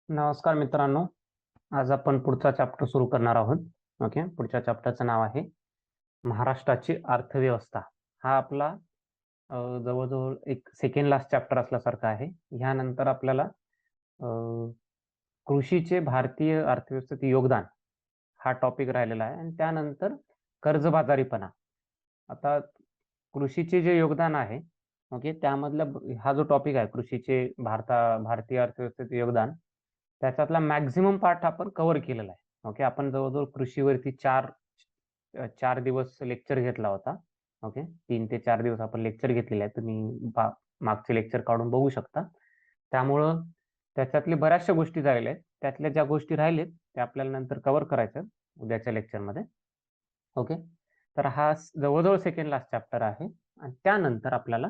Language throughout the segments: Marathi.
नमस्कार मित्रांनो. आज आपण पुढचा चॅप्टर सुरू करणार आहोत. ओके, पुढच्या चॅप्टरचं नाव आहे महाराष्ट्राची अर्थव्यवस्था. हा आपला जवळजवळ एक सेकंड लास्ट चॅप्टर असल्यासारखा आहे. ह्यानंतर आपल्याला अ, कृषीचे भारतीय अर्थव्यवस्थेत योगदान हा टॉपिक राहिलेला आहे आणि त्यानंतर कर्जबाजारीपणा. आता कृषीचे जे योगदान आहे, ओके, त्यामधला हा जो टॉपिक आहे कृषीचे भारतीय अर्थव्यवस्थेत योगदान, त्याच्यातला मॅक्सिमम पार्ट आपण कव्हर केलेला आहे. ओके, आपण जवळजवळ कृषीवरती 4 दिवस लेक्चर घेतला होता. ओके, 3 ते 4 दिवस आपण लेक्चर घेतलेले आहे. तुम्ही मागचे लेक्चर काढून बघू शकता. त्यामुळं त्याच्यातल्या बऱ्याचशा गोष्टी झालेल्या आहेत. त्यातल्या ज्या गोष्टी राहिलेत त्या आपल्याला नंतर कव्हर करायच्या उद्याच्या लेक्चरमध्ये. ओके, तर हा जवळजवळ सेकंड लास्ट चॅप्टर आहे आणि त्यानंतर आपल्याला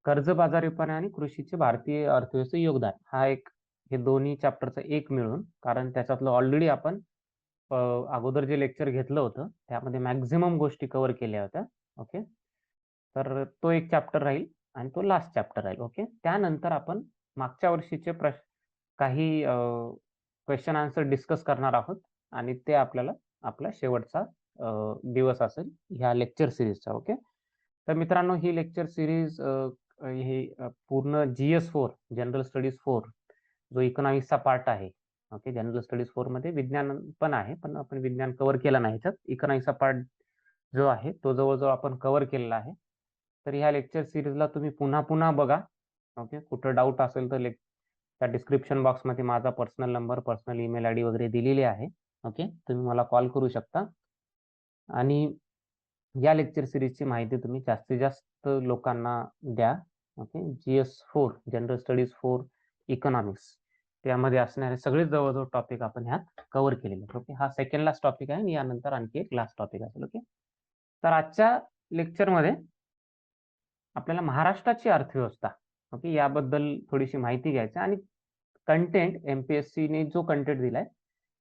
कर्जबाजारीपणा आणि कृषीचे भारतीय अर्थव्यवस्थेत योगदान हा एक, हे दोन्ही चॅप्टरचं एक मिळून, कारण त्याच्यातलं ऑलरेडी आपण अगोदर जे लेक्चर घेतलं होतं त्यामध्ये मॅक्झिमम गोष्टी कव्हर केल्या होत्या. ओके, तर तो एक चॅप्टर राहील आणि तो लास्ट चॅप्टर राहील. ओके, त्यानंतर आपण मागच्या वर्षीचे काही क्वेश्चन आन्सर डिस्कस करणार आहोत आणि ते आपल्याला आपला शेवटचा दिवस असेल ह्या लेक्चर सिरीजचा. ओके, तर मित्रांनो, ही लेक्चर सिरीज हे पूर्ण GS4 जनरल स्टडीज 4 जो इकॉनॉमिक्सचा पार्ट आहे. ओके, जनरल स्टडीज 4 मध्ये विज्ञान पण आहे, पण आपण विज्ञान कव्हर केला नाही. ह्याच्यात इकॉनॉमिक्सचा पार्ट जो आहे तो जवळजवळ आपण कव्हर केलेला आहे. तर ह्या लेक्चर सिरीजला तुम्ही पुन्हा पुन्हा बघा. ओके, कुठं डाऊट असेल तर त्या डिस्क्रिप्शन बॉक्समध्ये माझा personal number, personal email ID वगैरे दिलेली आहे. ओके, तुम्ही मला कॉल करू शकता आणि या लेक्चर सिरीजची माहिती तुम्ही जास्तीत जास्त लोकांना द्या. Okay, GS4 general studies 4 economics त्यामध्ये असणारे सगळे जवळजवळ टॉपिक आपण ह्यात कव्हर केलेले आहेत. ओके, हा सेकंड लास्ट टॉपिक आहे आणि यानंतर आणखी एक लास्ट टॉपिक असेल. ओके, तर आजच्या लेक्चरमध्ये आपल्याला महाराष्ट्राची अर्थव्यवस्था, ओके, याबद्दल थोडीशी माहिती घ्यायची आणि कंटेंट MPSC ने जो कंटेंट दिलाय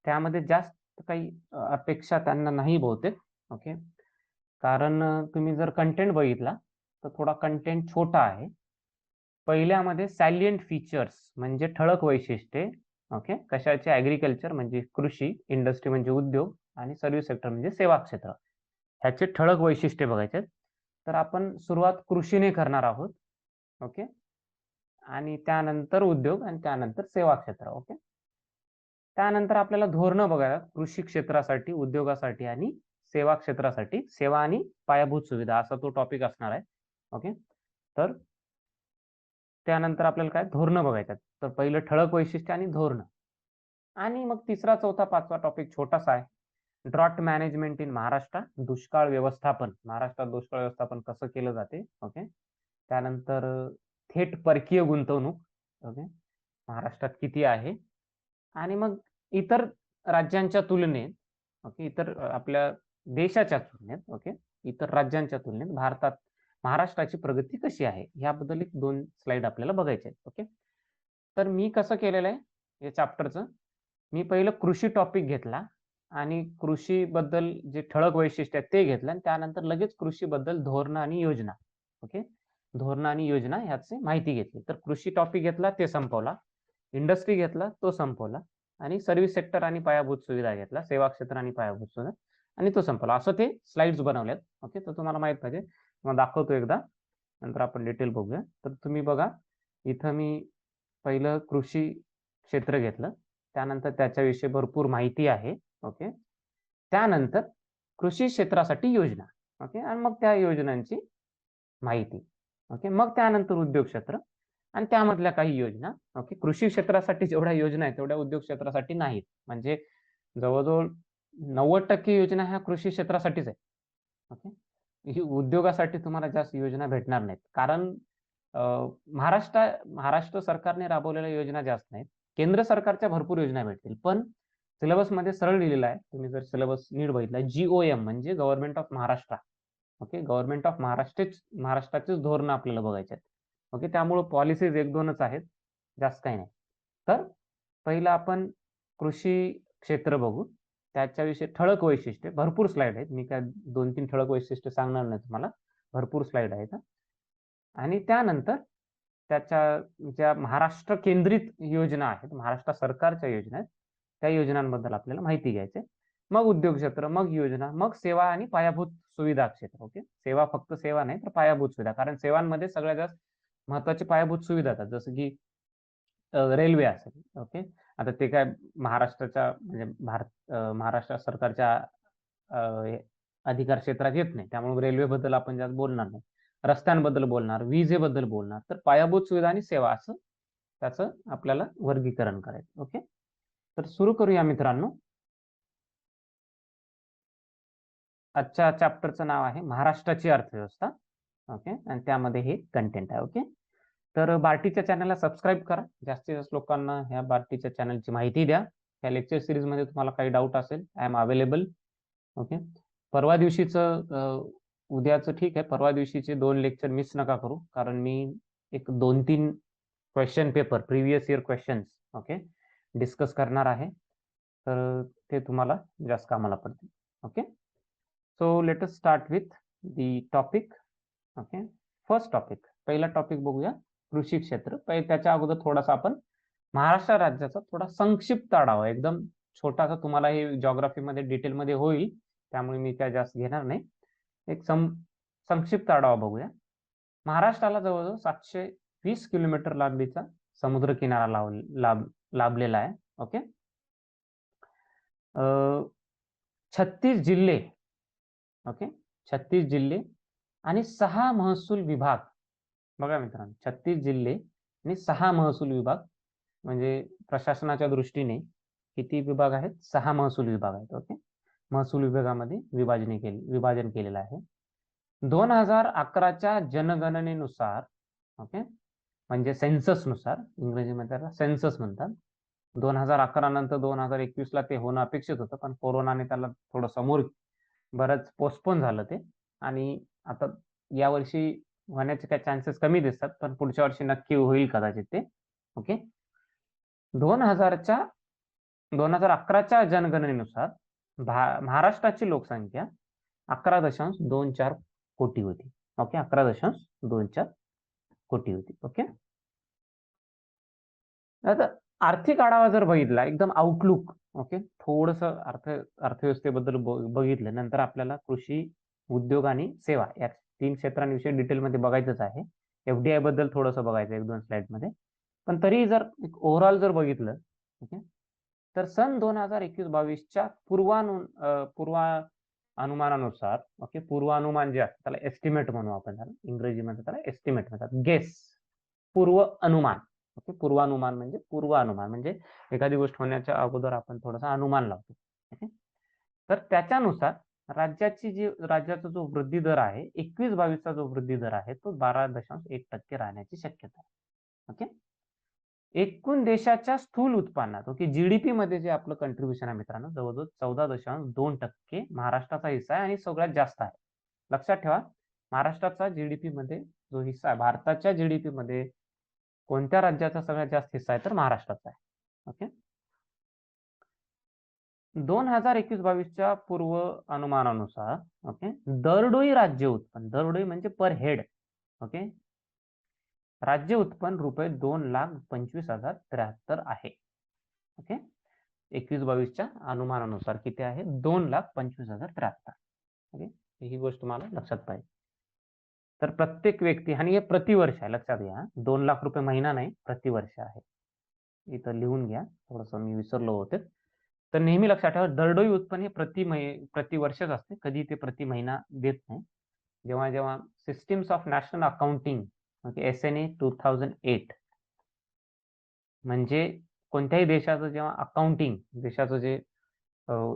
त्यामध्ये जास्त काही अपेक्षा त्यांना नाही बहुतेक. ओके, कारण तुम्ही जर कंटेंट बघितला तर थोडा कंटेंट छोटा आहे. पहिल्यामध्ये सॅलियंट फीचर्स म्हणजे ठळक वैशिष्ट्ये. ओके, कशाचे? ॲग्रिकल्चर म्हणजे कृषी, इंडस्ट्री म्हणजे उद्योग आणि सर्व्हिस सेक्टर म्हणजे सेवा क्षेत्र. ह्याचे ठळक वैशिष्ट्ये बघायचे. तर आपण सुरुवात कृषीने करणार आहोत. ओके, आणि त्यानंतर उद्योग आणि त्यानंतर सेवा क्षेत्र. ओके, त्यानंतर आपल्याला धोरणं बघायला कृषी क्षेत्रासाठी, उद्योगासाठी आणि सेवा क्षेत्रासाठी, सेवा आणि पायाभूत सुविधा असा तो टॉपिक असणार आहे. ओके, तर त्यानंतर आपल्याला काय धोरणं बघायच्यात. तर पहिलं ठळक वैशिष्ट्य आणि धोरणं, आणि मग तिसरा, चौथा, पाचवा टॉपिक छोटासा आहे. ड्रॉट मॅनेजमेंट इन महाराष्ट्र, दुष्काळ व्यवस्थापन. महाराष्ट्रात दुष्काळ व्यवस्थापन कसं केलं जाते. ओके, त्यानंतर थेट परकीय गुंतवणूक. ओके, महाराष्ट्रात किती आहे आणि मग इतर राज्यांच्या तुलनेत, ओके, इतर आपल्या देशाच्या तुलनेत, ओके, इतर राज्यांच्या तुलनेत भारतात महाराष्ट्राची प्रगती कशी आहे याबद्दल एक 2 स्लाइड आपल्याला बघायचे आहेत. ओके, तर मी कसं केलेलं आहे या चॅप्टरचं, मी पहिलं कृषी टॉपिक घेतला आणि कृषीबद्दल जे ठळक वैशिष्ट्य आहेत ते घेतलं आणि त्यानंतर लगेच कृषीबद्दल धोरणं आणि योजना. ओके, धोरणं आणि योजना ह्याची माहिती घेतली. तर कृषी टॉपिक घेतला, ते संपवला. इंडस्ट्री घेतला, तो संपवला आणि सर्व्हिस सेक्टर आणि पायाभूत सुविधा घेतला, सेवा क्षेत्र आणि पायाभूत सुविधा, आणि तो संपवला. असं ते स्लाइड्स बनवल्यात. ओके, तर तुम्हाला माहित पाहिजे, तुम्हाला दाखवतो एकदा, नंतर आपण डिटेल बघूया. तर तुम्ही बघा, इथं मी पहिलं कृषी क्षेत्र घेतलं, त्यानंतर त्याच्याविषयी भरपूर माहिती आहे. ओके, त्यानंतर कृषी क्षेत्रासाठी योजना. ओके, आणि मग त्या योजनांची माहिती. ओके, मग त्यानंतर उद्योग क्षेत्र आणि त्यामधल्या काही योजना. ओके, कृषी क्षेत्रासाठी जेवढ्या योजना आहेत तेवढ्या उद्योग क्षेत्रासाठी नाहीत. म्हणजे जवळजवळ 90% योजना ह्या कृषी क्षेत्रासाठीच आहे. ओके, ही उद्योगासाठी तुम्हाला जास्त योजना भेटणार नाहीत, कारण अ, महाराष्ट्र सरकारने राबवलेल्या योजना जास्त नाहीत. केंद्र सरकारच्या भरपूर योजना भेटतील, पण सिलेबसमध्ये सरळ लिहिलेलं आहे. तुम्ही जर सिलेबस नीट बघितला, GOM म्हणजे government of Maharashtra. Okay, government of महाराष्ट्राचेच धोरणं आपल्याला बघायचे आहेत. ओके, त्यामुळे पॉलिसीज 1-2च आहेत, जास्त काही नाही. तर पहिलं आपण कृषी क्षेत्र बघू. त्याच्याविषयी ठळक वैशिष्ट्ये, भरपूर स्लाइड आहेत. मी काय 2-3 ठळक वैशिष्ट्ये सांगणार नाही तुम्हाला, भरपूर स्लाइड आहेत. आणि त्यानंतर त्याच्या ज्या महाराष्ट्र केंद्रित योजना आहेत, महाराष्ट्र सरकारच्या योजना आहेत, त्या योजनांबद्दल आपल्याला माहिती घ्यायची. मग उद्योग क्षेत्र, मग योजना, मग सेवा आणि पायाभूत सुविधा क्षेत्र. ओके, सेवा फक्त सेवा नाही तर पायाभूत सुविधा, कारण सेवांमध्ये सगळ्यात जास्त महत्वाची पायाभूत सुविधा आहेत, जसं की रेल्वे असेल. ओके, आता ते काय महाराष्ट्राच्या म्हणजे महाराष्ट्र सरकारच्या अधिकार क्षेत्रात येत नाही, त्यामुळे रेल्वेबद्दल आपण जास्त बोलणार नाही. रस्त्यांबद्दल बोलणार, विजेबद्दल बोलणार, तर पायाभूत सुविधा आणि सेवा असं त्याचं आपल्याला वर्गीकरण करायचं. ओके, तर सुरू करूया मित्रांनो. आजच्या चॅप्टरचं नाव आहे महाराष्ट्राची अर्थव्यवस्था. ओके, आणि त्यामध्ये हे कंटेंट आहे. ओके, तर बार्टीच्या चॅनलला सबस्क्राईब करा, जास्तीत जास्त लोकांना ह्या बार्टीच्या चॅनलची माहिती द्या. या लेक्चर सिरीज मध्ये तुम्हाला काही डाऊट असेल, आय एम अवेलेबल. ओके, परवा दिवशीचं उद्याचं ठीक आहे, परवा दिवशीचे 2 लेक्चर मिस नका करू, कारण मी एक 2-3 question paper, previous year questions okay discuss करणार आहे, तर ते तुम्हाला जास्त कामाला पडतील. Okay, so let us start with the topic. Okay, first topic, पहिला टॉपिक बघूया, कृषी क्षेत्र. त्याच्या अगोदर थोडासा आपण महाराष्ट्र राज्याचा थोडा संक्षिप्त आढावा, एकदम छोटासा, तुम्हाला हे जिओग्राफीमध्ये डिटेलमध्ये होईल, त्यामुळे मी त्या जास्त घेणार नाही. एक संक्षिप्त आढावा बघूया. महाराष्ट्राला जवळजवळ 720 किलोमीटर लांबीचा समुद्र किनारा लाभलेला आहे. ओके, 36 जिल्हे, ओके 36 जिल्हे आणि 6 महसूल विभाग. बघा मित्रांनो, 36 जिल्हे आणि 6 महसूल विभाग, म्हणजे प्रशासनाच्या दृष्टीने किती विभाग आहेत? 6 महसूल विभाग आहेत. ओके, महसूल विभागामध्ये विभाजन केलेलं आहे. 2011च्या जनगणनेनुसार, ओके म्हणजे सेन्सस नुसार, इंग्रजीमध्ये त्याला सेन्सस म्हणतात. 2011 नंतर 2021 ला ते होणं अपेक्षित होतं, पण कोरोनाने त्याला थोडं समोर बरंच पोस्टपोन झालं ते, आणि आता यावर्षी होण्याचे काही चान्सेस कमी दिसतात, पण पुढच्या वर्षी नक्की होईल कदाचित ते. ओके, 2011च्या जनगणनेनुसार महाराष्ट्राची लोकसंख्या 11.24 कोटी होती. ओके, 11.24 कोटी होती. ओके, आता आर्थिक आढावा जर बघितला, एकदम आउटलुक, ओके थोडस अर्थव्यवस्थेबद्दल बघितलं, नंतर आपल्याला कृषी, उद्योग आणि सेवा या 3 क्षेत्रांविषयी डिटेलमध्ये बघायचंच आहे. एफडीआय बद्दल थोडंसं बघायचं 1-2 स्लाइड मध्ये, पण तरी जर ओव्हरऑल जर बघितलं, ओके तर सन 2021-22च्या पूर्वानुमानानुसार, ओके पूर्वानुमान जे असतं त्याला एस्टिमेट म्हणू आपण, त्याला इंग्रजीमध्ये त्याला एस्टिमेट म्हणतात, गेस, पूर्व अनुमान. ओके, पूर्वानुमान म्हणजे एखादी गोष्ट होण्याच्या अगोदर आपण थोडासा अनुमान लावतो. ओके, तर त्याच्यानुसार राज्याचा जो वृद्धी दर आहे, 21-22चा जो वृद्धी दर आहे तो 12.1% राहण्याची शक्यता आहे. ओके, एकूण देशाच्या स्थूल उत्पन्नात, ओके जीडीपी मध्ये जे आपलं कंट्रीब्युशन आहे मित्रांनो, जवळजवळ 14.2% महाराष्ट्राचा हिस्सा आहे आणि सगळ्यात जास्त आहे. लक्षात ठेवा, महाराष्ट्राचा जीडीपी मध्ये जो हिस्सा आहे, भारताच्या जीडीपी मध्ये कोणत्या राज्याचा सगळ्यात जास्त हिस्सा आहे? तर महाराष्ट्राचा आहे. ओके, 2021-22च्या पूर्व अनुमानानुसार, ओके दरडोई राज्य उत्पन्न, दरडोई म्हणजे पर हेड, ओके राज्य उत्पन्न रुपये 2,25,073 आहे. ओके, 21-22च्या अनुमानानुसार किती आहे? 2,25,073. ओके, ही गोष्ट तुम्हाला लक्षात पाहिजे. तर प्रत्येक व्यक्ती, आणि हे प्रतिवर्ष आहे, लक्षात घ्या, 2 लाख रुपये महिना नाही, प्रतिवर्ष आहे. इथं लिहून घ्या, थोडंसं मी विसरलो होते. तर नेहमी लक्षात ठेवा, दरडोई उत्पन्न हे प्रतिवर्षच असते, कधी ते प्रति महिना देत नाही. जेव्हा systems of national accounting, okay SNA 2008, म्हणजे कोणत्याही देशाचं जेव्हा अकाउंटिंग, देशाचं जे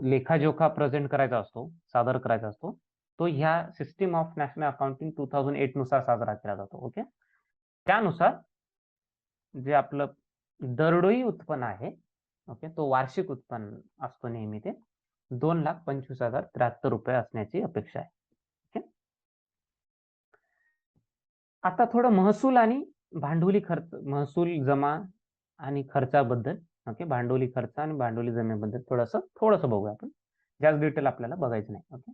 लेखाजोखा प्रेझेंट करायचा असतो, सादर करायचा असतो, तो ह्या सिस्टीम ऑफ नॅशनल अकाउंटिंग 2008 नुसार साजरा केला जातो. ओके, त्यानुसार जे आपलं दरडोई उत्पन्न आहे, ओके तो वार्षिक उत्पन्न असतो नेहमी ते 2,25,073 रुपये असण्याची अपेक्षा आहे. ओके, आता थोडं महसूल आणि भांडवली खर्च, महसूल जमा आणि खर्चाबद्दल, ओके भांडवली खर्च आणि भांडवली जमेबद्दल थोडंसं बघूया आपण, जास्त डिटेल आपल्याला बघायचं नाही. ओके,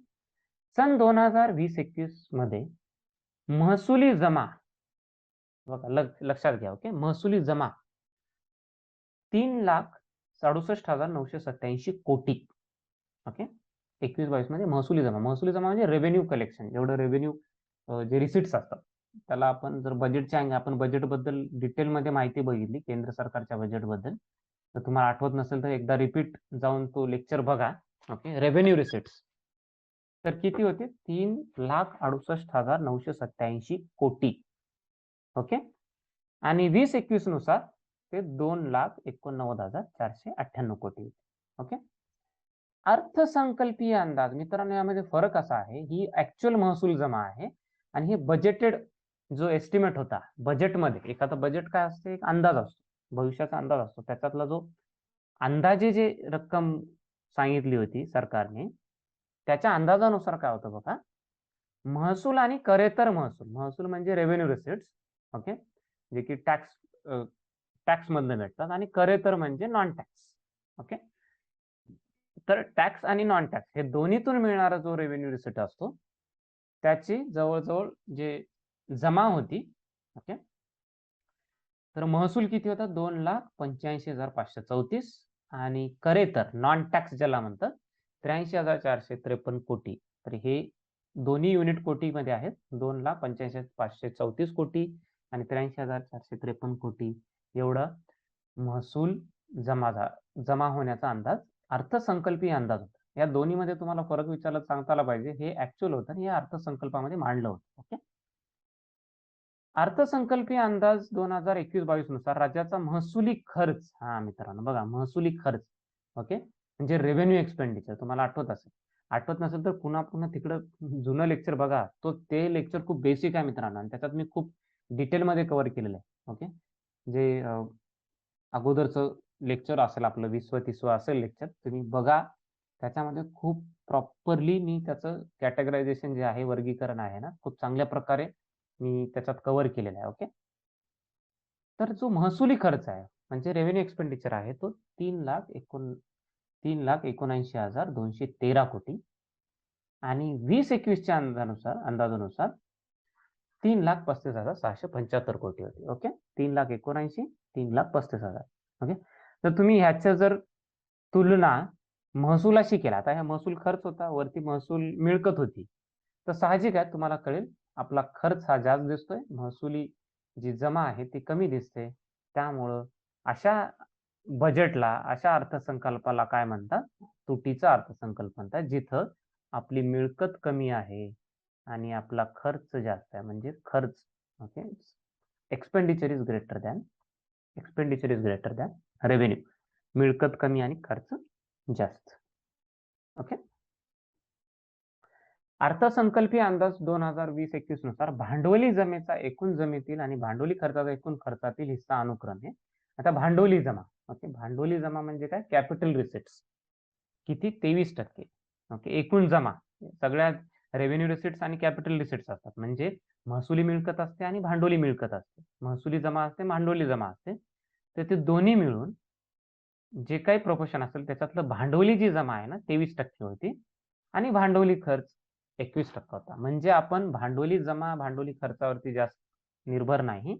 सन 2020-21 मध्ये महसुली जमा बघा लक्षात घ्या. ओके, महसुली जमा 3,67,987 कोटी. ओके, 21-22 मध्ये महसुली जमा म्हणजे रेव्हेन्यू कलेक्शन. जेवढं रेव्हेन्यू जे रिसिट्स असतात त्याला आपण जर बजेटच्या आपण बजेटबद्दल डिटेलमध्ये माहिती बघितली केंद्र सरकारच्या बजेटबद्दल, तर तुम्हाला आठवत नसेल तर एकदा रिपीट जाऊन तो लेक्चर बघा. ओके, रेव्हेन्यू रिसिट्स तर किती होते? 3,68,987 कोटी. ओके, आणि 20-21 नुसार ते 2,89,498 कोटी. ओके, अर्थसंकल्पीय अंदाज मित्रांनो, यामध्ये फरक असा आहे, ही ऍक्च्युअल महसूल जमा आहे आणि हे बजेटेड जो एस्टिमेट होता बजेटमध्ये. एखादा बजेट काय असते? एक अंदाज असतो, भविष्याचा अंदाज असतो. त्याच्यातला जो अंदाजे जे रक्कम सांगितली होती सरकारने, त्याच्या अंदाजानुसार काय होतं बघा, महसूल आणि करेतर महसूल. महसूल म्हणजे रेव्हेन्यू रिसिट्स. ओके, जे की टॅक्स मधनं भेटतात, आणि करेतर म्हणजे नॉन टॅक्स. ओके, तर टॅक्स आणि नॉन टॅक्स हे दोन्हीतून मिळणारा जो रेव्हेन्यू रिसिट असतो त्याची जवळजवळ जे जमा होती. ओके, तर महसूल किती होता? 2,85,534 आणि करेतर नॉन टॅक्स ज्याला म्हणतात 83,453 कोटी. तर हे दोन्ही युनिट कोटीमध्ये आहेत. 2,85,534 कोटी आणि 83,453 कोटी एवढा महसूल जमा होण्याचा अंदाज अर्थसंकल्पीय अंदाज होता. या दोन्हीमध्ये तुम्हाला फरक विचारला सांगता आला पाहिजे. हे ऍक्च्युअल होतं आणि हे अर्थसंकल्पामध्ये मांडलं होतं. ओके, अर्थसंकल्पीय अंदाज 2021-22 नुसार राज्याचा महसुली खर्च, हा मित्रांनो बघा, महसुली खर्च. ओके, म्हणजे रेव्हेन्यू एक्सपेंडिचर. तुम्हाला आठवत असेल, आठवत नसेल तर पुन्हा तिकडं जुनं लेक्चर बघा. ते लेक्चर खूप बेसिक आहे मित्रांनो, आणि त्याच्यात मी खूप डिटेलमध्ये कव्हर केलेलं आहे. ओके, जे अगोदरचं लेक्चर असेल आपलं 20-30 असेल लेक्चर, तुम्ही बघा. त्याच्यामध्ये खूप प्रॉपरली मी त्याचं कॅटेगरायझेशन जे आहे, वर्गीकरण आहे ना, खूप चांगल्या प्रकारे मी त्याच्यात कव्हर केलेला आहे. ओके, तर जो महसुली खर्च आहे म्हणजे रेव्हेन्यू एक्सपेंडिचर आहे, तो 3,79,213 कोटी आणि 20-21च्या अंदाजानुसार 3,35,675 कोटी होती. ओके, 3,79,000, 3,35,000. ओके, तर तुम्ही ह्याच्या जर तुलना महसुलाशी केला, आता ह्या महसूल खर्च होता, वरती महसूल मिळकत होती, तर साहजिक आहे तुम्हाला कळेल आपला खर्च हा जास्त दिसतोय, महसुली जी जमा आहे ती कमी दिसते. त्यामुळं अशा बजेटला, अशा अर्थसंकल्पाला काय म्हणतात? तुटीचा अर्थसंकल्प म्हणतात, जिथं आपली मिळकत कमी आहे आणि आपला खर्च जास्त आहे, म्हणजे खर्च. Okay, expenditure is greater than revenue. मिळकत कमी आणि खर्च जास्त. ओके, अर्थसंकल्पीय अंदाज 2020-21 नुसार भांडवली जमेचा एकूण जमेतील आणि भांडवली खर्चाचा एकूण खर्चातील हिस्सा अनुक्रमे. आता भांडवली जमा. ओके, भांडवली जमा म्हणजे काय? कॅपिटल रिसिट्स किती? 23%. ओके, एकूण जमा सगळ्या रेव्हेन्यू रिसिट्स आणि कॅपिटल रिसिट्स असतात, म्हणजे महसुली मिळकत असते आणि भांडवली मिळकत असते. महसुली जमा असते, भांडवली जमा असते. तर ते दोन्ही मिळून जे काही प्रोपोर्शन असेल त्याच्यातलं भांडवली जी जमा आहे ना 23% होती आणि भांडवली खर्च 21% होता. म्हणजे आपण भांडवली जमा, भांडवली खर्चावरती जास्त निर्भर नाही,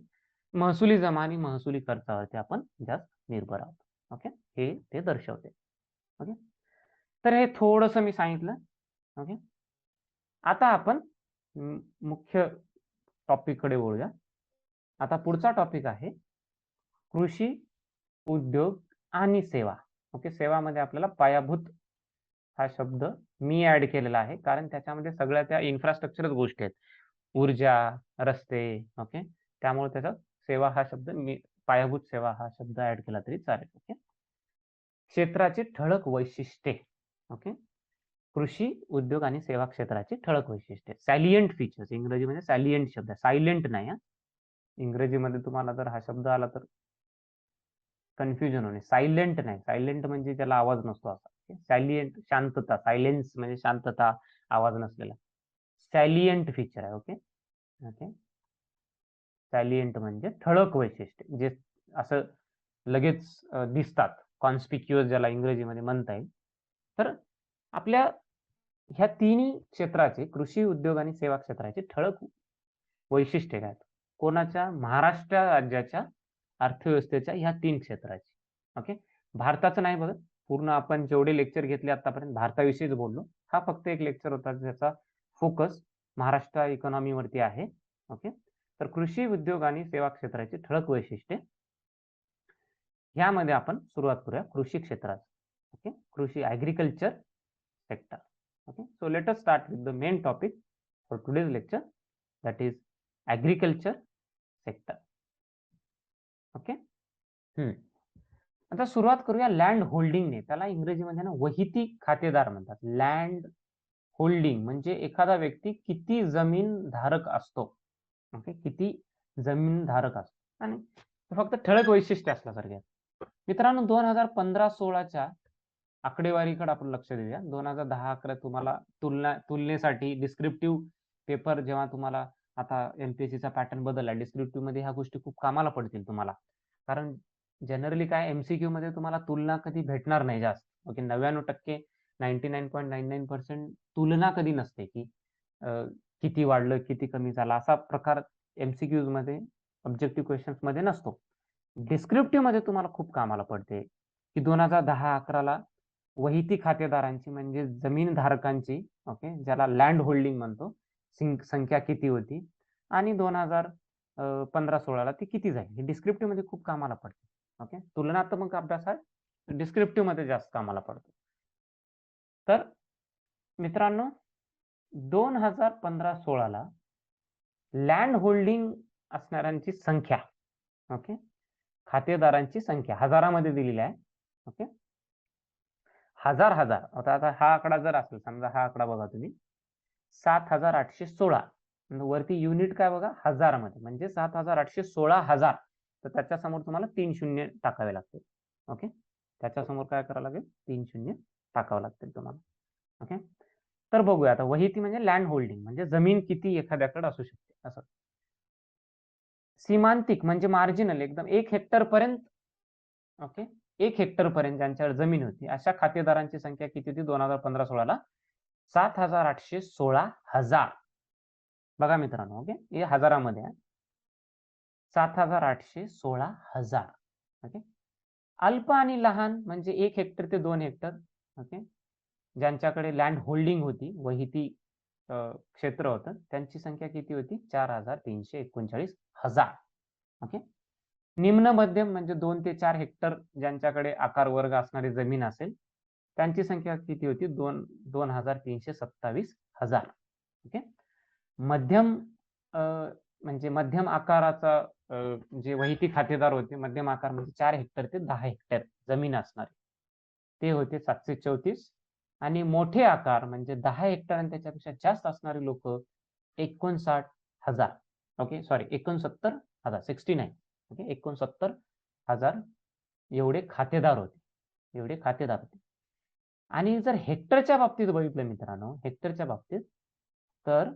महसुली जमा आणि महसुली खर्चावरती आपण जास्त निर्भर आहोत. ओके, हे ते दर्शवते. ओके, तर हे थोडंसं मी सांगितलं. ओके, आता आपण मुख्य टॉपिक कडे वळूया. आता पुढचा टॉपिक आहे कृषी, उद्योग आणि सेवा. ओके, सेवामध्ये आपल्याला पायाभूत हा शब्द मी ऍड केलेला आहे, कारण त्याच्यामध्ये सगळ्या त्या इन्फ्रास्ट्रक्चरच गोष्टी आहेत, ऊर्जा, रस्ते. ओके, त्यामुळे त्याच्यात सेवा हा शब्द मी, पायाभूत सेवा हा शब्द ऍड केला तरी चालेल. ओके, क्षेत्राची ठळक वैशिष्ट्ये. ओके, कृषी, उद्योग आणि सेवा क्षेत्राची ठळक वैशिष्ट्ये, सॅलियंट फीचर्स. इंग्रजीमध्ये सॅलियंट शब्द आहे, सायलेंट नाही. इंग्रजीमध्ये तुम्हाला जर हा शब्द आला तर कन्फ्युजन होणे. सायलेंट नाही, सायलेंट म्हणजे त्याला आवाज नसतो असा. सॅलियंट शांतता, सायलेन्स म्हणजे शांतता, आवाज नसलेला. सॅलियंट फीचर आहे. ओके, ओके, सॅलियंट म्हणजे ठळक वैशिष्ट्य, जे असं लगेच दिसतात, कॉन्स्पिक्युअस ज्याला इंग्रजीमध्ये म्हणता येईल. तर आपल्या ह्या तिन्ही क्षेत्राचे, कृषी, उद्योग आणि सेवा क्षेत्राचे ठळक वैशिष्ट्य काय? कोणाच्या? महाराष्ट्र राज्याच्या अर्थव्यवस्थेच्या ह्या 3 क्षेत्राची. ओके. भारताचं नाही बघत. पूर्ण आपण जेवढे लेक्चर घेतले आतापर्यंत भारताविषयीच बोललो. हा फक्त एक लेक्चर होता ज्याचा फोकस महाराष्ट्र इकॉनॉमीवरती आहे. ओके. तर कृषी, उद्योग आणि सेवा क्षेत्राची ठळक वैशिष्ट्ये. ह्यामध्ये आपण सुरुवात करूया कृषी क्षेत्रात. ओके. कृषी, agriculture sector. Okay, so let us start with the main topic for today's lecture, that is agriculture sector. Okay. आता सुरुवात करूया लँड होल्डिंगने. त्याला इंग्रजीमध्ये ना वहिती खातेदार म्हणतात. लँड होल्डिंग म्हणजे एखादा व्यक्ती किती जमीन धारक असतो. ओके, किती जमीन धारक असतो आणि फक्त ठळक वैशिष्ट्य असल्यासारखे. मित्रांनो, 2015-16च्या आकडेवारीकडे आपण लक्ष देऊया. 2010-11 तुम्हाला तुलनेसाठी डिस्क्रिप्टिव्ह पेपर जेव्हा तुम्हाला आता एमपीएससीचा पॅटर्न बदलला, डिस्क्रिप्टिव्ह मध्ये ह्या गोष्टी खूप कामाला पडतील तुम्हाला. कारण जनरली काय एमसीक्यू मध्ये तुम्हाला तुलना कधी भेटणार नाही जास्त. ओके, 99% 99.99% तुलना कधी नसते की किती वाढलं किती कमी झाला असा प्रकार एमसीक्यूज मध्ये ऑब्जेक्टिव्ह क्वेश्चन्स मध्ये नसतो. डिस्क्रिप्टिव्ह मध्ये तुम्हाला खूप कामाला पडते की 2010-11ला वहिती खातेदारांची म्हणजे जमीन धारकांची, ओके, ज्याला लँड होल्डिंग म्हणतो, संख्या किती होती आणि 2015-16ला ती किती झाली. हे डिस्क्रिप्टिव्ह मध्ये खूप कामाला पडते. ओके, तुलनात्मक अभ्यासात डिस्क्रिप्टिव्ह मध्ये जास्त कामाला पडतो. तर मित्रांनो, 2015-16ला लँड होल्डिंग असणाऱ्यांची संख्या, ओके, खातेदारांची संख्या हजारामध्ये दिलेली आहे. ओके, हजार आता हा आकडा जर असेल, समजा हा आकडा बघा तुम्ही 7,816, वरती युनिट काय बघा हजार मध्ये, म्हणजे 7,816,000. तर त्याच्यासमोर तुम्हाला 3 शून्य टाकावे लागतील. ओके, त्याच्यासमोर काय करावं लागेल? 3 शून्य टाकावं लागतील तुम्हाला. ओके, तर बघूया आता. वहिती म्हणजे लँड होल्डिंग म्हणजे जमीन किती एखाद्याकडे असू शकते असं. सीमांतिक म्हणजे मार्जिनल, एकदम 1 हेक्टर पर्यंत. ओके, 1 हेक्टर पर्यंत ज्यांच्यावर जमीन होती अशा खातेदारांची संख्या किती होती 2015-16ला? 7,816,000. बघा मित्रांनो, ओके, हे हजारामध्ये आहे. 7,816,000. ओके, अल्प आणि लहान म्हणजे 1 हेक्टर ते 2 हेक्टर. ओके, ज्यांच्याकडे लँड होल्डिंग होती, वहिती क्षेत्र होतं, त्यांची संख्या किती होती? 4,339,000. ओके, निम्न मध्यम म्हणजे 2 ते 4 हेक्टर ज्यांच्याकडे आकार वर्ग असणारी जमीन असेल, त्यांची संख्या किती होती? 2,327,000. ओके, मध्यम म्हणजे मध्यम आकाराचा जे वहिती खातेदार होते, मध्यम आकार म्हणजे 4 हेक्टर ते 10 हेक्टर जमीन असणारे, ते होते 734. आणि मोठे आकार म्हणजे 10 हेक्टर आणि त्याच्यापेक्षा जास्त असणारे लोक 59,000. Okay, sorry, 69,000, 69. ओके, 69,000 एवढे खातेदार होते. आणि जर हेक्टरच्या बाबतीत बघितलं मित्रांनो, हेक्टरच्या बाबतीत तर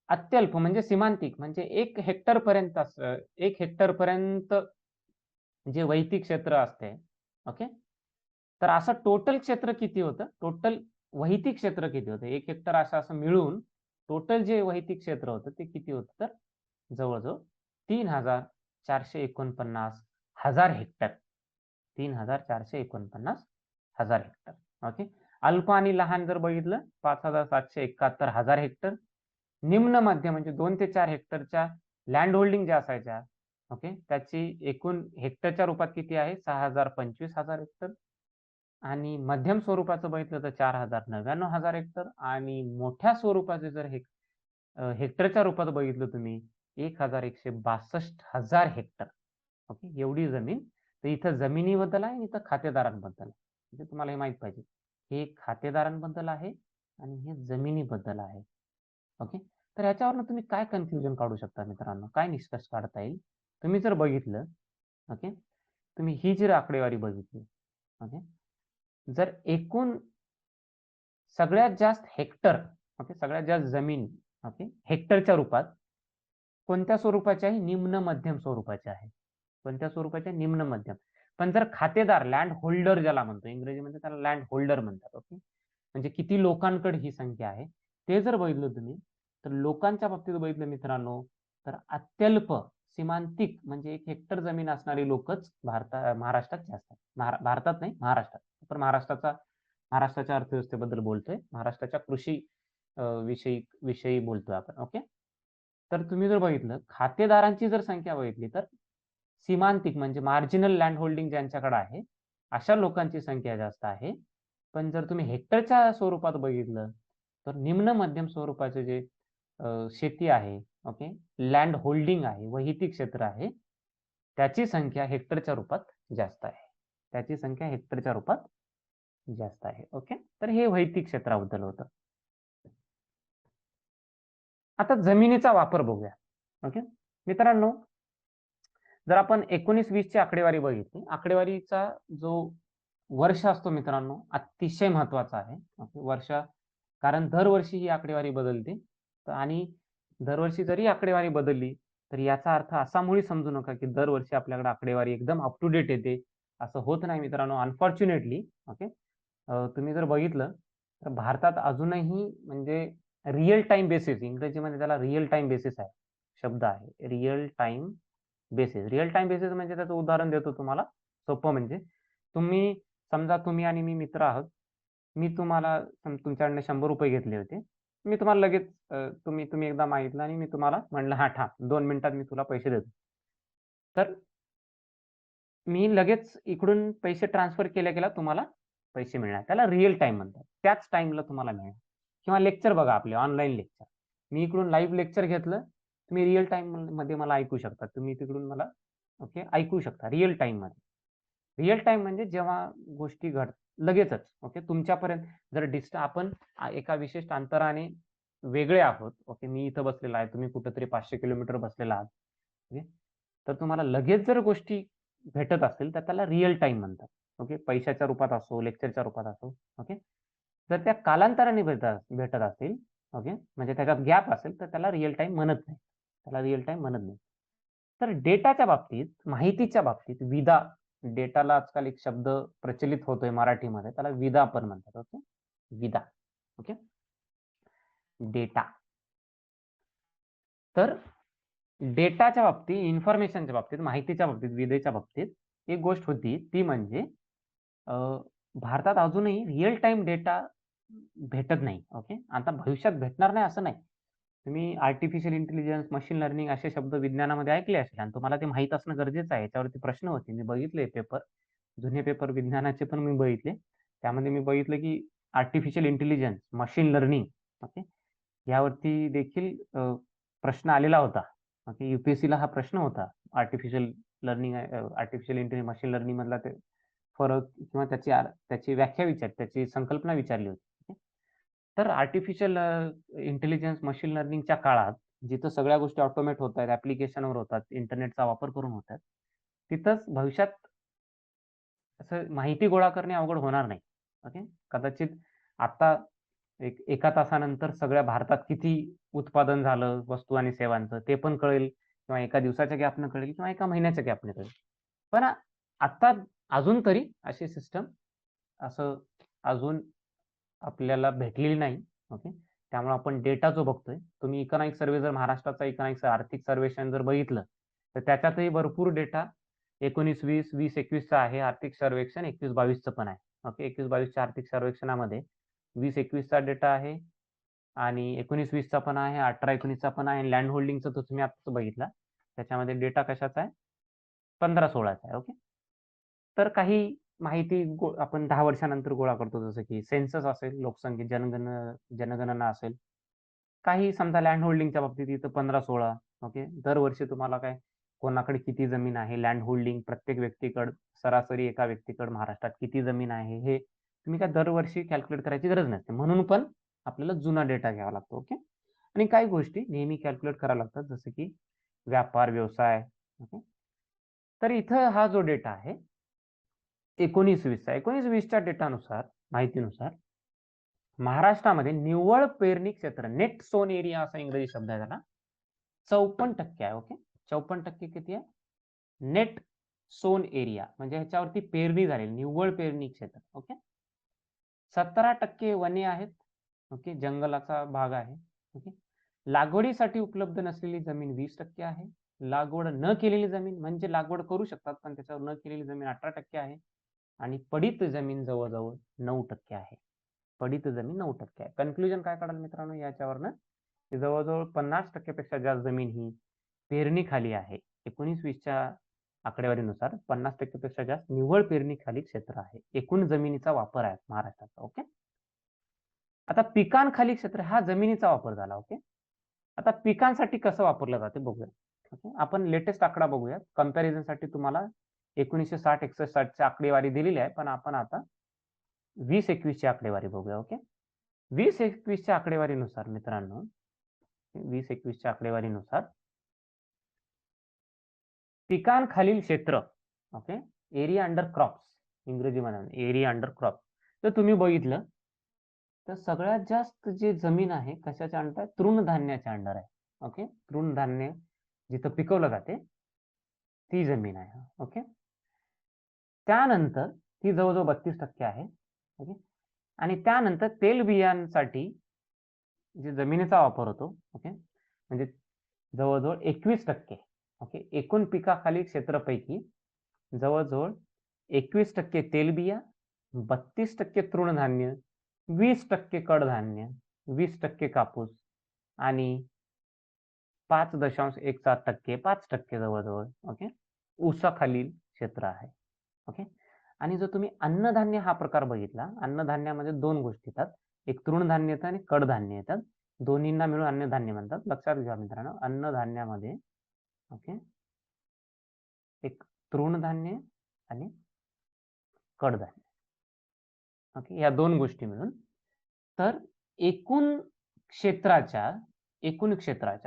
अत्यल्प म्हणजे सीमांतिक म्हणजे 1 हेक्टर पर्यंत 1 हेक्टर पर्यंत जे वैयक्तिक क्षेत्र असते. ओके, तर असं टोटल क्षेत्र किती होतं? टोटल वैयक्तिक क्षेत्र किती होतं? 1 हेक्टर असं मिळून टोटल जे वैयक्तिक क्षेत्र होतं ते किती होतं? तर जवळजवळ 3,449,000 हेक्टर. 3,449,000 हेक्टर. ओके, अल्प आणि लहान जर बघितलं 5,771,000 हेक्टर. निम्न मध्य म्हणजे 2 ते 4 हेक्टरच्या लँड होल्डिंग ज्या असायच्या, ओके, त्याची एकूण हेक्टरच्या रूपात किती आहे? 6,25,000 हेक्टर. आणि मध्यम स्वरूपाचं बघितलं तर 4,99,000 हेक्टर. आणि मोठ्या स्वरूपाचे जर हेक्टरच्या रूपात बघितलं तुम्ही 1,162,000 हेक्टर. ओके, एवढी जमीन. तर इथं जमिनीबद्दल आहे, इथं खातेदारांबद्दल आहे. म्हणजे तुम्हाला हे माहित पाहिजे, हे खातेदारांबद्दल आहे आणि हे जमिनीबद्दल आहे. ओके, तर याच्यावरनं तुम्ही काय कन्फ्युजन काढू शकता मित्रांनो? काय निष्कर्ष काढता येईल? तुम्ही जर बघितलं, ओके, तुम्ही ही जर आकडेवारी बघितली, ओके, जर एकूण सगळ्यात जास्त हेक्टर, ओके, सगळ्यात जास्त जमीन, ओके, हेक्टरच्या रूपात कोणत्या स्वरूपाची आहे? निम्न मध्यम स्वरूपाची आहे. कोणत्या स्वरूपाची? निम्न मध्यम. पण जर खातेदार, लँड होल्डर ज्याला म्हणतो, इंग्रजीमध्ये त्याला लँड होल्डर म्हणतात. ओके, म्हणजे किती लोकांकडे ही संख्या आहे ते जर बघितलं तुम्ही, तर लोकांच्या बाबतीत बघितलं मित्रांनो तर अत्यल्प सीमांतिक म्हणजे 1 हेक्टर जमीन असणारी लोकच महाराष्ट्रात जास्त आहेत. भारतात नाही, महाराष्ट्रात. पण महाराष्ट्राच्या अर्थव्यवस्थेबद्दल बोलतोय. महाराष्ट्राच्या कृषी विषयी बोलतोय आपण. ओके. तर तुम्ही जर बघितलं खातेदारांची जर संख्या बघितली तर सीमांतिक म्हणजे मार्जिनल लँड होल्डिंग ज्यांच्याकडे आहे, अशा लोकांची संख्या जास्त आहे. पण जर तुम्ही हेक्टरच्या स्वरूपात बघितलं, तर निम्न मध्यम स्वरूपाचे जे शेती आहे, ओके, लँड होल्डिंग आहे, वहिती क्षेत्र आहे, त्याची संख्या हेक्टरच्या रूपात जास्त आहे. त्याची संख्या हेक्टरच्या रूपात जास्त आहे. ओके. तर हे वैयक्तिक क्षेत्राबद्दल होतं. आता जमिनीचा वापर बघूया. ओके. मित्रांनो, जर आपण 19-20 ची आकडेवारी बघितली, आकडेवारीचा जो वर्ष असतो मित्रांनो, अतिशय महत्वाचा आहे. ओके. वर्ष, कारण दरवर्षी ही आकडेवारी बदलते. आणि दरवर्षी जरी आकडेवारी बदलली, तर याचा अर्थ असा मुळी समजू नका, की दरवर्षी आपल्याकडे आकडेवारी एकदम अप टू डेट येते. असं होत नाही मित्रांनो, अनफॉर्च्युनेटली. ओके. तुम्ही जर बघितलं, तर भारतात अजूनही म्हणजे रिअल टाईम बेसिस, इंग्रजीमध्ये त्याला रिअल टाईम बेसिस आहे, शब्द आहे. Real time basis. Real time basis म्हणजे त्याचं उदाहरण देतो तुम्हाला, सोपं म्हणजे समजा तुम्ही आणि मी मित्र आहोत. मी तुम्हाला तुमच्याकडनं ₹100 घेतले होते. मी तुम्हाला लगेच तुम्ही एकदा मागितलं आणि मी तुम्हाला म्हटलं, "हां, थांब 2 मिनिटात मी तुला पैसे देतो." तर मी लगेच इकडून पैसे ट्रान्सफर केल्या तुम्हाला पैसे मिळणार. त्याला रिअल टाईम म्हणतात. त्याच टाईमला तुम्हाला मिळणार. किंवा लेक्चर बघा आपले ऑनलाईन लेक्चर. मी इकडून लाईव्ह लेक्चर घेतलं, तुम्ही रिअल टाईममध्ये मला ऐकू शकता. तुम्ही तिकडून मला ओके ऐकू शकता रिअल टाईममध्ये. रिअल टाईम म्हणजे जेव्हा गोष्टी लगेचच ओके तुमच्यापर्यंत जर आपण एका विशिष्ट अंतराने वेगळे आहोत. ओके. मी इथं बसलेला आहे, तुम्ही कुठेतरी 500 किलोमीटर बसलेला आहात. ओके. तर तुम्हाला लगेच जर गोष्टी भेटत असतील तर त्याला रिअल टाईम म्हणतात. ओके. पैशाच्या रूपात असो, लेक्चरच्या रूपात असो. ओके. जर त्या कालांतराने भेटत असतील, ओके, म्हणजे त्याच्यात गॅप असेल तर त्याला रिअल टाईम म्हणत नाही. त्याला रिअल टाईम म्हणत नाही. तर डेटाच्या बाबतीत, माहितीच्या बाबतीत डेटाला आजकाल एक शब्द प्रचलित होतोय मराठीमध्ये, त्याला विदा पण म्हणतात. ओके. विदा. ओके. डेटा. तर डेटाच्या बाबतीत, इन्फॉर्मेशनच्या बाबतीत, माहितीच्या बाबतीत, विदेच्या बाबतीत एक गोष्ट होती ती म्हणजे भारतात अजूनही रिअल टाईम डेटा भेटत नाही. ओके. आता भविष्यात भेटणार नाही असं नाही. तुम्ही आर्टिफिशियल इंटेलिजन्स, मशीन लर्निंग असे शब्द विज्ञानामध्ये ऐकले असतील आणि तुम्हाला ते माहीत असणं गरजेचं आहे. याच्यावरती प्रश्न होते. मी बघितले पेपर, जुने पेपर विज्ञानाचे पण मी बघितले. त्यामध्ये मी बघितलं की artificial intelligence, machine learning okay यावरती देखील प्रश्न आलेला होता. ओके. यूपीएससीला हा प्रश्न होता. Artificial learning, artificial intelligence, machine learning मधला ते फरक किंवा त्याची व्याख्या त्याची संकल्पना विचारली होती. तर आर्टिफिशियल इंटेलिजन्स, मशीन लर्निंगच्या काळात जिथं सगळ्या गोष्टी ऑटोमेट होत आहेत, ॲप्लिकेशनवर होतात, इंटरनेटचा वापर करून होतात, तिथंच भविष्यात असं माहिती गोळा करणे अवघड होणार नाही. ओके. कदाचित आता एका तासानंतर सगळ्या भारतात किती उत्पादन झालं वस्तू आणि सेवांचं ते पण कळेल किंवा एका दिवसाच्या गॅपनं कळेल किंवा एका महिन्याच्या गॅपने कळेल. पण आता अजून तरी अशी सिस्टम असं अजून आपल्याला भेटलेली नाही. ओके. त्यामुळे आपण डेटा जो बघतोय, तुम्ही इकॉनॉमिक सर्व्हे जर महाराष्ट्राचा इकॉनॉमिक आर्थिक सर्वेक्षण जर बघितलं, तर त्याच्यातही भरपूर डेटा 19-20, 20-21 चा आहे. आर्थिक सर्वेक्षण 21-22 चं पण आहे. ओके. 21-22 च्या आर्थिक सर्वेक्षणामध्ये 20-21 चा डेटा आहे आणि 19-20 चा पण आहे, 18-19 चा पण आहे. लँड होल्डिंगचा तो तुम्ही आत्ताच बघितला. त्याच्यामध्ये डेटा कशाचा आहे? 15-16 चा आहे. ओके. तर काही माहिती आपण 10 वर्षानंतर गोळा करतो, जसं की सेन्सस असेल, लोकसंख्या जनगणना असेल. काही समजा लँड होल्डिंगच्या बाबतीत इथं 15-16 ओके. दरवर्षी तुम्हाला काय कोणाकडे किती जमीन आहे, लँड होल्डिंग प्रत्येक व्यक्तीकडे सरासरी एका व्यक्तीकडे महाराष्ट्रात किती जमीन आहे, हे तुम्ही काय दरवर्षी कॅल्क्युलेट करायची गरज नसते. म्हणून पण आपल्याला जुना डेटा घ्यावा लागतो. ओके. आणि काही गोष्टी नेहमी कॅल्क्युलेट कराव्या लागतात, जसं की व्यापार, व्यवसाय. ओके. तर इथं हा जो डेटा आहे 19-20 चा, 19-20 च्या डेटानुसार, माहितीनुसार महाराष्ट्रामध्ये निव्वळ पेरणी क्षेत्र, नेट सोन एरिया असा इंग्रजी शब्द आहे त्याला, 54% आहे. ओके. 54% किती आहे? नेट सोन एरिया म्हणजे ह्याच्यावरती पेरणी झालेली निव्वळ पेरणी क्षेत्र. ओके. 17% वने आहेत. ओके. जंगलाचा भाग आहे. ओके. लागवडीसाठी उपलब्ध नसलेली जमीन 20% आहे. लागवड न केलेली जमीन म्हणजे लागवड करू शकतात पण त्याच्यावर न केलेली जमीन 18% आहे आणि पडीत जमीन जवळजवळ 9% आहे. पडीत जमीन 9% आहे. कन्क्लुजन काय काढाल मित्रांनो याच्यावरनं? जवळजवळ 50% पेक्षा जास्त जमीन ही पेरणीखाली आहे. 19-20च्या आकडेवारीनुसार 50% पेक्षा जास्त निव्वळ पेरणीखाली क्षेत्र आहे. एकूण जमिनीचा वापर आहे महाराष्ट्राचा. ओके. आता पिकांखाली क्षेत्र हा जमिनीचा वापर झाला. ओके. आता पिकांसाठी कसं वापरलं जाते बघूया. ओके. आपण लेटेस्ट आकडा बघूया. कंपॅरिझनसाठी तुम्हाला 1960-61 ची आकडेवारी दिलेली आहे, पण आपण आता 20-21 ची आकडेवारी बघूया. ओके. 20-21 च्या आकडेवारीनुसार मित्रांनो 20-21 च्या आकडेवारीनुसार पिकांखालील क्षेत्र ओके एरिया अंडर क्रॉप्स इंग्रजीमध्ये एरिया अंडर क्रॉप तर तुम्ही बघितलं तर सगळ्यात जास्त जे जमीन आहे कशाच्या अंडर तृणधान्याच्या अंडर आहे. ओके. तृणधान्य जिथं पिकवलं जाते ती जमीन आहे. ओके. त्यानंतर ती जवळजवळ 32% आहे. ओके. आणि त्यानंतर तेलबियांसाठी जे जमिनीचा वापर होतो ओके म्हणजे जवळजवळ 21%. ओके. एकूण पिकाखाली क्षेत्रपैकी जवळजवळ 21% तेलबिया, 32% तृणधान्य, 20% कडधान्य, 20% कापूस आणि 5.17% 5% जवळजवळ ओके ऊसाखालील क्षेत्र आहे. ओके. आणि जर तुम्ही अन्नधान्य हा प्रकार बघितला अन्नधान्यामध्ये दोन गोष्टी येतात एक तृणधान्य येतं आणि कडधान्य येतात दोन्हींना मिळून अन्नधान्य म्हणतात. लक्षात घ्या मित्रांनो अन्नधान्यामध्ये ओके एक तृणधान्य आणि कडधान्य ओके या दोन गोष्टी मिळून तर एकूण क्षेत्राच्या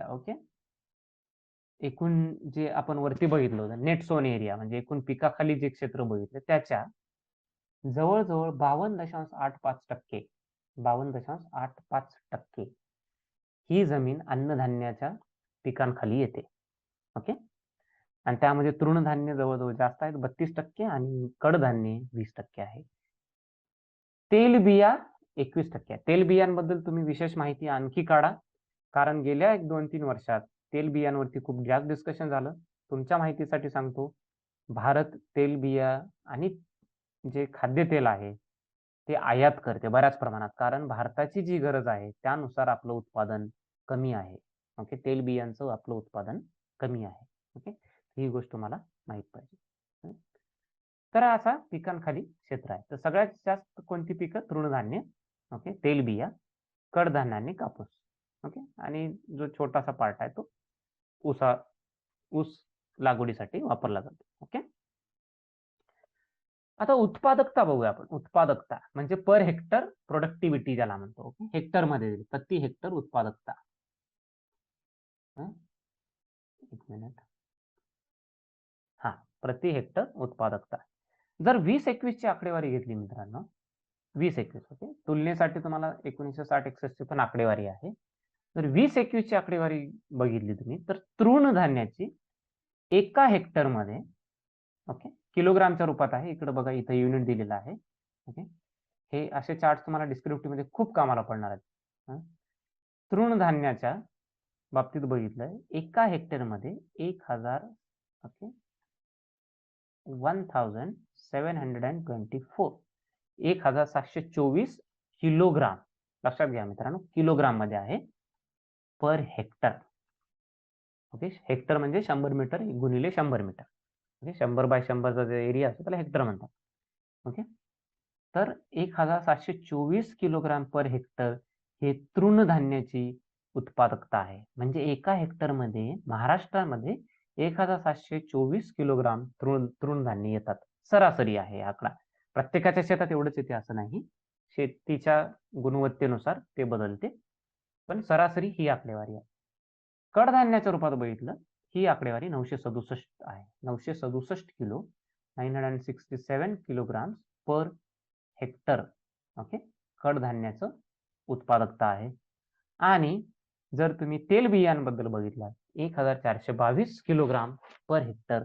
ओके एकूण जे आपण वरती बघितलं होतं नेट सोन एरिया म्हणजे एकूण पिकाखाली जे क्षेत्र बघितलं त्याच्या जवळजवळ 52.85% 52.85% ही जमीन अन्नधान्याच्या पिकांखाली येते. ओके. आणि त्यामध्ये तृणधान्य जवळजवळ जास्त आहेत 32% आणि कडधान्य 20% आहे. तेलबिया 21% आहे. तेलबियांबद्दल तुम्ही विशेष माहिती आणखी काढा कारण गेल्या 1-2-3 वर्षात तेलबियांवरती खूप जास्त डिस्कशन झालं. तुमच्या माहितीसाठी सांगतो भारत तेलबिया आणि जे खाद्यतेल आहे ते आयात करते बऱ्याच प्रमाणात कारण भारताची जी गरज आहे त्यानुसार आपलं उत्पादन कमी आहे. ओके. तेलबियांचं आपलं उत्पादन कमी आहे. ओके. ही गोष्ट मला माहित पाहिजे. तर असा पिकांखाली क्षेत्र आहे. तर सगळ्यात जास्त कोणती पिकं तृणधान्य ओके तेलबिया कडधान्य आणि कापूस ओके आणि जो छोटासा पार्ट आहे तो ऊस लागवडीसाठी वापरला जातो. ओके. आता उत्पादकता बघूया आपण उत्पादकता म्हणजे पर हेक्टर प्रोडक्टिव्हिटी ज्याला म्हणतो. ओके. हेक्टर मध्ये प्रति हेक्टर उत्पादकता. एक मिनिट हा प्रति हेक्टर उत्पादकता जर 20-21 ची आकडेवारी घेतली मित्रांनो 20-21 ओके तुलनेसाठी तुम्हाला 1960-61 ची पण आकडेवारी आहे. तर 20-21 ची आकडेवारी बघितली तुम्ही तर तृणधान्याची एका हेक्टर मध्ये ओके किलोग्रामच्या रूपात आहे इकडे बघा इथे युनिट दिलेला आहे. ओके. हे असे चार्ट तुम्हाला डिस्क्रिप्टिव्ह मध्ये खूप कामाला पडणार आहेत. तृणधान्याच्या बाबतीत बघितलं एका हेक्टर मध्ये 1000 ओके 1724 1724 किलोग्राम लक्षात घ्या मित्रांनो किलोग्राम मध्ये आहे पर हेक्टर. ओके. हेक्टर म्हणजे 100 मीटर गुणिले 100 मीटर ओके 100 बाय 100 चा एरिया असतो त्याला हेक्टर म्हणतात. ओके. तर 1724 किलोग्राम पर हेक्टर हे तृणधान्याची उत्पादकता आहे म्हणजे एका हेक्टर मध्ये महाराष्ट्रामध्ये 1724 किलोग्राम तृणधान्य येतात. सरासरी आहे आकडा प्रत्येकाच्या शेतात एवढंच येते असं नाही शेतीच्या गुणवत्तेनुसार ते बदलते पण सरासरी ही आकडेवारी आहे. कडधान्याच्या रूपात बघितलं ही आकडेवारी 967 आहे 967 kilo 967 kilogram per hectare okay कडधान्याचं उत्पादकता आहे. आणि जर तुम्ही तेलबियांबद्दल बघितलं 1422 किलोग्राम पर हेक्टर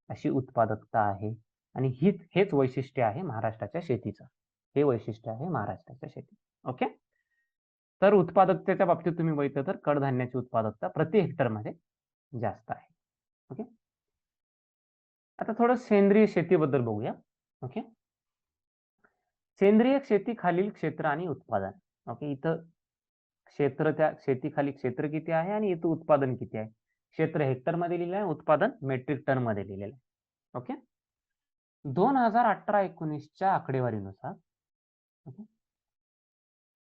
अशी उत्पादकता आहे आणि हेच वैशिष्ट्य आहे महाराष्ट्राच्या शेतीचं हे वैशिष्ट्य आहे महाराष्ट्राच्या शेती. ओके. तर उत्पादकतेच्या बाबतीत तुम्ही बघितलं तर कडधान्याची उत्पादकता प्रति हेक्टरमध्ये जास्त आहे. ओके, आता थोडं सेंद्रिय शेतीबद्दल बघूया. ओके, सेंद्रिय शेती खालील क्षेत्र आणि उत्पादन. ओके, इथं क्षेत्र, त्या शेतीखाली क्षेत्र किती आहे आणि इथं उत्पादन किती आहे. क्षेत्र हेक्टर मध्ये लिहिलं आहे, उत्पादन मेट्रिक टन मध्ये लिहिलेलं आहे. ओके, 2018-19च्या आकडेवारीनुसार ओके,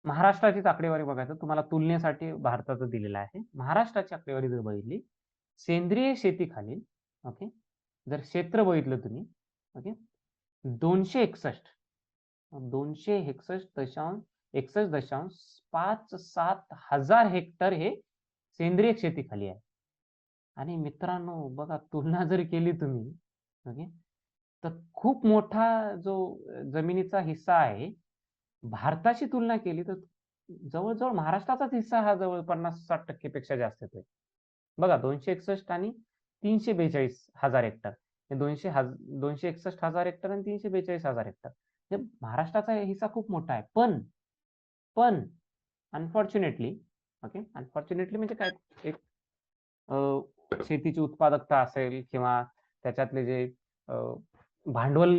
महाराष्ट्राचीच आकडेवारी बघायचं तुम्हाला, तुलनेसाठी भारताचं दिलेलं आहे. महाराष्ट्राची आकडेवारी जर बघितली, सेंद्रिय शेतीखालील ओके, जर क्षेत्र बघितलं तुम्ही ओके, 261.61.57 हजार हेक्टर हे सेंद्रिय शेतीखाली आहे. आणि मित्रांनो बघा, तुलना जर केली तुम्ही ओके, तर खूप मोठा जो जमिनीचा हिस्सा आहे, भारताशी तुलना केली तर जवळ-जवळ महाराष्ट्राचाच हिस्सा हा जवळ 50-60% पेक्षा जास्त येतोय. बघा, 261 आणि 342 हजार हेक्टर, हे 261 हजार हेक्टर आणि 342 हजार हेक्टर, हे महाराष्ट्राचा हिस्सा खूप मोठा आहे. पण अनफॉर्च्युनेटली ओके, अनफॉर्च्युनेटली म्हणजे काय, एक शेतीची उत्पादकता असेल किंवा त्याच्यातले जे भांडवल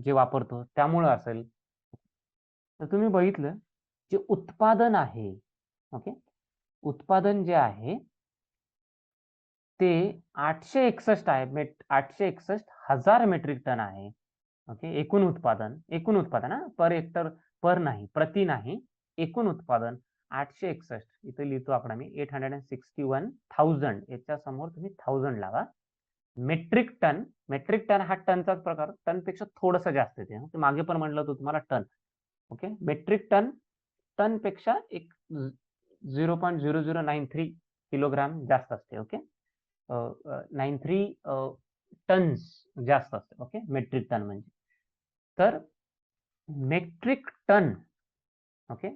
जे वापरतो त्यामुळं असेल, तर तुम्ही बघितलं जे उत्पादन आहे ओके, उत्पादन जे आहे ते 861 आहे, 861 हजार मेट्रिक टन आहे. ओके, एकूण उत्पादन पर हेक्टर, पर नाही, प्रति नाही, एकूण उत्पादन 861. इथे लिहितो आकडा मी 861,000, याच्या समोर तुम्ही 1000 लावा. मेट्रिक टन हा टनचाच प्रकार, टन पेक्षा थोडंसं जास्त येते. मागे पण म्हणलं होतं तुम्हाला टन. ओके, मेट्रिक टन पेक्षा एक 0.0093 किलोग्राम जास्त असते. ओके, 93 टन्स जास्त असते. ओके, मेट्रिक टन म्हणजे, तर मेट्रिक टन ओके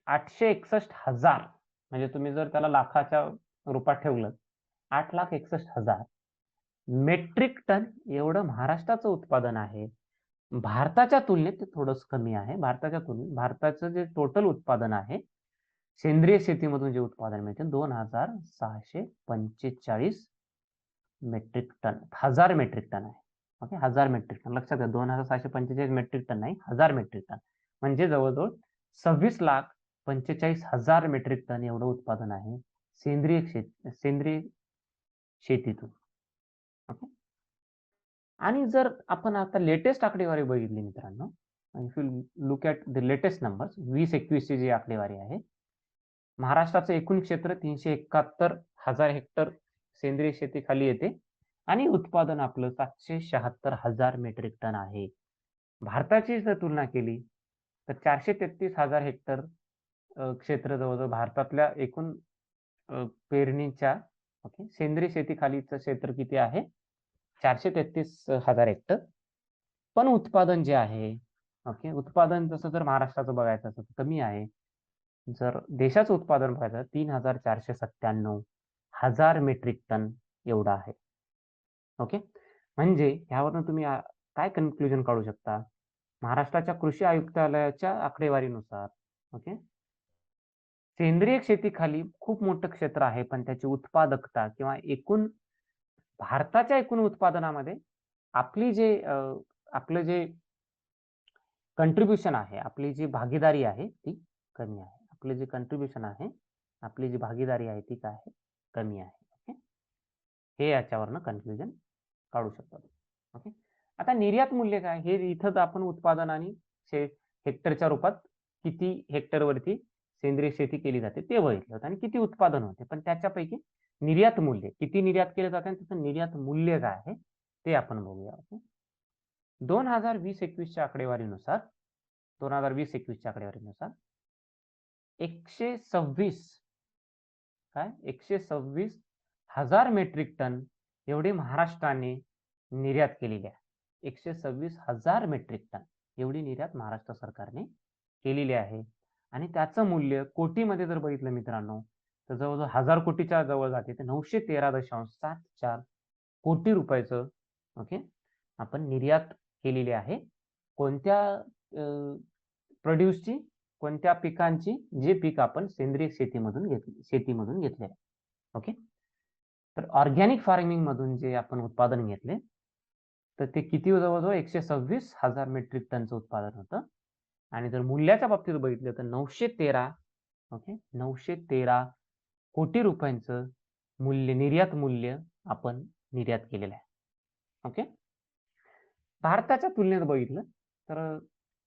861 हजार, म्हणजे तुम्ही जर त्याला लाखाच्या रूपात ठेवलं, 8,61,000 मेट्रिक टन एवढं महाराष्ट्राचं उत्पादन आहे. भारताच्या तुलनेत ते थोडंच कमी आहे. भारताच्या तुलनेत भारताचं जे टोटल उत्पादन आहे सेंद्रिय शेतीमधून, जे उत्पादन मिळते 2,645 मेट्रिक टन, हजार मेट्रिक टन आहे. ओके, हजार मेट्रिक टन लक्षात घ्या, 2,645 मेट्रिक टन नाही, हजार मेट्रिक टन, म्हणजे जवळजवळ 26,45,000 मेट्रिक टन एवढं उत्पादन आहे सेंद्रिय शेतीतून. ओके, आणि जर आपण आता लेटेस्ट आकडेवारी बघितली मित्रांनो, if you look at the latest numbers, 2021 ची जी आकडेवारी आहे, महाराष्ट्राचं एकूण क्षेत्र 371 हजार हेक्टर सेंद्रिय शेतीखाली येते आणि उत्पादन आपलं 776 हजार मेट्रिक टन आहे. भारताची जर तुलना केली तर 433 हजार हेक्टर क्षेत्र जवळजवळ भारतातल्या एकूण पेरणीच्या ओके, सेंद्रिय शेतीखालीचं क्षेत्र किती आहे, 433 हजार हेक्टर. पण उत्पादन जे आहे ओके, उत्पादन जसं जर महाराष्ट्राचं बघायचं असेल तर कमी आहे. जर देशाचं उत्पादन पाहिलं 3,497 हजार मेट्रिक टन एवढं आहे. ओके, म्हणजे ह्यावरून तुम्ही काय कन्क्लुजन काढू शकता, महाराष्ट्राच्या कृषी आयुक्तालयाच्या आकडेवारीनुसार ओके, सेंद्रिय शेतीखाली खूप मोठं क्षेत्र आहे, पण त्याची उत्पादकता किंवा एकूण भारताच्या एकूण उत्पादनामध्ये आपलं जे कंट्रीब्युशन आहे, आपली जी भागीदारी आहे ती कमी आहे. आपले जे कंट्रीब्युशन आहे, आपली जी भागीदारी आहे ती काय आहे, कमी आहे. ओके, हे याच्यावरनं कन्क्लुजन काढू शकतो. ओके, आता निर्यात मूल्य काय, हे इथं आपण उत्पादन आणि हेक्टरच्या रूपात किती हेक्टरवरती सेंद्रिय शेती केली जाते ते बघितलं होतं आणि किती उत्पादन होते, पण त्याच्यापैकी निर्यात मूल्य किती निर्यात केले जाते आणि त्याचं निर्यात मूल्य काय आहे ते आपण बघूया. ओके, 2020-21च्या आकडेवारीनुसार 126 हजार मेट्रिक टन एवढे महाराष्ट्राने निर्यात केलेली आहे. 126 हजार मेट्रिक टन एवढी निर्यात महाराष्ट्र सरकारने केलेली आहे आणि त्याचं मूल्य कोटीमध्ये जर बघितलं मित्रांनो तर जवळजवळ 1000 कोटीच्या जवळ जाते, तर 913.74 कोटी रुपयाचं ओके आपण निर्यात केलेली आहे. कोणत्या प्रोड्यूसची, कोणत्या पिकांची, जे पीक आपण सेंद्रिय शेतीमधून घेतले. ओके. तर ऑर्गॅनिक फार्मिंग मधून जे आपण उत्पादन घेतले तर ते किती, जवळजवळ 126,000 मेट्रिक टनचं उत्पादन होतं. आणि जर मूल्याच्या बाबतीत बघितलं तर 913 कोटी रुपयांचं निर्यात मूल्य आपण निर्यात केलेलं आहे. ओके. भारताच्या तुलनेत बघितलं तर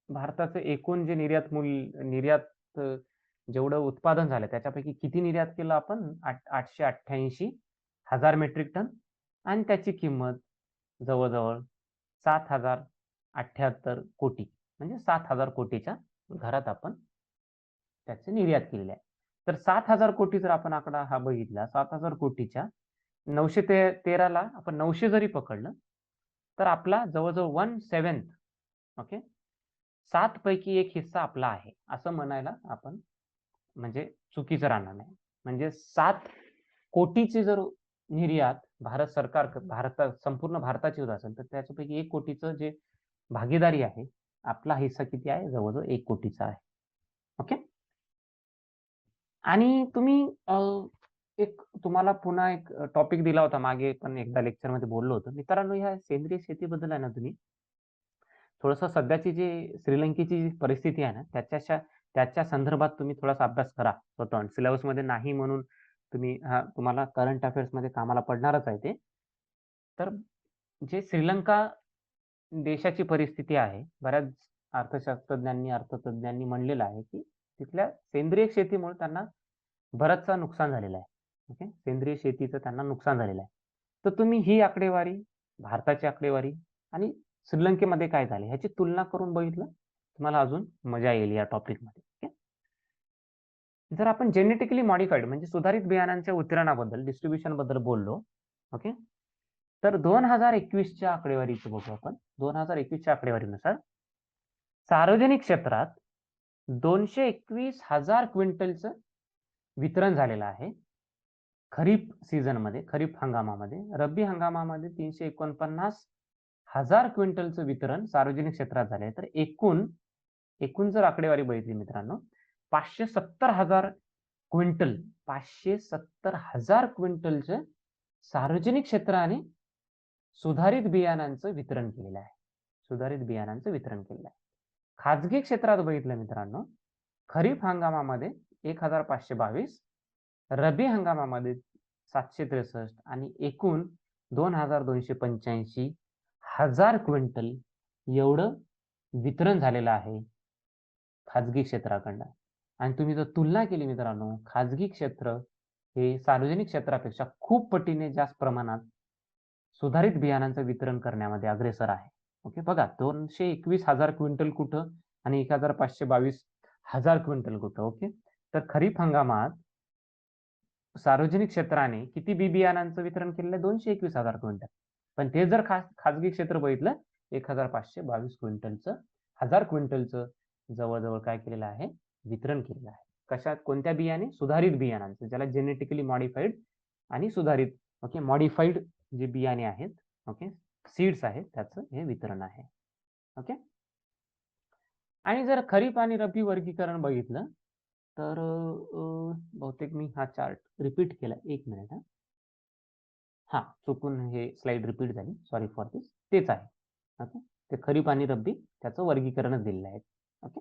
भारताचं एकूण जे निर्यात जेवढं उत्पादन झालं त्याच्यापैकी किती निर्यात केलं आपण, 888,000 मेट्रिक टन, आणि त्याची किंमत जवळजवळ 7,078 कोटी, म्हणजे 7,000 कोटीच्या घरात आपण त्याची निर्यात केलेली आहे. तर 7,000 कोटी जर आपण आकडा हा बघितला, 7,000 कोटीच्या 913ला आपण 900 जरी पकडलं तर आपला जवळजवळ 1/7, ओके, 7 पैकी 1 हिस्सा आपला आहे असं म्हणायला आपण म्हणजे चुकीचं राहणार नाही. म्हणजे 7 कोटीची जर निर्यात संपूर्ण भारताची होत असेल तर त्याच्यापैकी 1 कोटीचं जे भागीदारी आहे, आपला हिस्सा किती आहे, जवळजवळ 1 कोटीचा आहे. ओके. आणि तुम्ही तुम्हाला पुन्हा एक टॉपिक दिला होता मागे, पण एकदा लेक्चर मध्ये बोललो होतो मित्रांनो, ह्या सेंद्रिय शेतीबद्दल आहे ना, तुम्ही थोडस सध्याची जी श्रीलंकेची जी परिस्थिती आहे ना त्याच्या संदर्भात तुम्ही थोडासा अभ्यास करा स्वतः. सिलेबस मध्ये नाही म्हणून तुम्हाला करंट अफेअर्स मध्ये कामाला पडणारच आहे ते. तर जे श्रीलंका देशाची परिस्थिती आहे, बऱ्याच अर्थतज्ञांनी म्हणलेलं आहे की तिथल्या सेंद्रिय शेतीमुळे त्यांना बरंचसा नुकसान झालेलं आहे. ओके. सेंद्रिय शेतीचं त्यांना नुकसान झालेलं आहे. तर तुम्ही ही आकडेवारी, भारताची आकडेवारी आणि श्रीलंकेमध्ये काय झाले ह्याची तुलना करून बघितलं, तुम्हाला अजून मजा येईल या टॉपिकमध्ये. ओके. जर आपण जेनेटिकली मॉडिफाईड म्हणजे सुधारित बियाणांच्या वितरणाबद्दल, डिस्ट्रीब्युशन बद्दल बोललो, ओके, तर 2021च्या आकडेवारीचं बघू आपण. 2021च्या आकडेवारीनुसार सार्वजनिक क्षेत्रात 221,000 क्विंटलचं वितरण झालेलं आहे खरीप सीझन मध्ये, खरीप हंगामामध्ये. रब्बी हंगामामध्ये 349,000 क्विंटलचं वितरण सार्वजनिक क्षेत्रात झाले. तर एकूण जर आकडेवारी बघितली मित्रांनो, 570,000 क्विंटलचं सार्वजनिक क्षेत्राने सुधारित बियाणांचं वितरण केलेलं आहे. खाजगी क्षेत्रात बघितलं मित्रांनो, खरीप हंगामामध्ये 1,522, रब्बी हंगामामध्ये 763 आणि एकूण 2,285,000 क्विंटल एवढं वितरण झालेलं आहे खाजगी क्षेत्राकडनं. आणि तुम्ही जर तुलना केली मित्रांनो, खाजगी क्षेत्र हे सार्वजनिक क्षेत्रापेक्षा खूप पटीने जास्त प्रमाणात सुधारित बियाणांचं वितरण करण्यामध्ये अग्रेसर आहे. ओके. बघा, 221,000 क्विंटल कुठं आणि 1,522,000 क्विंटल कुठं. ओके. तर खरीप हंगामात सार्वजनिक क्षेत्राने किती बियाणांचं वितरण केलेलं आहे, 221,000 क्विंटल. पण ते जर खाजगी क्षेत्र बघितलं, 1,522 क्विंटलचं जवळजवळ काय केलेलं आहे, वितरण केलेलं आहे. कशात, कोणत्या बियाणे, सुधारित बियाणांचं, ज्याला जेनेटिकली मॉडिफाईड आणि सुधारित, ओके, मॉडिफाईड जे बियाणे आहेत, ओके, सीड्स आहेत, त्याचं हे वितरण आहे. ओके. आणि जर खरीप आणि रब्बी वर्गीकरण बघितलं तर बहुतेक मी हा चार्ट रिपीट केला, 1 मिनिट. हा चुकून हे स्लाइड रिपीट झाली, सॉरी फॉर दिस. तेच आहे. ओके. ते खरीप आणि रब्बी त्याचं वर्गीकरणच दिलेलं आहे. ओके.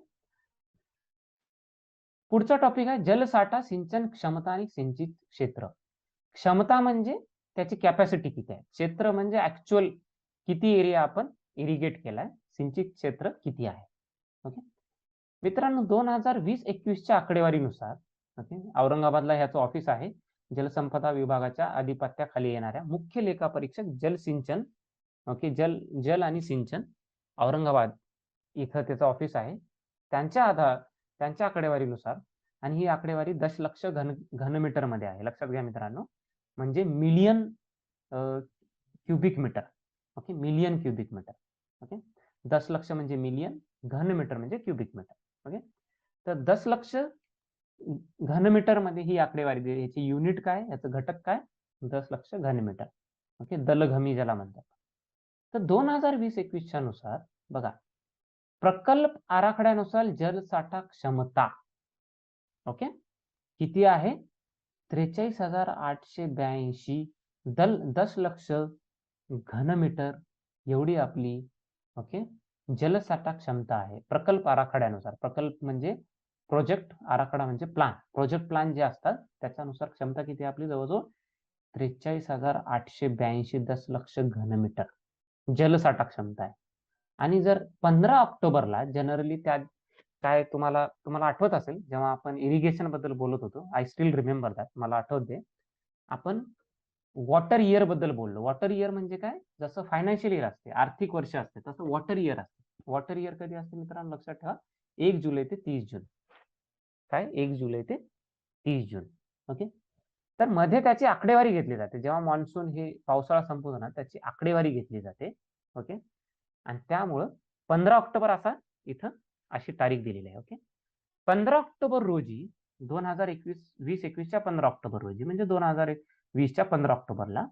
पुढचा टॉपिक आहे जलसाठा, सिंचन क्षमता आणि सिंचित क्षेत्र. क्षमता म्हणजे त्याची कॅपॅसिटी किती आहे, क्षेत्र म्हणजे ऍक्च्युअल किती एरिया आपण इरिगेट केलाय, सिंचित क्षेत्र किती आहे. ओके मित्रांनो, 2020-21च्या आकडेवारीनुसार, ओके, औरंगाबादला ह्याचं ऑफिस आहे. जलसंपदा विभागाच्या अधिपत्याखाली येणाऱ्या मुख्य लेखापरीक्षक जलसिंचन, ओके, जल आणि सिंचन, औरंगाबाद इथं त्याचं ऑफिस आहे. त्यांच्या आकडेवारीनुसार, आणि ही आकडेवारी दशलक्ष घनमीटर मध्ये आहे. लक्षात घ्या मित्रांनो, म्हणजे million cubic metre. Okay, million cubic metre. Okay, दशलक्ष म्हणजे मिलियन, घनमीटर म्हणजे क्युबिक मीटर. ओके, तर दशलक्ष घनमीटर मध्ये ही आकडेवारी दिली. याची युनिट काय, याचं घटक काय, दशलक्ष घनमीटर. ओके, दलघमी ज्याला म्हणतात. तर 2020-21च्या नुसार बघा, प्रकल्प आराखड्यानुसार जलसाठा क्षमता ओके किती आहे 43,882 दशलक्ष घनमीटर एवढी आपली ओके जलसाठा क्षमता आहे प्रकल्प आराखड्यानुसार. प्रकल्प म्हणजे प्रोजेक्ट, आराखडा म्हणजे प्लान, प्रोजेक्ट प्लान जे असतात त्याच्यानुसार क्षमता किती आपली जवळजवळ 43,882 दशलक्ष घनमीटर जलसाठा क्षमता आहे. आणि जर 15 ऑक्टोबरला जनरली त्या काय तुम्हाला आठवत असेल जेव्हा आपण इरिगेशन बद्दल बोलत होतो, आय स्टील रिमेंबर दॅट, मला आठवते आपण वॉटर इयर बद्दल बोललो. वॉटर इयर म्हणजे काय, जसं फायनान्शियल इयर असते, आर्थिक वर्ष असते, तसं वॉटर इयर असते. वॉटर इयर कधी असते मित्रांनो लक्षात ठेवा, 1 जुलै ते 30 जून. काय 1 जुलै ते 30 जून. ओके, तर मध्ये त्याची आकडेवारी घेतली जाते. जेव्हा मान्सून हे पावसाळा संपतो ना त्याची आकडेवारी घेतली जाते. ओके, आणि त्यामुळं 15 ऑक्टोबर असा इथं अशी तारीख दिलेली आहे. ओके, 15 ऑक्टोबर रोजी 2021 15 ऑक्टोबर रोजी म्हणजे 2020च्या 15 ऑक्टोबरला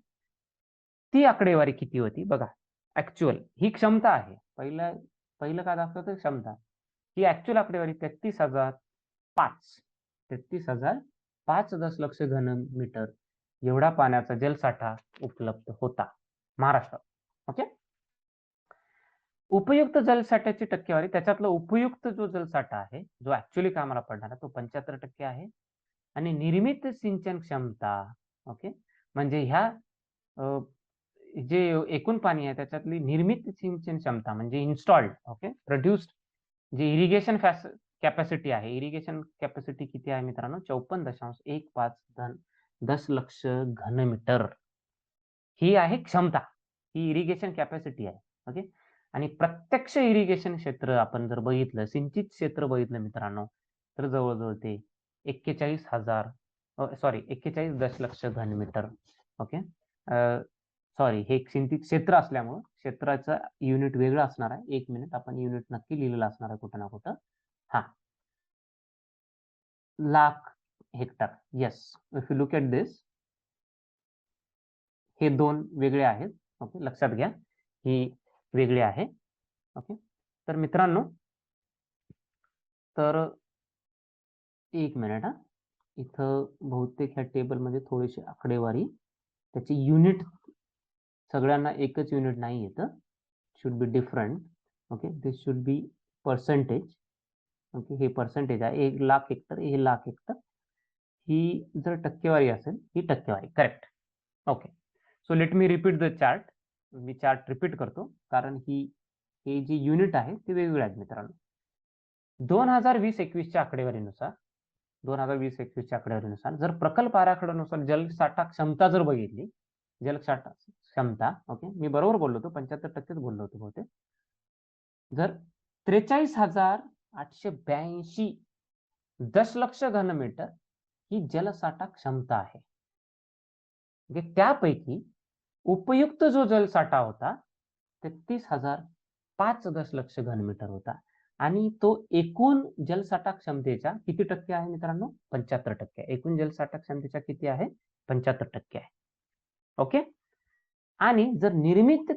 ती आकडेवारी किती होती बघा. ऍक्च्युअल ही क्षमता आहे, पहिलं काय दाखवतं क्षमता, ही ऍक्च्युअल आकडेवारी 33,005 दशलक्ष घनमीटर एवढा पाण्याचा जलसाठा उपलब्ध होता महाराष्ट्रात. ओके, उपयुक्त जलसाठ्याची टक्केवारी, त्याच्यातला उपयुक्त जो जलसाठा आहे जो ऍक्च्युअली कामाला पडणार आहे तो 75% आहे. आणि निर्मित सिंचन क्षमता ओके म्हणजे ह्या जे एकूण पाणी आहे त्याच्यातली निर्मित सिंचन क्षमता म्हणजे इन्स्टॉल्ड ओके प्रोड्युस्ड जे इरिगेशन कॅपॅसिटी आहे, इरिगेशन कॅपॅसिटी किती आहे मित्रांनो 54.15 दशलक्ष घनमीटर ही आहे क्षमता, ही इरिगेशन कॅपॅसिटी आहे. ओके, आणि प्रत्यक्ष इरिगेशन क्षेत्र आपण जर बघितलं, सिंचित क्षेत्र बघितलं मित्रांनो तर जवळजवळ ते 41 दशलक्ष घनमीटर. ओके, सॉरी हे सिंचित क्षेत्र असल्यामुळं क्षेत्राचं युनिट वेगळं असणार आहे. 1 मिनिट, आपण युनिट नक्की लिहिलेलं असणार आहे कुठं ना कुठं. हा, lakh hectare. Yes, if you look at this, हे दोन वेगळे आहेत. ओके, लक्षात घ्या ही वेगळी आहे. ओके, तर मित्रांनो तर 1 मिनिट हा, इथं बहुतेक ह्या टेबलमध्ये थोडीशी आकडेवारी त्याची युनिट सगळ्यांना एकच युनिट नाही येतं, should be different. Okay, this should be percentage. Okay, हे पर्सेंटेज आहे, 1 लाख हेक्टर, हे लाख हेक्टर. ही जर टक्केवारी असेल ही टक्केवारी correct. Okay, so let me repeat the chart. Me chart repeat करतो कारण हे जी युनिट आहे ते वेगवेगळे आहेत मित्रांनो. 2020-21च्या आकडेवारीनुसार 2020-21च्या आकडेवारीनुसार जर प्रकल्प आराखड्यानुसार जलसाठा क्षमता जर बघितली, जलसाठा क्षमता ओके मी बरोबर बोललो होतो, 75%च बोललो होतो बहुतेक. जर 43,882 दशलक्ष घनमीटर ही जलसाठा क्षमता आहे. म्हणजे त्यापैकी उपयुक्त जो जलसाठा होता 33,005 दशलक्ष घनमीटर होता. आणि तो एकूण जलसाठा क्षमतेच्या किती टक्के आहे मित्रांनो 75%. एकूण जलसाठा क्षमतेच्या किती आहे 75% आहे. ओके, आणि जर निर्मित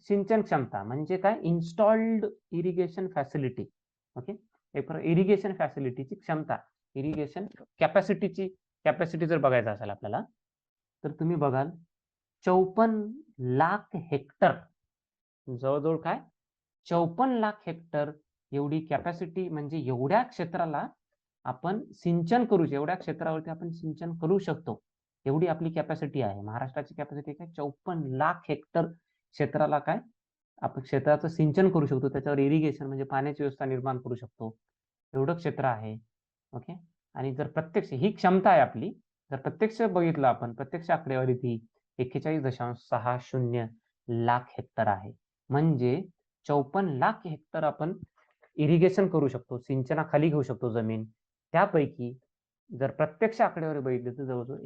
सिंचन क्षमता म्हणजे काय installed irrigation facility. Okay, irrigation फॅसिलिटीची क्षमता, इरिगेशन कॅपॅसिटी जर बघायचं असेल आपल्याला तर तुम्ही बघाल 54 लाख हेक्टर, जवळजवळ काय 54 लाख हेक्टर एवढी कॅपॅसिटी, म्हणजे एवढ्या क्षेत्राला आपण सिंचन करू, एवढ्या क्षेत्रावरती आपण सिंचन करू शकतो एवढी आपली कॅपॅसिटी आहे. महाराष्ट्राची कॅपॅसिटी काय 54 लाख हेक्टर क्षेत्राला काय आपण क्षेत्राचं सिंचन करू शकतो, त्याच्यावर इरिगेशन म्हणजे पाण्याची व्यवस्था निर्माण करू शकतो, एवढं क्षेत्र आहे. ओके, आणि जर प्रत्यक्ष ही क्षमता आहे आपली, जर प्रत्यक्ष बघितलं आपण प्रत्यक्ष आकडेवारी ती 41.60 लाख हेक्टर आहे. म्हणजे 54 लाख हेक्टर आपण इरिगेशन करू शकतो, सिंचनाखाली घेऊ शकतो जमीन. त्यापैकी जर प्रत्यक्ष आकडेवारी बघितली तर जवळजवळ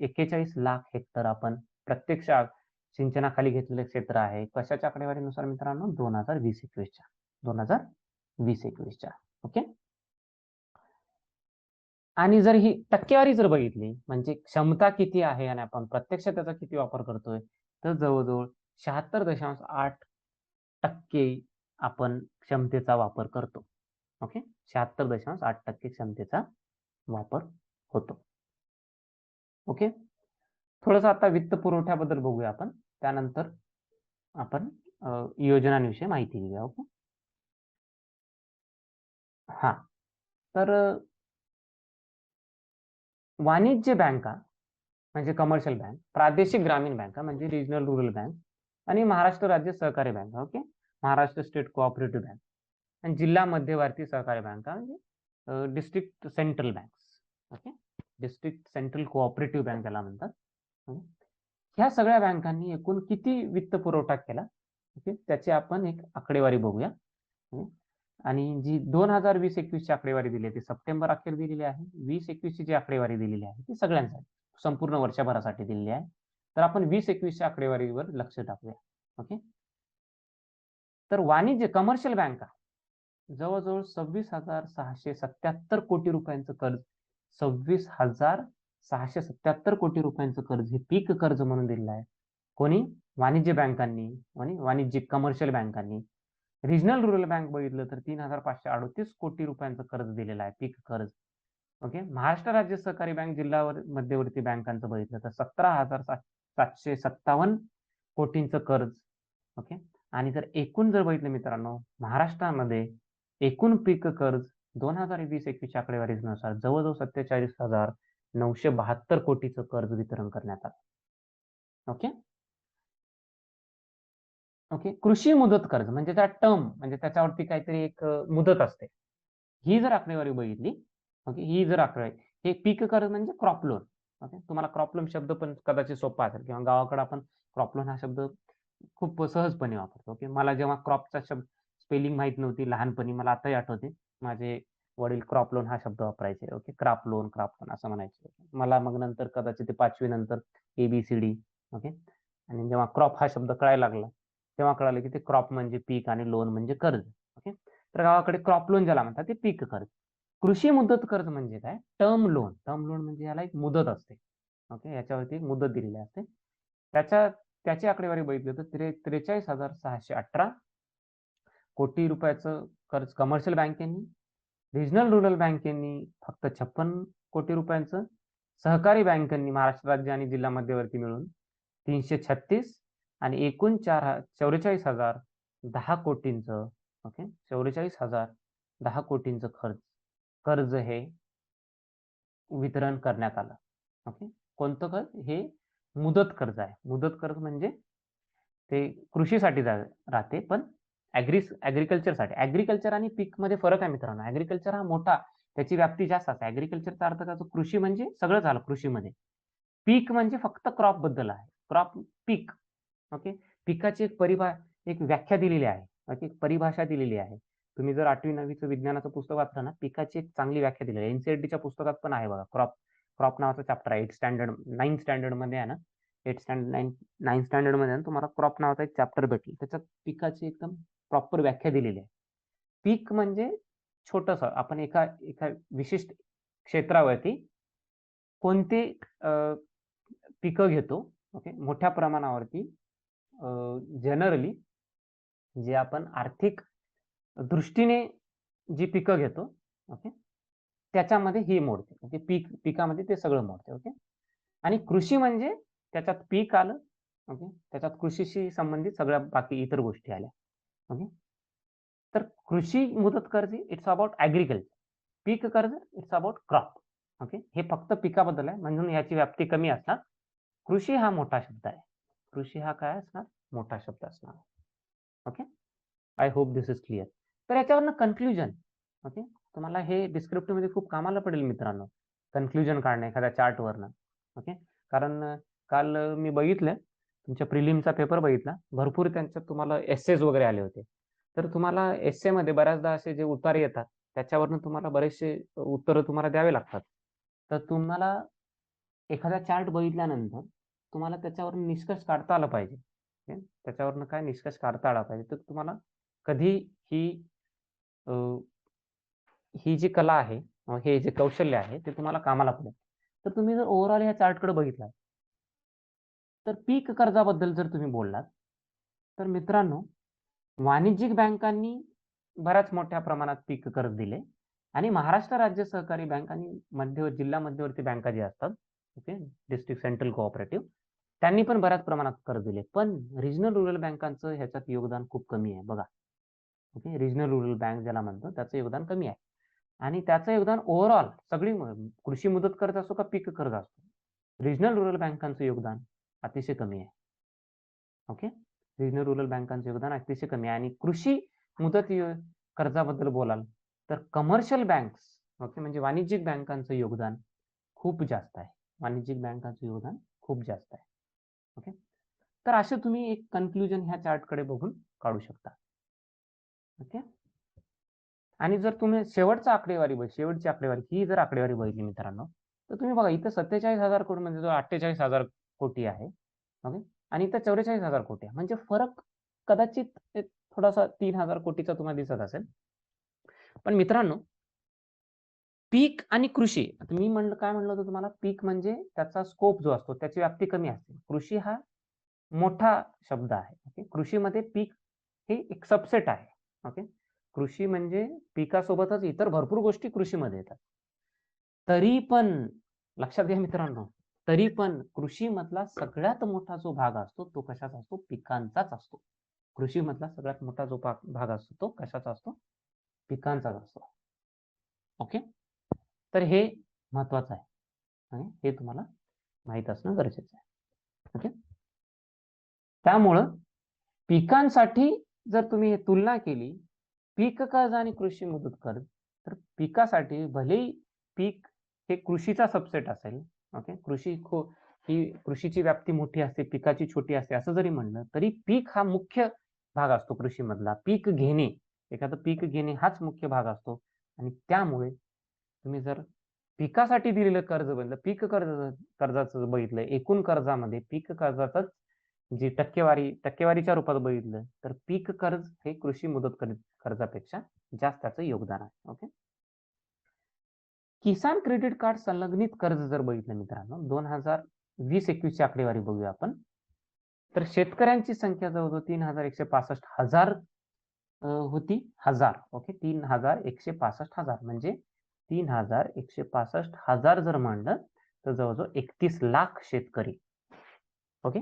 41 लाख हेक्टर आपण प्रत्यक्ष सिंचनाखाली घेतलेले क्षेत्र आहे. कशाच्या आकडेवारीनुसार मित्रांनो 2020-21च्या. ओके, आणि जर ही टक्केवारी जर बघितली म्हणजे क्षमता किती आहे आणि आपण प्रत्यक्ष त्याचा किती वापर करतोय तर जवळजवळ 76.8% आपण क्षमतेचा वापर करतो. ओके, 76.8% क्षमतेचा वापर होतो. ओके, थोडंसं आता वित्त पुरवठ्याबद्दल बघूया आपण, त्यानंतर आपण योजनांविषयी माहिती घेऊया. ओके, हा, तर वाणिज्य बँका म्हणजे कमर्शियल बँक, प्रादेशिक ग्रामीण बँका म्हणजे रिजनल रुरल बँक आणि महाराष्ट्र राज्य सहकारी बँका. Okay, Maharashtra state cooperative bank आणि जिल्हा मध्यवर्ती सहकारी बँका म्हणजे district central banks. Okay, district central cooperative bank त्याला म्हणतात. ह्या सगळ्या बँकांनी एकूण किती वित्त पुरवठा केला, ओके, त्याची आपण एक आकडेवारी बघूया. आणि जी 2020-21 ची आकडेवारी दिली आहे ती सप्टेंबर अखेर दिलेली आहे. 20-21 ची जी आकडेवारी दिलेली आहे ती सगळ्यांसाठी संपूर्ण वर्षभरासाठी दिलेली आहे. तर आपण 20-21 च्या आकडेवारीवर लक्ष टाकूया. ओके, तर वाणिज्य कमर्शियल बँका जवळजवळ 26,677 कोटी रुपयांचं कर्ज, 26,677 कोटी रुपयांचं कर्ज हे पीक कर्ज म्हणून दिलेलं आहे. कोणी? वाणिज्य बँकांनी आणि वाणिज्यिक कमर्शियल बँकांनी. रिजनल रुरल बँक बघितलं तर 3,538 कोटी रुपयांचं कर्ज दिलेलं आहे, पीक कर्ज. ओके, महाराष्ट्र राज्य सहकारी बँक जिल्हा मध्यवर्ती बँकांचं बघितलं तर 17,757 कोटींचं कर्ज. ओके, आणि जर एकूण जर बघितलं मित्रांनो, महाराष्ट्रामध्ये एकूण पीक कर्ज 2020-21 आकडेवारीनुसार जवळजवळ 47,972 कोटीचं कर्ज वितरण करण्यात आलं. ओके, ओके, कृषी मुदत कर्ज म्हणजे त्या टर्म म्हणजे त्याच्यावरती काहीतरी एक मुदत असते. ही जर आकडेवारी बघितली, ओके, ही जर आकडेवारी, हे पीक कर्ज म्हणजे क्रॉप लोन. ओके, तुम्हाला क्रॉप लोन शब्द पण कदाचित सोपा असेल किंवा गावाकडे आपण क्रॉप लोन हा शब्द खूप सहजपणे वापरतो. ओके, मला जेव्हा क्रॉपचा शब्द स्पेलिंग माहित नव्हती लहानपणी, मला आताही आठवते माझे वडील क्रॉप लोन हा शब्द वापरायचे. ओके, क्रॉप लोन असं म्हणायचे. मला मग नंतर कदाचित ते 5वी नंतर ABCD. ओके, आणि जेव्हा क्रॉप हा शब्द कळायला लागला तेव्हा कळालं की ते क्रॉप म्हणजे पीक आणि लोन म्हणजे कर्ज. ओके, तर गावाकडे क्रॉप लोन ज्याला म्हणतात ते पीक कर्ज. कृषी मुदत कर्ज म्हणजे काय? Term loan. टर्म लोन म्हणजे याला एक मुदत असते. ओके, याच्यावरती एक मुदत दिलेली असते. त्याची आकडेवारी बघितली तर 43,618 कोटी रुपयाचं कर्ज कमर्शियल बँकेनी, रिजनल रुरल बँकेनी फक्त 56 कोटी रुपयांचं, सहकारी बँकांनी महाराष्ट्र राज्य आणि जिल्हा मध्यवर्ती मिळून 336 आणि एकूण 44,010 कोटींचं. ओके, 44,010 कोटींचं कर्ज हे वितरण करण्यात आलं. ओके, कोणतं कर्ज? हे मुदत कर्ज आहे. मुदत कर्ज म्हणजे ते कृषीसाठी राहते, पण ऍग्रिकल्चरसाठी. ऍग्रिकल्चर आणि पीक मध्ये फरक आहे मित्रांनो. ऍग्रिकल्चर हा मोठा, त्याची व्याप्ती जास्त असते. ऍग्रिकल्चरचा अर्थ काय? कृषी म्हणजे सगळं झालं कृषीमध्ये. पीक म्हणजे फक्त क्रॉप बद्दल आहे. क्रॉप पीक. ओके, पिकाची एक व्याख्या दिलेली आहे. ओके, परिभाषा दिलेली आहे. तुम्ही जर 8वी-9वीचं विज्ञानाचं पुस्तक वाचलं ना, पिकाची एक चांगली व्याख्या दिलेली आहे. NCERTच्या पुस्तकात पण आहे बघा. क्रॉप नावाचा चॅप्टर आहे 9th स्टँडर्ड मध्ये आहे ना, 9th स्टँडर्ड मध्ये तुम्हाला क्रॉप नावाचा एक चॅप्टर भेटेल. त्याच्यात पिकाची एकदम प्रॉपर व्याख्या दिलेली आहे. पीक म्हणजे छोटस, आपण एका विशिष्ट क्षेत्रावरती कोणते पिकं घेतो. ओके, मोठ्या प्रमाणावरती जनरली जे आपण आर्थिक दृष्टीने जी पिकं घेतो, ओके, त्याच्यामध्ये ही मोडते. ओके, पिकामध्ये ते सगळं मोडते. ओके, आणि कृषी म्हणजे त्याच्यात पीक आलं. ओके, त्याच्यात कृषीशी संबंधित सगळ्या बाकी इतर गोष्टी आल्या. ओके, तर कृषी मुदत कर्ज इट्स अबाउट ऍग्रिकल्चर, पीक कर्ज इट्स अबाउट क्रॉप. ओके, हे फक्त पिकाबद्दल आहे म्हणून याची व्याप्ती कमी असणार. कृषी हा मोठा शब्द आहे. कृषी हा काय असणार? मोठा शब्द असणार. Okay, I hope this is clear. तर याच्यावरनं कन्क्लुजन. ओके, तुम्हाला हे डिस्क्रिप्टिव्ह मध्ये खूप कामाला पडेल मित्रांनो, कन्क्लुजन काढणं एखाद्या चार्टवरनं. ओके, कारण काल मी बघितलं तुमच्या प्रिलिमचा पेपर बघितला, भरपूर त्यांच्यात तुम्हाला एसेज वगैरे आले होते. तर तुम्हाला एस्से मध्ये बऱ्याचदा असे जे उत्तर येतात त्याच्यावरनं तुम्हाला बरेचसे उत्तर तुम्हाला द्यावे लागतात. तर तुम्हाला एखादा चार्ट बघितल्यानंतर तुम्हाला त्याच्यावर निष्कर्ष काढता आला पाहिजे. त्याच्यावरनं काय निष्कर्ष काढता आला पाहिजे. तर तुम्हाला कधी ही जी कला आहे, हे जे कौशल्य आहे ते तुम्हाला कामाला पडेल. तर तुम्ही जर ओव्हरऑल ह्या चार्टकडे बघितला तर पीक कर्जाबद्दल जर तुम्ही बोललात तर मित्रांनो वाणिज्यिक बँकांनी बऱ्याच मोठ्या प्रमाणात पीक कर्ज दिले आणि महाराष्ट्र राज्य सहकारी बँक आणि जिल्हा मध्यवर्ती बँका जे असतात, ओके, डिस्ट्रिक्ट सेंट्रल कोऑपरेटिव्ह, त्यांनी पण बऱ्याच प्रमाणात कर्ज दिले. पण रिजनल रुरल बँकांचं ह्याच्यात योगदान खूप कमी आहे बघा. ओके, रिजनल रुरल बँक ज्याला म्हणतो त्याचं योगदान कमी आहे आणि त्याचं योगदान ओव्हरऑल सगळी कृषी मुदत कर्ज असो का पीक कर्ज असो, रिजनल रुरल बँकांचं योगदान अतिशय कमी आहे. ओके, रिजनल रुरल बँकांचं योगदान अतिशय कमी आहे आणि कृषी मुदत कर्जाबद्दल बोलाल तर कमर्शियल बँक्स, ओके, म्हणजे वाणिज्यिक बँकांचं योगदान खूप जास्त आहे. वाणिज्यिक बँकांचं योगदान खूप जास्त आहे. ओके, तर असे तुम्ही एक कन्क्लुजन ह्या चार्टकडे बघून काढू शकता. ओके, आणि जर तुम्ही शेवटची आकडेवारी ही जर आकडेवारी बघितली मित्रांनो, तर तुम्ही बघा इथं 47,000 कोटी म्हणजे जो 48,000 कोटी आहे. ओके, आणि इथं 44,000 कोटी आहे. म्हणजे फरक कदाचित थोडासा 3,000 कोटीचा तुम्हाला दिसत असेल. पण मित्रांनो, पीक आणि कृषी, आता मी काय म्हणलं होतं तुम्हाला, पीक म्हणजे त्याचा स्कोप जो असतो त्याची व्याप्ती कमी असते. कृषी हा मोठा शब्द आहे. ओके, कृषीमध्ये पीक हे एक सबसेट आहे. ओके, कृषी म्हणजे पिकासोबतच इतर भरपूर गोष्टी कृषीमध्ये येतात. तरी पण लक्षात घ्या मित्रांनो, तरी पण कृषीमधला सगळ्यात मोठा जो भाग असतो तो कशाचा असतो? पिकांचाच असतो. कृषीमधला सगळ्यात मोठा जो भाग असतो तो कशाचा असतो? पिकांचाच असतो. ओके, तर हे महत्वाचं आहे आणि हे तुम्हाला माहित असणं गरजेचं आहे. ओके, त्यामुळं पिकांसाठी जर तुम्ही हे तुलना केली, पीक कर्ज आणि कृषी मुदत कर्ज, तर पिकासाठी भलेही पीक हे कृषीचा सबसेट असेल, ओके, ही कृषीची व्याप्ती मोठी असते, पिकाची छोटी असते असं जरी म्हणलं तरी पीक हा मुख्य भाग असतो कृषीमधला. पीक घेणे, एखादं पीक घेणे हाच मुख्य भाग असतो आणि त्यामुळे तुम्ही जर पिकासाठी दिलेलं कर्ज बघितलं, कर्जाचं बघितलं, एकूण कर्जामध्ये पीक कर्जाचंच जी टक्केवारीच्या रूपात बघितलं तर पीक कर्ज हे कृषी मुदत कर्जापेक्षा जास्त त्याचं योगदान आहे. ओके, किसान क्रेडिट कार्ड संलग्नित कर्ज जर बघितलं मित्रांनो, 2020-21 ची आकडेवारी बघूया आपण, तर शेतकऱ्यांची संख्या जवळजवळ 3,165,000 होती. ओके, 3,165,000 म्हणजे 3,165,000 जर म्हणलं तर जवळजवळ 31 लाख शेतकरी. ओके,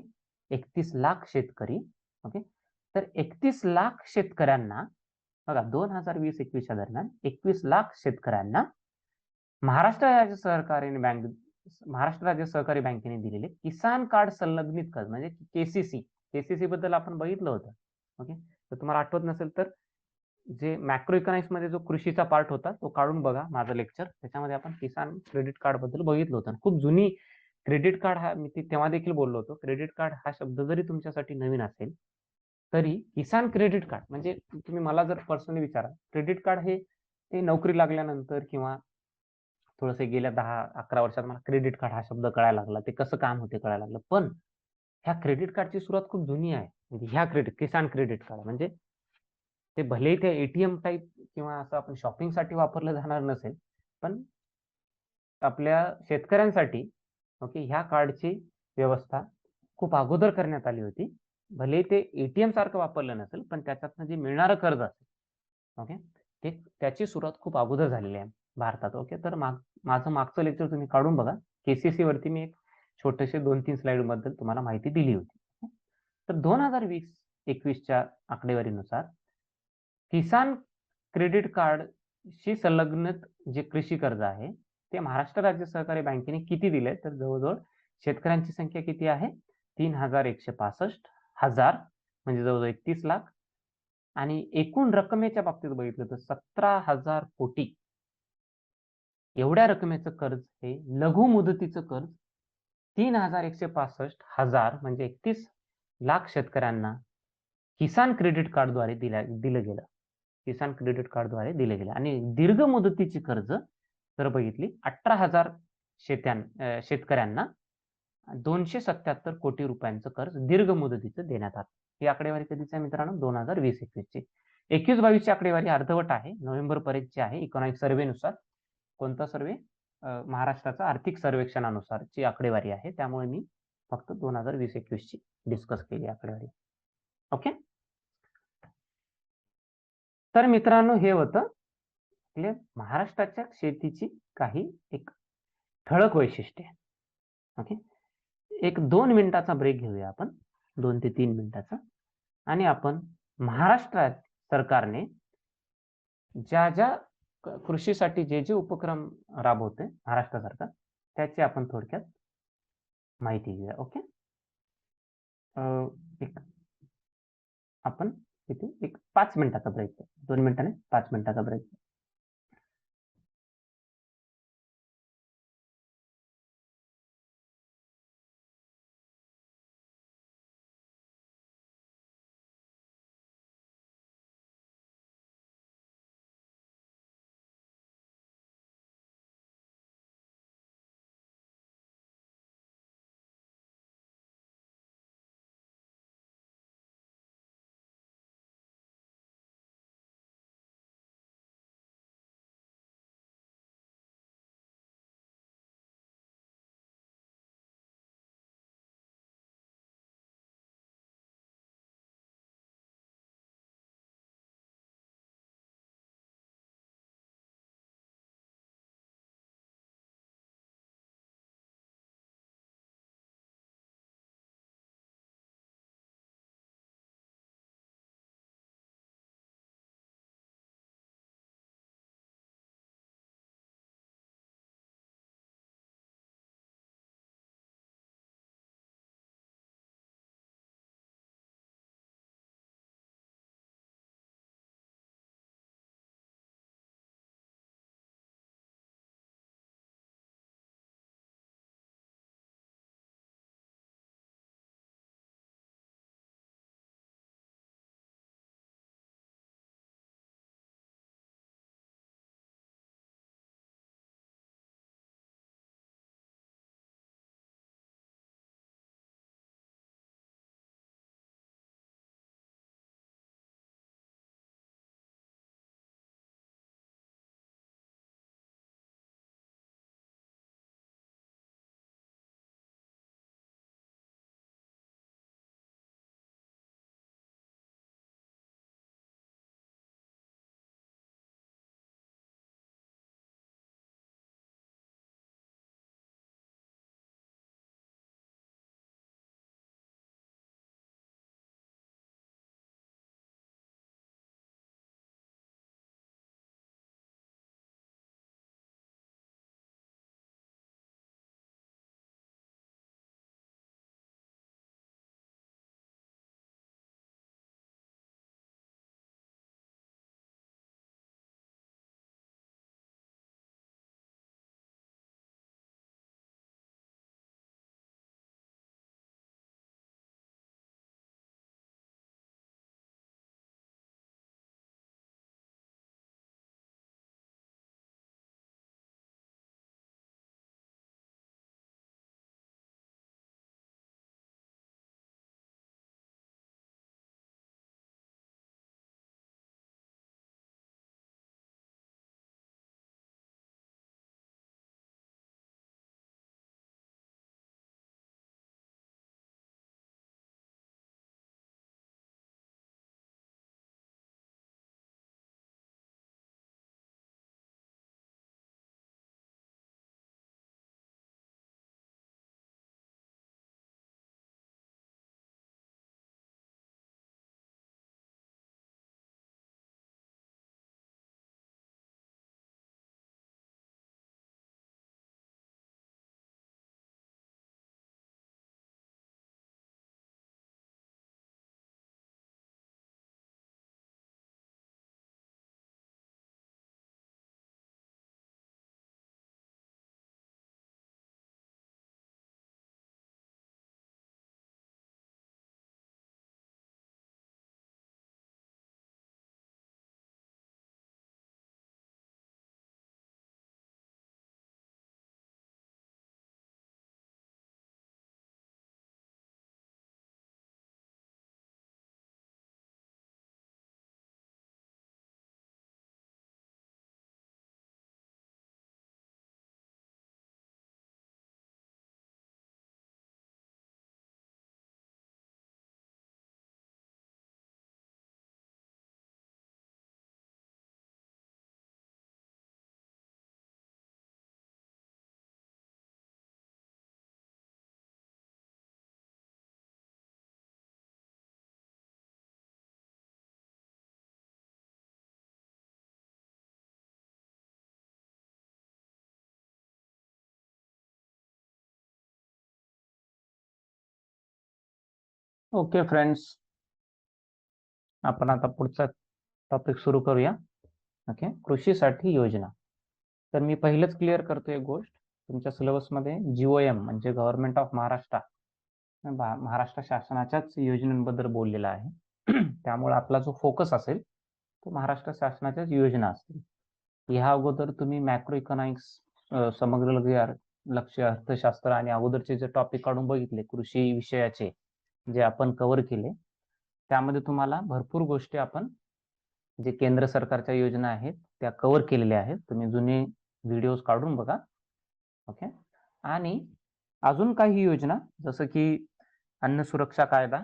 31 लाख शेतकरी. ओके, तर 31 लाख शेतकऱ्यांना बघा 2020-21 दरम्यान 21 लाख शेतकऱ्यांना महाराष्ट्र राज्य सहकारी बँकेने दिलेले किसान कार्ड संलग्नित कर्ज म्हणजे केसीसी बद्दल आपण बघितलं होतं. ओके, तर तुम्हाला आठवत नसेल तर जे मॅक्रो इकॉनॉमिक्स मध्ये जो कृषीचा पार्ट होता तो काढून बघा माझं लेक्चर, त्याच्यामध्ये आपण किसान क्रेडिट कार्ड बद्दल बघितलं होतं. खूप जुनी क्रेडिट कार्ड हा मी तेव्हा देखील बोललो होतो. क्रेडिट कार्ड हा शब्द जरी तुमच्यासाठी नवीन असेल तरी किसान क्रेडिट कार्ड म्हणजे तुम्ही मला जर पर्सनली विचारा, क्रेडिट कार्ड हे नोकरी लागल्यानंतर किंवा थोडंसं गेल्या 10-11 वर्षात मला क्रेडिट कार्ड हा शब्द कळायला लागला, ते कसं काम होते कळायला लागलं. पण ह्या क्रेडिट कार्डची सुरुवात खूप जुनी आहे. म्हणजे किसान क्रेडिट कार्ड म्हणजे ते भलेही ते एटीएम टाईप किंवा असं आपण शॉपिंगसाठी वापरलं जाणार नसेल, पण आपल्या शेतकऱ्यांसाठी ओके ह्या कार्डची व्यवस्था खूप अगोदर करण्यात आली होती. भले ते एटीएम सारखं वापरलं नसेल, पण त्याच्यातनं जे मिळणारं कर्ज असेल, ओके, ते त्याची सुरुवात खूप अगोदर झालेली आहे भारतात. ओके, तर माझं मागचं लेक्चर तुम्ही काढून बघा. केसीसी वरती मी एक छोटेसे 2-3 स्लाइड बद्दल तुम्हाला माहिती दिली होती. तर 2020-21च्या आकडेवारीनुसार किसान क्रेडिट कार्डशी संलग्नित जे कृषी कर्ज आहे ते महाराष्ट्र राज्य सहकारी बँकेने किती दिले, तर जवळजवळ शेतकऱ्यांची संख्या किती आहे? 3,165,000 म्हणजे जवळजवळ 31 लाख आणि एकूण रकमेच्या बाबतीत बघितलं तर 17,000 कोटी एवढ्या रकमेचं कर्ज हे लघु मुदतीचं कर्ज 3,165,000 म्हणजे 31 लाख शेतकऱ्यांना किसान क्रेडिट कार्डद्वारे दिलं गेलं. किसान क्रेडिट कार्डद्वारे दिले गेले आणि दीर्घ मुदतीची कर्ज जर बघितली 18,000 शेतकऱ्यांना 277 कोटी रुपयांचं कर्ज दीर्घ मुदतीचं देण्यात आलं. ही आकडेवारी कधीची आहे मित्रांनो? 2020-21 ची. 21-22 ची आकडेवारी अर्धवट आहे, नोव्हेंबर पर्यंतची आहे. इकॉनॉमिक सर्व्हेनुसार. कोणता सर्व्हे? महाराष्ट्राचा आर्थिक सर्वेक्षणानुसारची आकडेवारी आहे. त्यामुळे मी फक्त 2020-21 ची डिस्कस केली आकडेवारी. ओके, तर मित्रांनो, हे होतं आपल्या महाराष्ट्राच्या शेतीची काही एक ठळक वैशिष्ट्ये. ओके. एक 2 मिनिटाचा ब्रेक घेऊया आपण. 2 ते 3 मिनिटाचा. आणि आपण महाराष्ट्रात सरकारने ज्या कृषीसाठी जे उपक्रम राबवते महाराष्ट्र सरकार, त्याची आपण थोडक्यात माहिती घेऊया. ओके. एक आपण किती एक 5 मिनिटाचा ब्रेक. 2 मिनिटं नाही, 5 मिनिटाचा ब्रेक. ओके फ्रेंड्स, आपण आता पुढचा टॉपिक सुरू करूया. ओके, कृषीसाठी योजना. तर मी पहिलेच क्लिअर करतो एक गोष्ट, तुमच्या सिलेबसमध्ये GOM म्हणजे गव्हर्नमेंट ऑफ महाराष्ट्र, महाराष्ट्र शासनाच्याच योजनांबद्दल बोललेला आहे. त्यामुळे आपला जो फोकस असेल तो महाराष्ट्र शासनाच्याच योजना असतील. ह्या अगोदर तुम्ही मॅक्रो इकॉनॉमिक्स, समग्र लक्ष अर्थशास्त्र आणि अगोदरचे जे टॉपिक काढून बघितले कृषी विषयाचे, जे आपण कव्हर केले, त्यामध्ये तुम्हाला भरपूर गोष्टी आपण जे केंद्र सरकारच्या योजना आहेत त्या कव्हर केलेल्या आहेत. तुम्ही जुने व्हिडिओज काढून बघा. ओके, आणि अजून काही योजना जसं की अन्न सुरक्षा कायदा,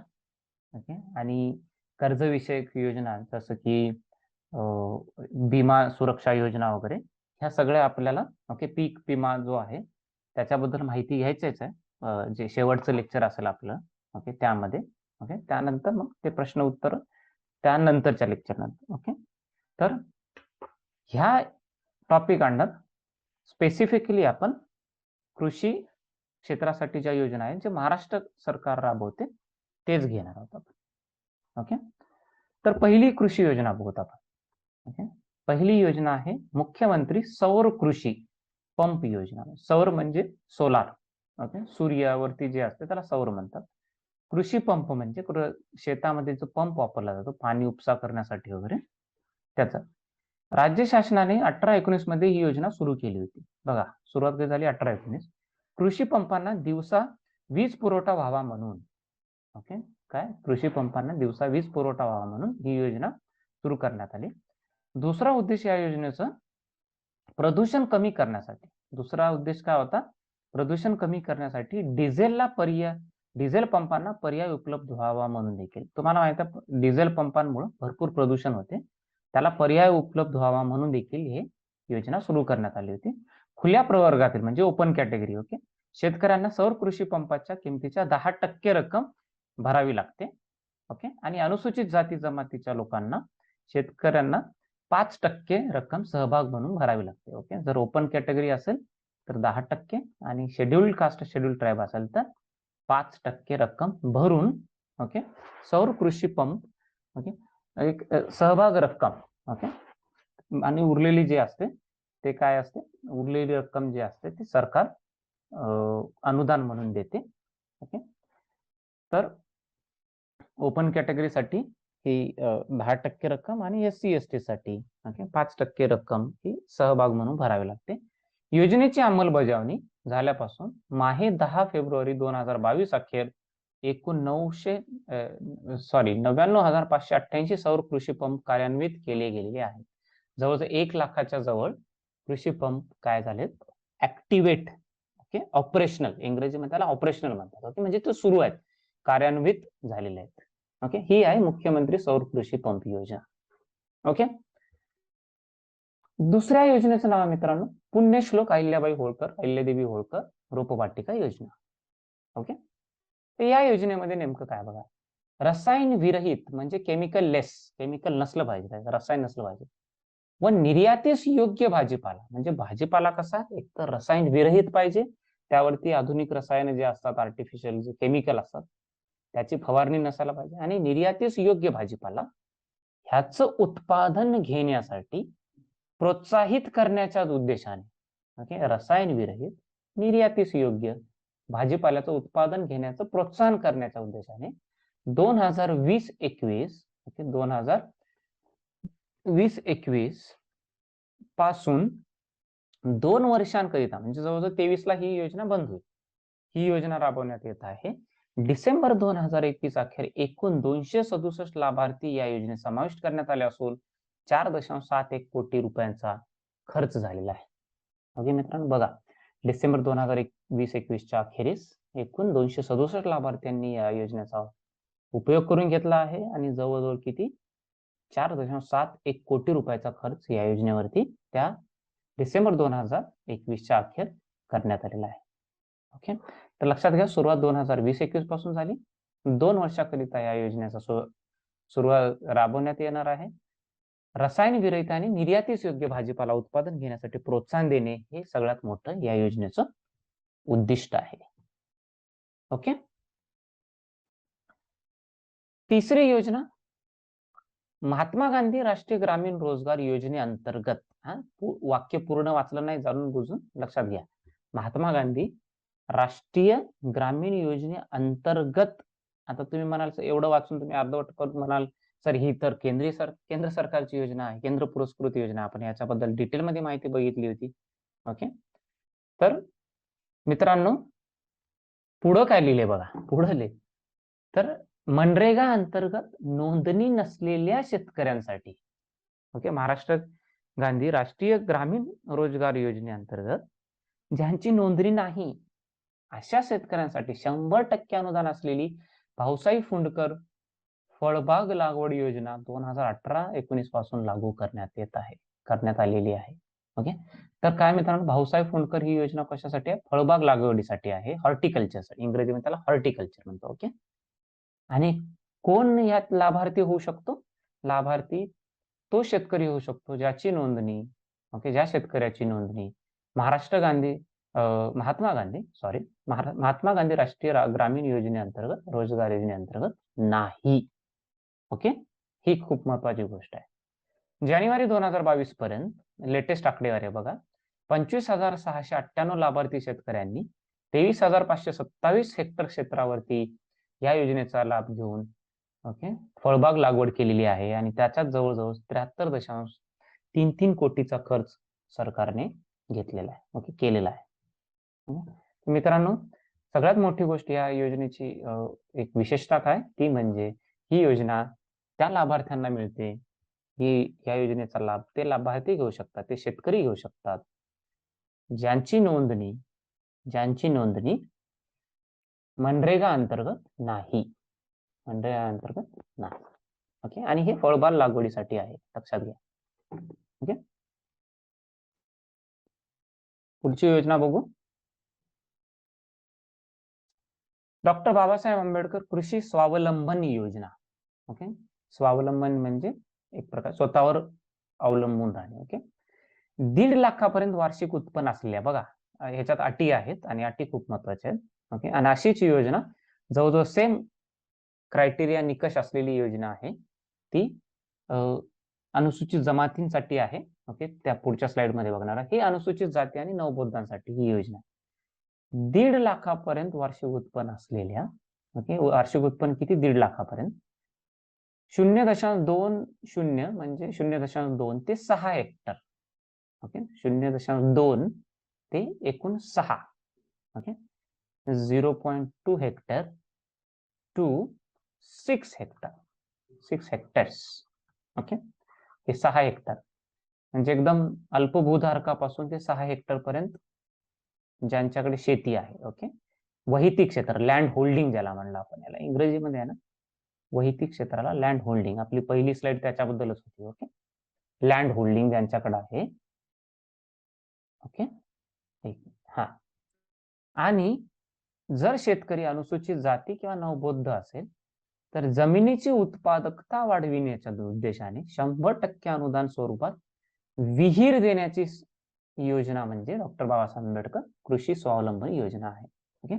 ओके, आणि कर्ज विषयक योजना जसं की विमा सुरक्षा योजना वगैरे, ह्या सगळ्या आपल्याला ओके पीक विमा जो आहे त्याच्याबद्दल माहिती घ्यायचीच आहे. जे शेवटचं लेक्चर असेल आपलं ओके त्यामध्ये. ओके, त्यानंतर मग ते प्रश्न उत्तर त्यानंतरच्या लेक्चर नंतर. ओके, तर ह्या टॉपिक अंडर स्पेसिफिकली आपण कृषी क्षेत्रासाठी ज्या योजना आहेत जे महाराष्ट्र सरकार राबवते तेच घेणार आहोत आपण. ओके, तर पहिली कृषी योजना बघूत आपण. ओके, पहिली योजना आहे मुख्यमंत्री सौर कृषी पंप योजना. सौर म्हणजे सोलार. ओके, सूर्यावरती जे असते त्याला सौर म्हणतात. कृषी पंप म्हणजे शेतामध्ये जो पंप वापरला जातो पाणी उपसा करण्यासाठी वगैरे त्याचा. राज्य शासनाने 18-19 मध्ये ही योजना सुरू केली होती. बघा, सुरुवात कधी झाली? 18-19. कृषी पंपांना दिवसा वीज पुरवठा व्हावा म्हणून. ओके, काय? कृषी पंपांना दिवसा वीज पुरवठा व्हावा म्हणून ही योजना सुरू करण्यात आली. दुसरा उद्देश या योजनेचा प्रदूषण कमी करण्यासाठी. दुसरा उद्देश काय होता? प्रदूषण कमी करण्यासाठी डिझेल पंपांना पर्याय उपलब्ध व्हावा म्हणून देखील. तुम्हाला माहिती आहे डिझेल पंपांमुळे भरपूर प्रदूषण होते, त्याला पर्याय उपलब्ध व्हावा म्हणून देखील ही योजना सुरू करण्यात आली होती. खुल्या प्रवर्गातील म्हणजे ओपन कॅटेगरी ओके शेतकऱ्यांना सौर कृषी पंपाच्या किमतीच्या 10% रक्कम भरावी लागते. ओके, आणि अनुसूचित जाती जमातीच्या लोकांना शेतकऱ्यांना 5% रक्कम सहभाग म्हणून भरावी लागते. ओके, जर ओपन कॅटेगरी असेल तर 10% आणि शेड्यूल्ड कास्ट शेड्यूल्ड ट्राईब असेल तर 5% रक्कम भरून ओके सौर कृषी पंप ओके एक सहभाग रक्कम ओके, आणि उरलेली जी असते ते काय असते? उरलेली रक्कम जी असते ती सरकार अनुदान म्हणून देते. ओके, तर ओपन कॅटेगरीसाठी ही 10% रक्कम आणि SC ST साठी ओके 5% रक्कम ही सहभाग म्हणून भरावी लागते. योजनेची अंमलबजावणी झाल्यापासून माहे 10 फेब्रुवारी 2022 अखेर एकूण 99,588 सौर कृषी पंप कार्यान्वित केले गेलेले आहेत. जवळजवळ 1 लाखाच्या जवळ कृषी पंप काय झालेत? ऍक्टिव्हेट ओके ऑपरेशनल, इंग्रजीमध्ये त्याला ऑपरेशनल म्हणतात. ओके, म्हणजे ते सुरू आहेत, कार्यान्वित झालेले आहेत. ओके, ही आहे मुख्यमंत्री सौर कृषी पंप योजना. ओके, दुसऱ्या योजनेचं नाव मित्रांनो पुण्यश्लोक अहिल्याबाई होळकर अहिल्यादेवी होळकर रोपवाटिका योजना. ओके, तर या योजनेमध्ये नेमकं काय बघा, रसायन विरहित म्हणजे केमिकल लेस, केमिकल नसलं पाहिजे, रसायन नसलं पाहिजे, व निर्यातीस योग्य भाजीपाला म्हणजे भाजीपाला कसा एक तर रसायन विरहित पाहिजे, त्यावरती आधुनिक रसायन जे असतात आर्टिफिशियल जे केमिकल असतात त्याची फवारणी नसायला पाहिजे, आणि निर्यातीस योग्य भाजीपाला ह्याचं उत्पादन घेण्यासाठी प्रोत्साहित करण्याच्या उद्देशाने ओके रसायन विरहित निर्यातीस योग्य भाजीपाल्याचं उत्पादन घेण्याचं प्रोत्साहन करण्याच्या उद्देशाने 2020-21 ओके 2020-21 पासून 2 वर्षांकरिता म्हणजे जवळजवळ 23 ला ही योजना बंद होईल. ही योजना राबवण्यात येत आहे. डिसेंबर 2021 अखेर एकूण 267 लाभार्थी या योजनेत समाविष्ट करण्यात आले असून 4.71 कोटी रुपयांचा खर्च झालेला आहे. ओके मित्रांनो, बघा डिसेंबर 2020-21च्या अखेरीस एकूण 267 लाभार्थ्यांनी या योजनेचा उपयोग करून घेतला आहे आणि जवळजवळ किती 4.71 कोटी रुपयाचा खर्च या योजनेवरती त्या डिसेंबर 2021च्या अखेर करण्यात आलेला आहे. ओके, तर लक्षात घ्या सुरुवात 2020-21 पासून झाली. 2 वर्षाकरिता या योजनेचा सुरुवात राबवण्यात येणार आहे. रसायन विरहित आणि निर्यातीस योग्य भाजीपाला उत्पादन घेण्यासाठी प्रोत्साहन देणे हे सगळ्यात मोठं या योजनेचं उद्दिष्ट आहे. ओके, तिसरी योजना महात्मा गांधी राष्ट्रीय ग्रामीण रोजगार योजनेअंतर्गत, वाक्य पूर्ण वाचलं नाही, जाणून बुजून लक्षात घ्या. महात्मा गांधी राष्ट्रीय ग्रामीण योजनेअंतर्गत. आता तुम्ही म्हणाल एवढं वाचून तुम्ही अर्धवट करून म्हणाल सर ही तर केंद्र सरकारची योजना आहे, केंद्र पुरस्कृत योजना, आपण याच्याबद्दल डिटेलमध्ये माहिती बघितली होती. ओके, तर मित्रांनो पुढं काय लिहिले बघा, पुढं लिहिले तर मनरेगा अंतर्गत नोंदणी नसलेल्या शेतकऱ्यांसाठी, ओके, महाराष्ट्र गांधी राष्ट्रीय ग्रामीण रोजगार योजनेअंतर्गत ज्यांची नोंदणी नाही अशा शेतकऱ्यांसाठी 100% अनुदान असलेली भाऊसाहेब फुंडकर फळबाग लागवड योजना 2018-19 पासून लागू करण्यात आलेली आहे. ओके, तर काय मित्रांनो, भाऊसाहेब फुंडकर ही योजना कशासाठी आहे? फळबाग लागवडीसाठी आहे, हॉर्टिकल्चर, इंग्रजीमध्ये त्याला हॉर्टिकल्चर म्हणतो. ओके, आणि कोण यात लाभार्थी होऊ शकतो? लाभार्थी तो शेतकरी होऊ शकतो ज्याची नोंदणी, ओके, ज्या शेतकऱ्याची नोंदणी महात्मा गांधी राष्ट्रीय ग्रामीण योजनेअंतर्गत, रोजगार योजनेअंतर्गत नाही. ओके, ही खूप महत्वाची गोष्ट आहे. जानेवारी 2022 पर्यंत लेटेस्ट आकडेवारी बघा, 25,698 लाभार्थी शेतकऱ्यांनी 23,527 हेक्टर क्षेत्रावरती या योजनेचा लाभ घेऊन, ओके, फळबाग लागवड केलेली आहे आणि त्याच्यात जवळजवळ 73.33 कोटीचा खर्च सरकारने घेतलेला आहे, ओके, केलेला आहे. मित्रांनो, सगळ्यात मोठी गोष्ट या योजनेची एक विशेषता काय, ती म्हणजे ही योजना त्या लाभार्थ्यांना मिळते, ही या योजनेचा लाभ ते लाभार्थी घेऊ शकतात, ते शेतकरी घेऊ शकतात ज्यांची नोंदणी मनरेगा अंतर्गत नाही, ओके, आणि हे फळबाग लागवडीसाठी आहे, लक्षात घ्या. ओके, पुढची योजना बघू. डॉक्टर बाबासाहेब आंबेडकर कृषी स्वावलंबन योजना. ओके, स्वावलंबन म्हणजे एक प्रकार स्वतःवर अवलंबून राहणे. ओके, 1.5 लाखापर्यंत वार्षिक उत्पन्न असलेल्या, बघा ह्याच्यात अटी आहेत आणि अटी खूप महत्वाच्या आहेत. ओके, आणि अशीच योजना जवळजवळ सेम क्रायटेरिया निकष असलेली योजना आहे ती अनुसूचित जमातींसाठी आहे. ओके, त्या पुढच्या स्लाइड मध्ये बघणार आहे. हे अनुसूचित जाती आणि नवबौद्धांसाठी ही योजना 1.5 लाखापर्यंत वार्षिक उत्पन्न असलेल्या, ओके, वार्षिक उत्पन्न किती? 1.5 लाखापर्यंत 0.20 म्हणजे 0.2 ते 6 हेक्टर. ओके, 0.2 ते एकूण 6. Okay, 0.2 hectare to 6 hectare, 6 hectares. Okay, हे 6 हेक्टर म्हणजे एकदम अल्पभूधारकापासून ते 6 हेक्टर पर्यंत ज्यांच्याकडे शेती आहे. ओके, वैयक्तिक क्षेत्र, लँड होल्डिंग ज्याला म्हणलं आपण, याला इंग्रजीमध्ये आहे ना वैयक्तिक क्षेत्राला लँड होल्डिंग. आपली पहिली स्लाइड त्याच्याबद्दलच होती. ओके, लँड होल्डिंग ज्यांच्याकडे आहे. ओके, हा, आणि जर शेतकरी अनुसूचित जाती किंवा नवबौद्ध असेल तर जमिनीची उत्पादकता वाढविण्याच्या उद्देशाने 100% अनुदान स्वरूपात विहीर देण्याची योजना म्हणजे डॉक्टर बाबासाहेब आंबेडकर कृषी स्वावलंबन योजना आहे. ओके,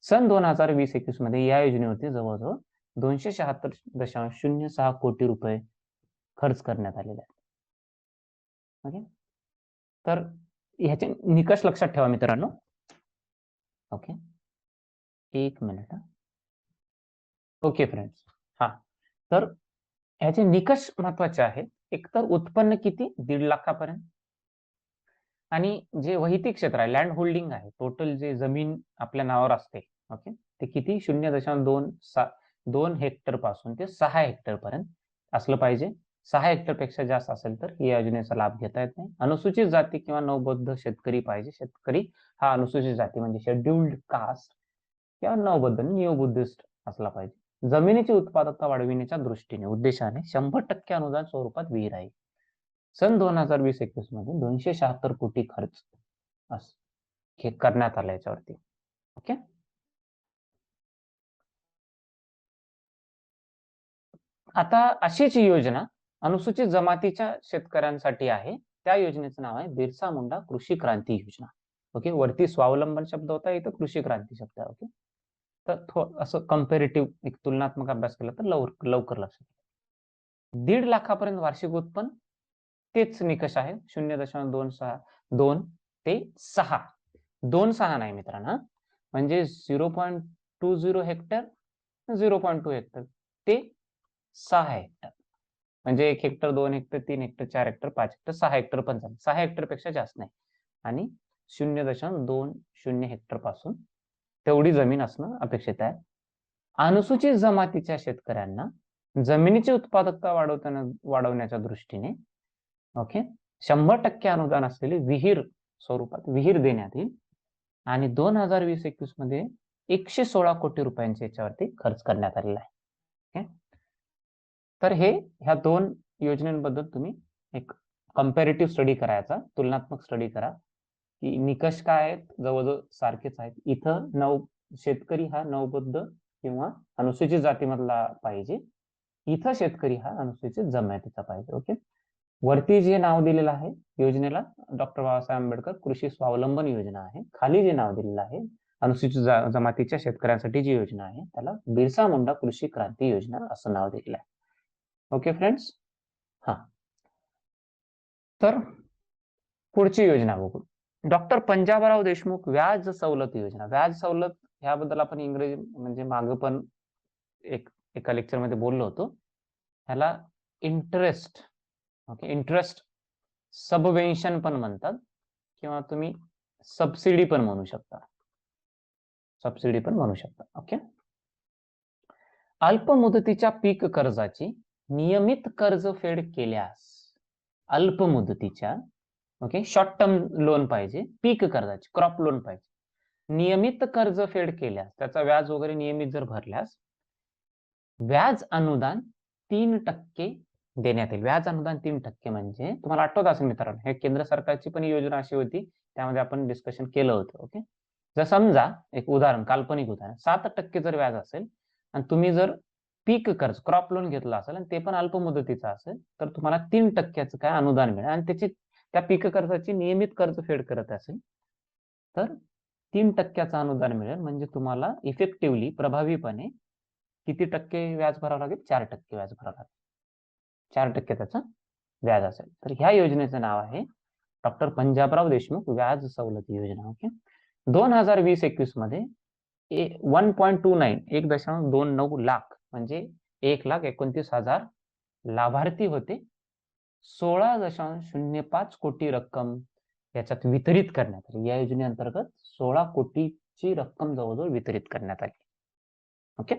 सन 2020-21 मध्ये या योजनेवरती जवळजवळ 276.06 कोटी रुपये खर्च करण्यात आलेले आहेत. ओके, तर ह्याचे निकष लक्षात ठेवा मित्रांनो. ओके, एक मिनिट. ओके फ्रेंड्स, हा, तर ह्याचे निकष महत्वाचे आहेत. एक तर उत्पन्न किती? 1.5 लाखापर्यंत, आणि जे वैयक्तिक क्षेत्र आहे, लँड होल्डिंग आहे, टोटल जे जमीन आपल्या नावावर असते, ओके, ते किती? 0.2 हेक्टर पासून ते 6 हेक्टर पर्यंत असलं पाहिजे. 6 हेक्टर पेक्षा जास्त असेल तर या योजनेचा लाभ घेता येत नाही. अनुसूचित जाती किंवा नवबौद्ध शेतकरी पाहिजे. शेतकरी हा अनुसूचित जाती म्हणजे शेड्युल्ड कास्ट किंवा नवबौद्ध न्यू बुद्धिस्ट असला पाहिजे. जमिनीची उत्पादकता वाढविण्याच्या दृष्टीने उद्देशाने 100% अनुदान स्वरूपात विहीर आहे. सन 2020-21 मध्ये 276 कोटी खर्च करण्यात आला याच्यावरती. ओके, आता अशीच योजना अनुसूचित जमातीच्या शेतकऱ्यांसाठी आहे. त्या योजनेचं नाव आहे बिरसा मुंडा कृषी क्रांती योजना. ओके, वरती स्वावलंबन शब्द होता, इथं कृषी क्रांती शब्द आहे. ओके, तर असं कम्पेरेटिव्ह एक तुलनात्मक अभ्यास केला तर लवकर लक्षात येईल. 1.5 लाखापर्यंत वार्षिक उत्पन्न तेच निकष आहे 0.26 ते 6. 2.6 नाही मित्रांनो, म्हणजे 0.20 हेक्टर 0.2 हेक्टर ते 6 हेक्टर, म्हणजे 1 hectare 2 hectare 3 hectare 4 hectare 5 hectare 6 hectare पण झालं. 6 हेक्टर पेक्षा जास्त नाही आणि 0.20 हेक्टर पासून तेवढी जमीन असणं अपेक्षित आहे. अनुसूचित जमातीच्या शेतकऱ्यांना जमिनीची उत्पादकता वाढवण्याच्या दृष्टीने ओके 100% अनुदान असलेली विहीर स्वरूपात विहीर देण्यात येईल आणि 2020-21 मध्ये 116 कोटी रुपयांचे याच्यावरती खर्च करण्यात आलेला आहे. तर ह्या 2 योजनांबद्दल तुम्ही एक कंपॅरेटिव्ह स्टडी करायचा, तुलनात्मक स्टडी करा की निकष काय आहेत, जवळजवळ सारखेच आहेत. इथं शेतकरी हा नवबद्ध किंवा अनुसूचित जातीमधला पाहिजे, इथं शेतकरी हा अनुसूचित जमातीचा पाहिजे. ओके, वरती जे नाव दिलेलं आहे योजनेला डॉक्टर बाबासाहेब आंबेडकर कृषी स्वावलंबन योजना आहे. खाली जे नाव दिलेलं आहे अनुसूचित जमातीच्या शेतकऱ्यांसाठी जी योजना आहे त्याला बिरसा मुंडा कृषी क्रांती योजना असं नाव दिलेलं आहे. ओके फ्रेंड्स, हा तर पुढची योजना बघू. डॉक्टर पंजाबराव देशमुख व्याज सवलत योजना. व्याज सवलत ह्याबद्दल आपण इंग्रजी म्हणजे मागं पण एका लेक्चरमध्ये बोललो होतो. ह्याला इंटरेस्ट ओके इंटरेस्ट सबवेन्शन पण म्हणतात किंवा तुम्ही सबसिडी पण म्हणू शकता. ओके, अल्प मुदतीच्या पीक कर्जाची नियमित कर्जफेड केल्यास अल्प मुदतीच्या ओके शॉर्ट टर्म लोन पाहिजे, पीक कर्जाची क्रॉप लोन पाहिजे, नियमित कर्जफेड केल्यास त्याचा व्याज वगैरे नियमित जर भरल्यास व्याज अनुदान 3% देण्यात येईल. व्याज अनुदान 3% म्हणजे तुम्हाला आठवत असेल मित्रांनो, हे केंद्र सरकारची पण योजना अशी होती, त्यामध्ये आपण डिस्कशन केलं होतं. ओके, जर समजा एक उदाहरण, काल्पनिक उदाहरण 7% जर व्याज असेल आणि तुम्ही जर पीक कर्ज क्रॉप लोन घेतला असेल आणि ते पण अल्प मुदतीचं असेल तर तुम्हाला 3%चं काय अनुदान मिळेल आणि त्या पीक कर्जाची नियमित कर्जफेड करत असेल तर 3%चं अनुदान मिळेल. म्हणजे तुम्हाला इफेक्टिव्हली प्रभावीपणे किती टक्के व्याज भरावं लागेल? 4% व्याज भरावं लागेल. 4% त्याचं व्याज असेल. तर ह्या योजनेचं नाव आहे डॉक्टर पंजाबराव देशमुख व्याज सवलत योजना. ओके, 2020-21 मध्ये 1.29 लाख म्हणजे 1,29,000 लाभार्थी होते. 16.05 कोटी रक्कम याच्यात वितरित करण्यात आली. या योजनेअंतर्गत 16 कोटीची रक्कम जवळजवळ वितरित करण्यात आली. ओके,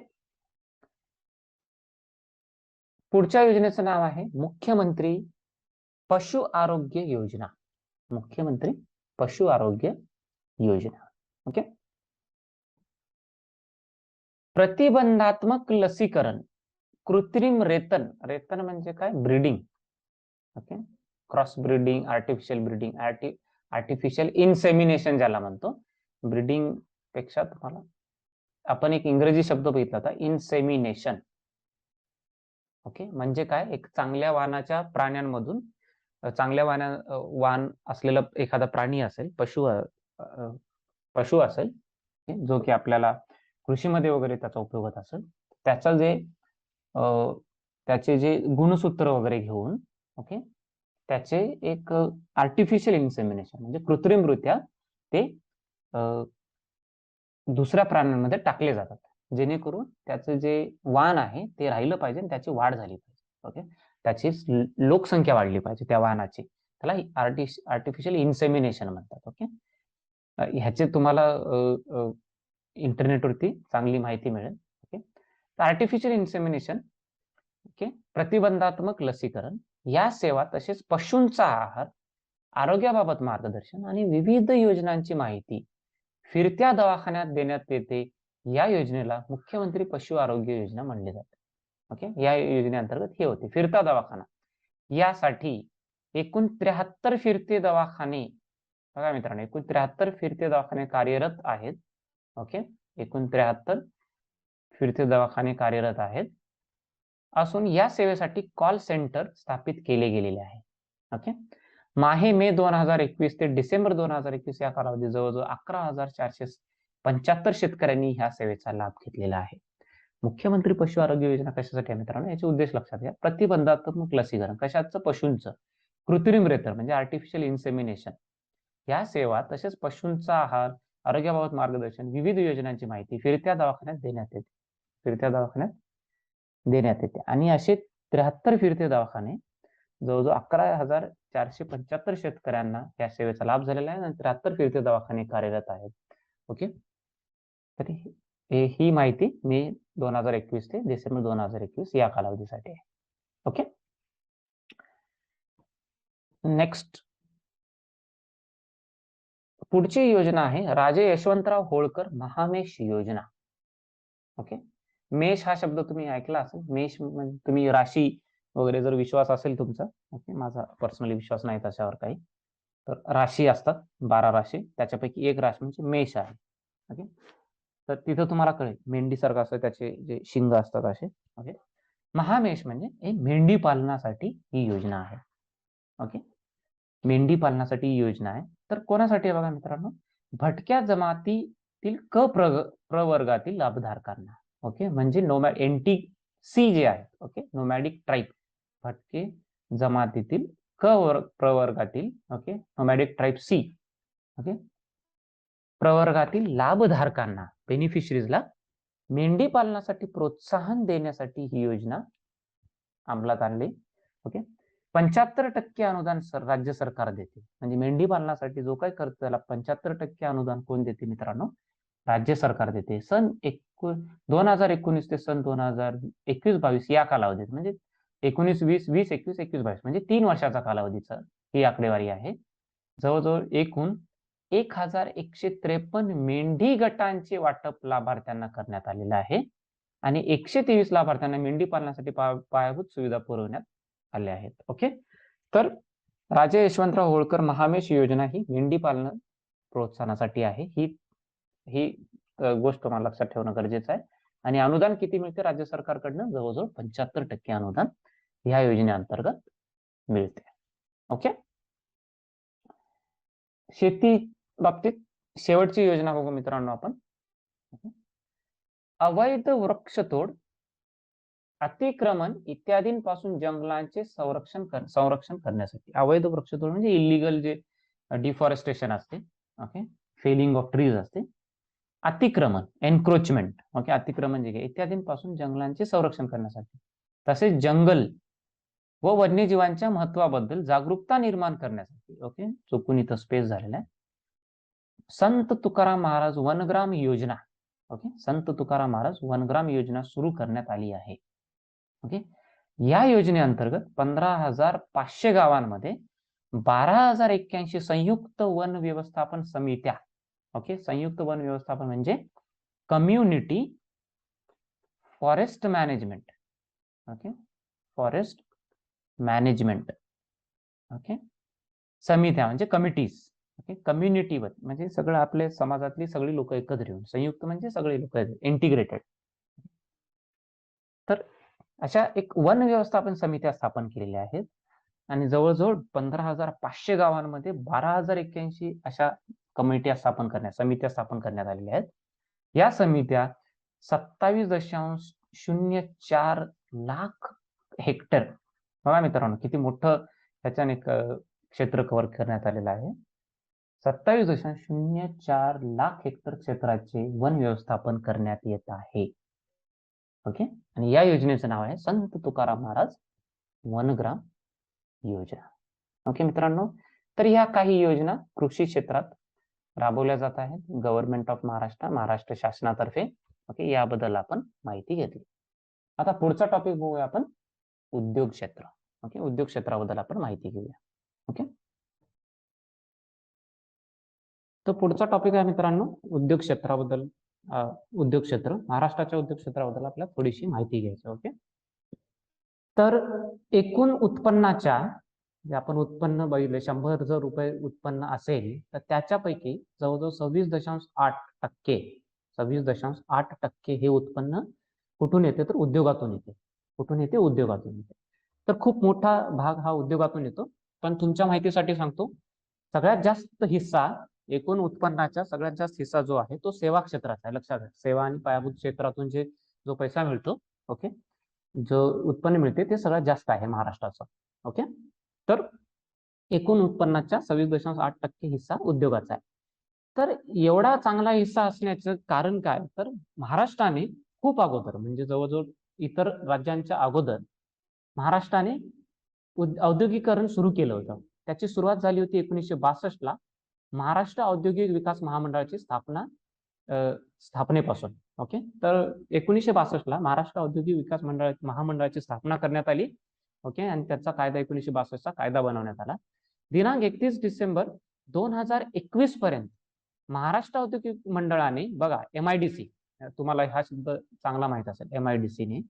पुढच्या योजनेचं नाव आहे मुख्यमंत्री पशु आरोग्य योजना. मुख्यमंत्री पशु आरोग्य योजना. ओके, प्रतिबंधात्मक लसीकरण, कृत्रिम रेतन. रेतन म्हणजे काय? Breeding. Okay, cross breeding, artificial breeding, artificial insemination ज्याला म्हणतो. ब्रीडिंग पेक्षा तुम्हाला आपण एक इंग्रजी शब्द बघितला होता, इन्सेमिनेशन. ओके, म्हणजे काय? एक चांगल्या वाणाच्या प्राण्यांमधून चांगल्या वाण असलेला एखादा प्राणी असेल, पशु असेल जो की आपल्याला कृषीमध्ये वगैरे त्याचा उपयोग होत असेल, त्याचे जे गुणसूत्र वगैरे घेऊन ओके त्याचे एक आर्टिफिशियल इन्सेमिनेशन म्हणजे कृत्रिमरित्या ते दुसऱ्या प्राण्यांमध्ये टाकले जातात, जेणेकरून त्याचं जे वाण आहे ते राहिलं पाहिजे आणि त्याची वाढ झाली पाहिजे. ओके, त्याची लोकसंख्या वाढली पाहिजे त्या वाहनाची, त्याला आर्टिफिशियल इन्सेमिनेशन म्हणतात. ओके, ह्याचे तुम्हाला इंटरनेटवरती चांगली माहिती मिळेल. ओके, आर्टिफिशियल इन्सेमिनेशन ओके प्रतिबंधात्मक लसीकरण या सेवा तसेच पशूंचा आहार, आरोग्याबाबत मार्गदर्शन आणि विविध योजनांची माहिती फिरत्या दवाखान्यात देण्यात येते. या योजनेला मुख्यमंत्री पशु आरोग्य योजना म्हणले जाते. ओके, या योजनेअंतर्गत हे होते फिरता दवाखाना. यासाठी एकूण 73 फिरते दवाखाने, बघा मित्रांनो, एकूण 73 फिरते दवाखाने कार्यरत आहेत. ओके, एकूण 73 फिरते दवाखाने कार्यरत आहेत असून या सेवेसाठी कॉल सेंटर स्थापित केले गेलेले आहे. ओके, मे 2021 ते डिसेंबर 2021 या कालावधीत जवळजवळ 11,400 75 शेतकऱ्यांनी ह्या सेवेचा लाभ घेतलेला आहे. मुख्यमंत्री पशु आरोग्य योजना कशासाठी आहे मित्रांनो, याचे उद्देश लक्षात घ्या. प्रतिबंधात्मक लसीकरण, कशाचं? पशूंचं. कृत्रिम रेतर म्हणजे आर्टिफिशियल इन्सेमिनेशन, या सेवा, तसेच पशूंचा आहार, आरोग्याबाबत मार्गदर्शन, विविध योजनांची माहिती फिरत्या दवाखान्यात देण्यात येते. फिरत्या दवाखान्यात देण्यात येते. आणि असे 73 फिरते दवाखाने जवळजवळ 11,475 शेतकऱ्यांना या सेवेचा लाभ झालेला आहे आणि 73 फिरते दवाखाने कार्यरत आहेत. ओके, तर ही माहिती मे 2021 ते डिसेंबर 2021 या कालावधीसाठी आहे. ओके, नेक्स्ट पुढची योजना आहे राजे यशवंतराव होळकर महामेश योजना. ओके, मेष हा शब्द तुम्ही ऐकला असेल. मेष म्हणजे तुम्ही राशी वगैरे जर विश्वास असेल तुमचा, ओके, माझा पर्सनली विश्वास नाही त्याच्यावर काही, तर राशी असतात 12 राशी, त्याच्यापैकी एक राशी म्हणजे मेष आहे. ओके, तर तिथं तुम्हाला कळेल मेंढीसारखं असं त्याचे जे शिंग असतात असे. ओके, महामेष म्हणजे मेंढी पालनासाठी ही योजना आहे. ओके, मेंढी पालनासाठी ही योजना आहे. तर कोणासाठी आहे बघा मित्रांनो, भटक्या जमातीतील प्रवर्गातील लाभधारकांना. ओके, म्हणजे NTC जे आहे, ओके, नोमॅडिक ट्राईब, भटके जमातीतील प्रवर्गातील, okay, nomadic tribe C, okay, प्रवर्गातील लाभधारकांना, बेनिफिशरीजला मेंढी पालनासाठी प्रोत्साहन देण्यासाठी ही योजना अंमलात आणली. ओके, 75% अनुदान राज्य सरकार देते. म्हणजे मेंढी पालनासाठी जो काही खर्च त्याला 75% अनुदान कोण देते मित्रांनो? राज्य सरकार देते. सन 2019 ते सन 2021-22 या कालावधीत, म्हणजे 19-20, 20-21, 21-22 म्हणजे 3 वर्षाचा कालावधीचा ही आकडेवारी आहे. जवळजवळ एकूण 1153 मेंढी गटांचे वाटप लाभार्थ्यांना करण्यात आलेलं आहे आणि 123 लाभार्थ्यांना मेंढी पालनासाठी पायाभूत सुविधा पुरवण्यात आल्या आहेत. ओके, तर राजे यशवंतराव होळकर महामेश योजना ही मेंढी पालन प्रोत्साहनासाठी आहे. ही गोष्ट मला लक्षात ठेवणं गरजेचं आहे. आणि अनुदान किती मिळते राज्य सरकारकडनं? जवळजवळ 75% अनुदान ह्या योजनेअंतर्गत मिळते. ओके, शेती बाबतीत शेवटची योजना बघू मित्रांनो आपण. अवैध वृक्षतोड, अतिक्रमण इत्यादींपासून जंगलांचे संरक्षण करण्यासाठी. अवैध वृक्षतोड म्हणजे इलिगल जे डिफॉरेस्टेशन असते, ओके, फेलिंग ऑफ ट्रीज असते. अतिक्रमण, एन्क्रोचमेंट, ओके, अतिक्रमण जे इत्यादींपासून जंगलांचे संरक्षण करण्यासाठी, तसेच जंगल व वन्यजीवांच्या महत्वाबद्दल जागरूकता निर्माण करण्यासाठी. ओके, चुकून इथं स्पेस झालेला आहे. संत तुकाराम महाराज वनग्राम योजना, ओके, संत तुकाराम महाराज वनग्राम योजना सुरू करण्यात आली आहे. ओके, या योजनेअंतर्गत 15,500 गावांमध्ये 12,081 संयुक्त वन व्यवस्थापन समित्या, ओके, संयुक्त वन व्यवस्थापन म्हणजे community forest management, okay, forest management, okay, समित्या म्हणजे कमिटीज, ओके, कम्युनिटी वन म्हणजे सगळं आपले समाजातली सगळी लोक एकत्र येऊन, संयुक्त म्हणजे सगळे लोक इंटिग्रेटेड. तर अशा एक वन व्यवस्थापन समित्या स्थापन केलेल्या आहेत आणि जवळजवळ 15,500 गावांमध्ये 12,081 अशा समित्या स्थापन करण्यात आलेल्या आहेत. या समित्या 27.04 लाख हेक्टर, बघा मित्रांनो किती मोठं त्याच्याने क्षेत्र कव्हर करण्यात आलेलं आहे. 27.04 लाख हेक्टर क्षेत्राचे वन व्यवस्थापन करण्यात येत आहे. ओके, आणि या योजनेचं नाव आहे संत तुकाराम महाराज वनग्राम योजना. ओके मित्रांनो, तर ह्या काही योजना कृषी क्षेत्रात राबवल्या जात आहेत गव्हर्नमेंट ऑफ महाराष्ट्र शासनातर्फे. ओके, याबद्दल आपण माहिती घेतली. आता पुढचा टॉपिक बघूया आपण, उद्योग क्षेत्र. ओके, उद्योग क्षेत्राबद्दल आपण माहिती घेऊया. ओके, तर पुढचा टॉपिक आहे मित्रांनो उद्योग क्षेत्राबद्दल. उद्योग क्षेत्र, महाराष्ट्राच्या उद्योग क्षेत्राबद्दल आपल्याला थोडीशी माहिती घ्यायची. ओके, तर एकूण उत्पन्नाच्या, जे आपण उत्पन्न बघितले 100 जर रुपये उत्पन्न असेल तर त्याच्यापैकी जवळजवळ 26.8% हे उत्पन्न कुठून येते? तर उद्योगातून येते. कुठून येते? उद्योगातून येते. तर खूप मोठा भाग हा उद्योगातून येतो. पण तुमच्या माहितीसाठी सांगतो, सगळ्यात जास्त हिस्सा एकूण उत्पन्नाचा सगळ्यात जास्त हिस्सा जो आहे तो सेवा क्षेत्राचा आहे. लक्षात घ्या, सेवा आणि पायाभूत क्षेत्रातून जो पैसा मिळतो, ओके, जो उत्पन्न मिळते ते सगळ्यात जास्त आहे महाराष्ट्राचं. ओके, तर एकूण उत्पन्नाच्या 26.8% हिस्सा उद्योगाचा आहे. तर एवढा चांगला हिस्सा असण्याचं कारण काय, तर महाराष्ट्राने खूप अगोदर, म्हणजे जवळजवळ इतर राज्यांच्या अगोदर महाराष्ट्राने औद्योगिकरण सुरू केलं होतं. त्याची सुरुवात झाली होती 1962 ला महाराष्ट्र औद्योगिक विकास महामंडळाची स्थापनेपासून. ओके, तर 1962 ला महाराष्ट्र औद्योगिक विकास महामंडळाची स्थापना करण्यात आली. ओके, आणि त्याचा कायदा 1962 चा कायदा बनवण्यात आला. दिनांक 31 डिसेंबर 2021 पर्यंत महाराष्ट्र औद्योगिक मंडळाने, बघा, MIDC, तुम्हाला हा शब्द चांगला माहित असेल, MIDC ने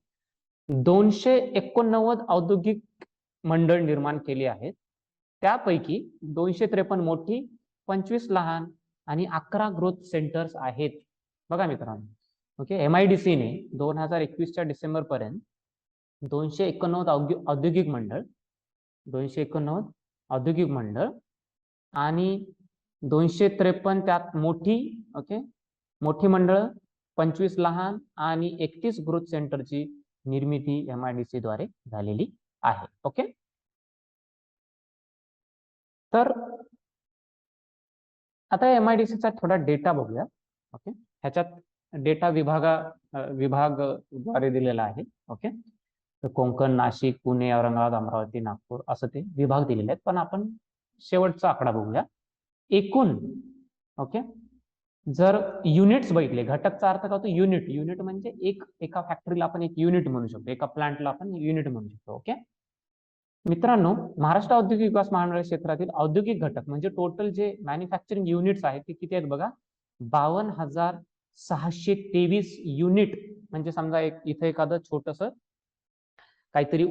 289 औद्योगिक मंडळ निर्माण केली आहेत. त्यापैकी 253 मोठी, 25 लहान आणि 11 ग्रोथ सेंटर्स आहेत. बघा मित्रांनो, ओके, MIDC ने 2021 च्या डिसेंबर पर्यंत 289 औद्योगिक मंडळ, 289 औद्योगिक मंडळ आणि 253 त्यात मोठी, ओके, मोठी मंडळ, 25 लहान आणि 31 ग्रोथ सेंटरची निर्मिती MIDC द्वारे झालेली आहे. ओके, तर आता MIDC चा थोडा डेटा बघूया. ओके, ह्याच्यात डेटा विभाग द्वारे दिलेला आहे. ओके, तर कोकण, नाशिक, पुणे, औरंगाबाद, अमरावती, नागपूर असं ते विभाग दिलेले आहेत. पण आपण शेवटचा आकडा बघूया. एकूण, ओके, जर युनिट्स बघितले, घटकचा अर्थ काय होतो, युनिट म्हणजे एका फॅक्टरीला आपण एक युनिट म्हणू शकतो, एका प्लांटला आपण युनिट म्हणू शकतो. ओके मित्रांनो, महाराष्ट्र औद्योगिक विकास महामंडळ क्षेत्रातील औद्योगिक घटक म्हणजे टोटल जे मॅन्युफॅक्चरिंग युनिट्स आहेत ते किती आहेत बघा, 52,623 युनिट. म्हणजे समजा इथे एखादं छोटस काहीतरी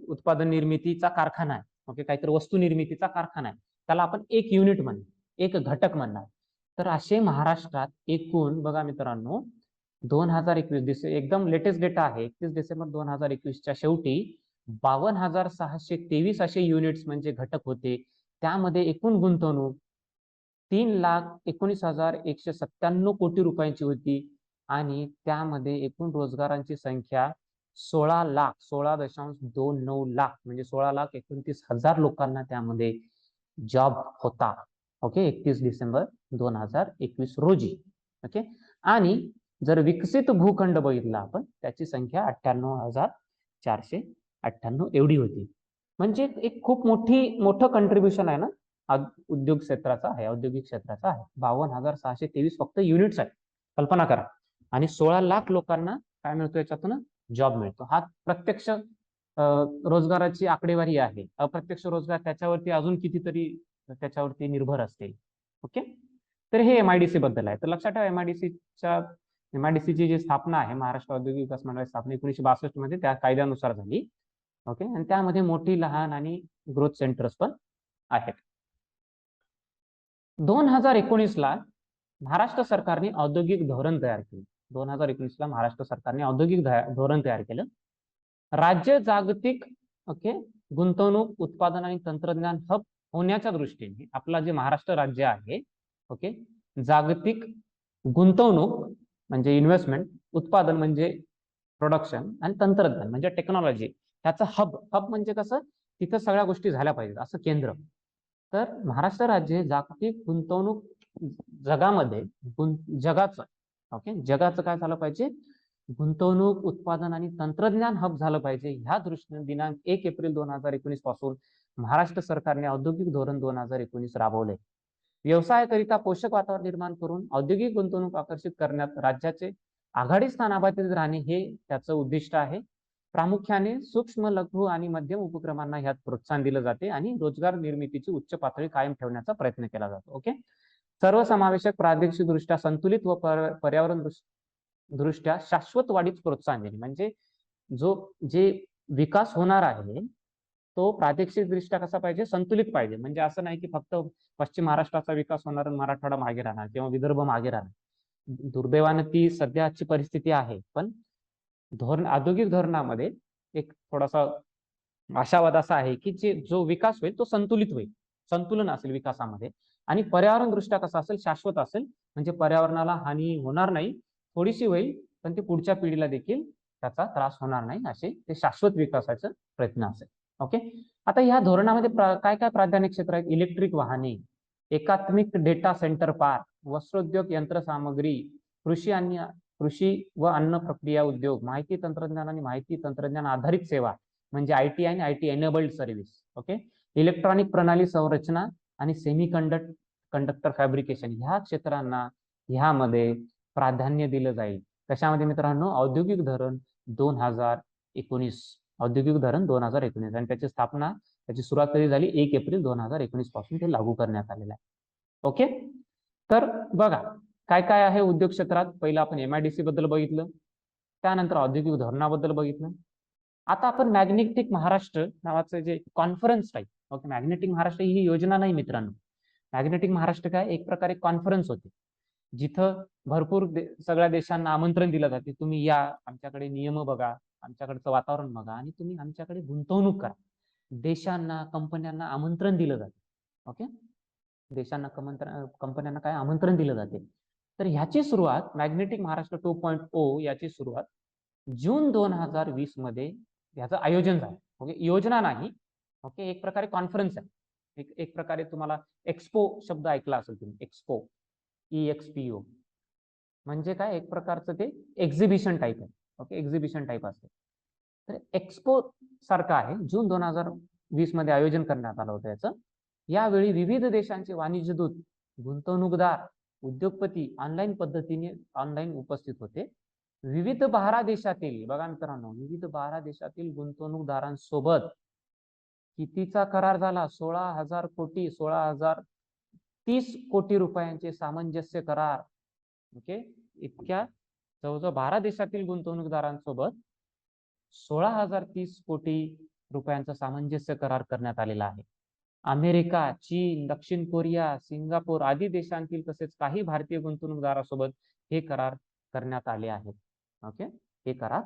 उत्पादन निर्मितीचा कारखाना आहे, ओके, काहीतरी वस्तू निर्मितीचा कारखाना आहे, त्याला आपण एक युनिट म्हणणार, एक घटक म्हणणार. तर असे महाराष्ट्रात एकूण, बघा मित्रांनो, 2021 एकदम लेटेस्ट डेटा आहे, 31 डिसेंबर 2021 च्या शेवटी 52,623 असे युनिट्स म्हणजे घटक होते. त्यामध्ये एकूण गुंतवणूक 3,19,197 कोटी रुपयांची होती आणि त्यामध्ये एकूण रोजगारांची संख्या 16,29 लाख म्हणजे 16,29,000 लोकांना त्यामध्ये जॉब होता. ओके, 31 डिसेंबर 2021 रोजी. ओके, आणि जर विकसित भूखंड बघितला आपण, त्याची संख्या 98,498 एवढी होती. म्हणजे एक खूप मोठं कंट्रीब्युशन आहे ना उद्योग क्षेत्राचा आहे, औद्योगिक क्षेत्राचा आहे. 52,623 फक्त युनिट्स आहेत, कल्पना करा. आणि 16 लाख लोकांना काय मिळतो याच्यातून, जॉब मिळतो. हा प्रत्यक्ष रोजगाराची आकडेवारी आहे. अप्रत्यक्ष रोजगार त्याच्यावरती अजून कितीतरी त्याच्यावरती निर्भर असतील. ओके, तर हे MIDC बद्दल आहे. तर लक्षात ठेवा, MIDCची जी स्थापना आहे, महाराष्ट्र औद्योगिक विकास मंडळाची स्थापना 1962 मध्ये त्या कायद्यानुसार झाली. ओके, आणि त्यामध्ये मोठी, लहान आणि ग्रोथ सेंटर्स पण आहेत. 2019 ला महाराष्ट्र सरकारने औद्योगिक धोरण तयार केलं. 2019 ला महाराष्ट्र सरकारने औद्योगिक धोरण तयार केलं. राज्य जागतिक, ओके, गुंतवणूक, उत्पादन आणि तंत्रज्ञान हब होण्याच्या दृष्टीने आपला जे महाराष्ट्र राज्य आहे, ओके, जागतिक गुंतवणूक म्हणजे इन्व्हेस्टमेंट, उत्पादन म्हणजे प्रोडक्शन आणि तंत्रज्ञान म्हणजे टेक्नॉलॉजी, त्याचं हब म्हणजे कसं, तिथं सगळ्या गोष्टी झाल्या पाहिजेत असं केंद्र. तर महाराष्ट्र राज्य जागतिक गुंतवणूक जगामध्ये जगाचं, ओके, जगाचं काय झालं पाहिजे, गुंतवणूक, उत्पादन आणि तंत्रज्ञान हब झालं पाहिजे. ह्या दृष्टीने दिनांक 1 एप्रिल 2019 पासून महाराष्ट्र सरकारने औद्योगिक धोरण 2019 राबवले. व्यवसायाकरिता पोषक वातावरण निर्माण करून औद्योगिक गुंतवणूक आकर्षित करण्यात राज्याचे आघाडी स्थानाबाधित राहणे हे त्याचं उद्दिष्ट आहे. प्रामुख्याने सूक्ष्म, लघु आणि मध्यम उपक्रमांना ह्यात प्रोत्साहन दिलं जाते आणि रोजगार निर्मितीची उच्च पातळी कायम ठेवण्याचा प्रयत्न केला जातो. ओके, सर्वसमावेशक, प्रादेशिक दृष्ट्या संतुलित व पर्यावरण दृष्ट्या शाश्वत वाढीस प्रोत्साहन देणे. म्हणजे जे विकास होणार आहे तो प्रादेशिक दृष्ट्या कसा पाहिजे, संतुलित पाहिजे. म्हणजे असं नाही की फक्त पश्चिम महाराष्ट्राचा विकास होणार आणि मराठवाडा मागे राहणार किंवा विदर्भ मागे राहणार. दुर्दैवानं ती सध्याची परिस्थिती आहे. पण औद्योगिक धोरणामध्ये एक थोडासा आशावाद असा आहे की जो विकास होईल तो संतुलित होईल, संतुलन असेल विकासामध्ये. आणि पर्यावरण दृष्ट्या कसं असेल, शाश्वत असेल, म्हणजे पर्यावरणाला हानी होणार नाही, थोडीशी होईल पण ते पुढच्या पिढीला देखील त्याचा त्रास होणार नाही, असे ते शाश्वत विकासाचा प्रयत्न असेल. ओके. आता ह्या धोरणामध्ये काय काय प्राधान्य क्षेत्र आहेत? इलेक्ट्रिक वाहने, एकात्मिक डेटा सेंटर पार्क, वस्त्रोद्योग, यंत्रसामग्री, कृषी व अन्न प्रक्रिया उद्योग, माहिती तंत्रज्ञान आणि माहिती तंत्रज्ञान आधारित सेवा म्हणजे आयटी आणि IT enabled service. Okay. Electronic प्रणाली संरचना आणि कंडक्टर फॅब्रिकेशन ह्या क्षेत्रांना ह्यामध्ये प्राधान्य दिलं जाईल. कशामध्ये मित्रांनो? औद्योगिक धोरण 2019, औद्योगिक धोरण 2019 आणि त्याची स्थापना, त्याची सुरुवात कधी झाली? 1 एप्रिल 2019 पासून ते लागू करण्यात आलेलं आहे. ओके. तर बघा काय काय आहे उद्योग क्षेत्रात. पहिलं आपण MIDC बद्दल बघितलं, त्यानंतर औद्योगिक धोरणाबद्दल बघितलं. आता आपण मॅग्नेटिक महाराष्ट्र नावाचं जे conference type, okay, magnetic Maharashtra ही योजना नाही मित्रांनो. मॅग्नेटिक महाराष्ट्र काय? एक प्रकारे कॉन्फरन्स होते, जिथं भरपूर सगळ्या देशांना आमंत्रण दिलं जाते, तुम्ही या, आमच्याकडे नियम बघा, आमच्याकडचं वातावरण बघा आणि तुम्ही आमच्याकडे गुंतवणूक करा. देशांना, कंपन्यांना आमंत्रण दिलं जाते. ओके. देशांना, कंपन्यांना काय आमंत्रण दिलं जाते. तर ह्याची सुरुवात मॅग्नेटिक महाराष्ट्र 2.0 याची सुरुवात जून 2020 मध्ये याचं आयोजन झालं. ओके. योजना नाही, ओके, एक प्रकारे कॉन्फरन्स आहे. एक प्रकारे तुम्हाला एक्सपो शब्द ऐकला असेल तुम्ही, एक्सपो, EXPO म्हणजे काय? एक प्रकारचं ते एक्झिबिशन टाईप आहे. ओके. एक्झिबिशन टाईप असते. तर एक्सपो सारखं आहे. जून 2020 मध्ये आयोजन करण्यात आलं होतं याचं. यावेळी विविध देशांचे वाणिज्यदूत, गुंतवणूकदार, उद्योगपती ऑनलाईन उपस्थित होते. विविध 12 देशातील, बघा मित्रांनो, विविध 12 देशातील गुंतवणूकदारांसोबत कितीचा करार झाला? 16,030 कोटी रुपयांचे सामंजस्य करार. ओके. इतक्या जवळजवळ 12 देशातील गुंतवणूकदारांसोबत 16,030 कोटी रुपयांचा सामंजस्य करार करण्यात आलेला आहे. अमेरिका, चीन, दक्षिण कोरिया, सिंगापूर आदी देशांतील तसेच काही भारतीय गुंतवणूकदारांसोबत हे करार करण्यात आले आहेत. ओके. हे करार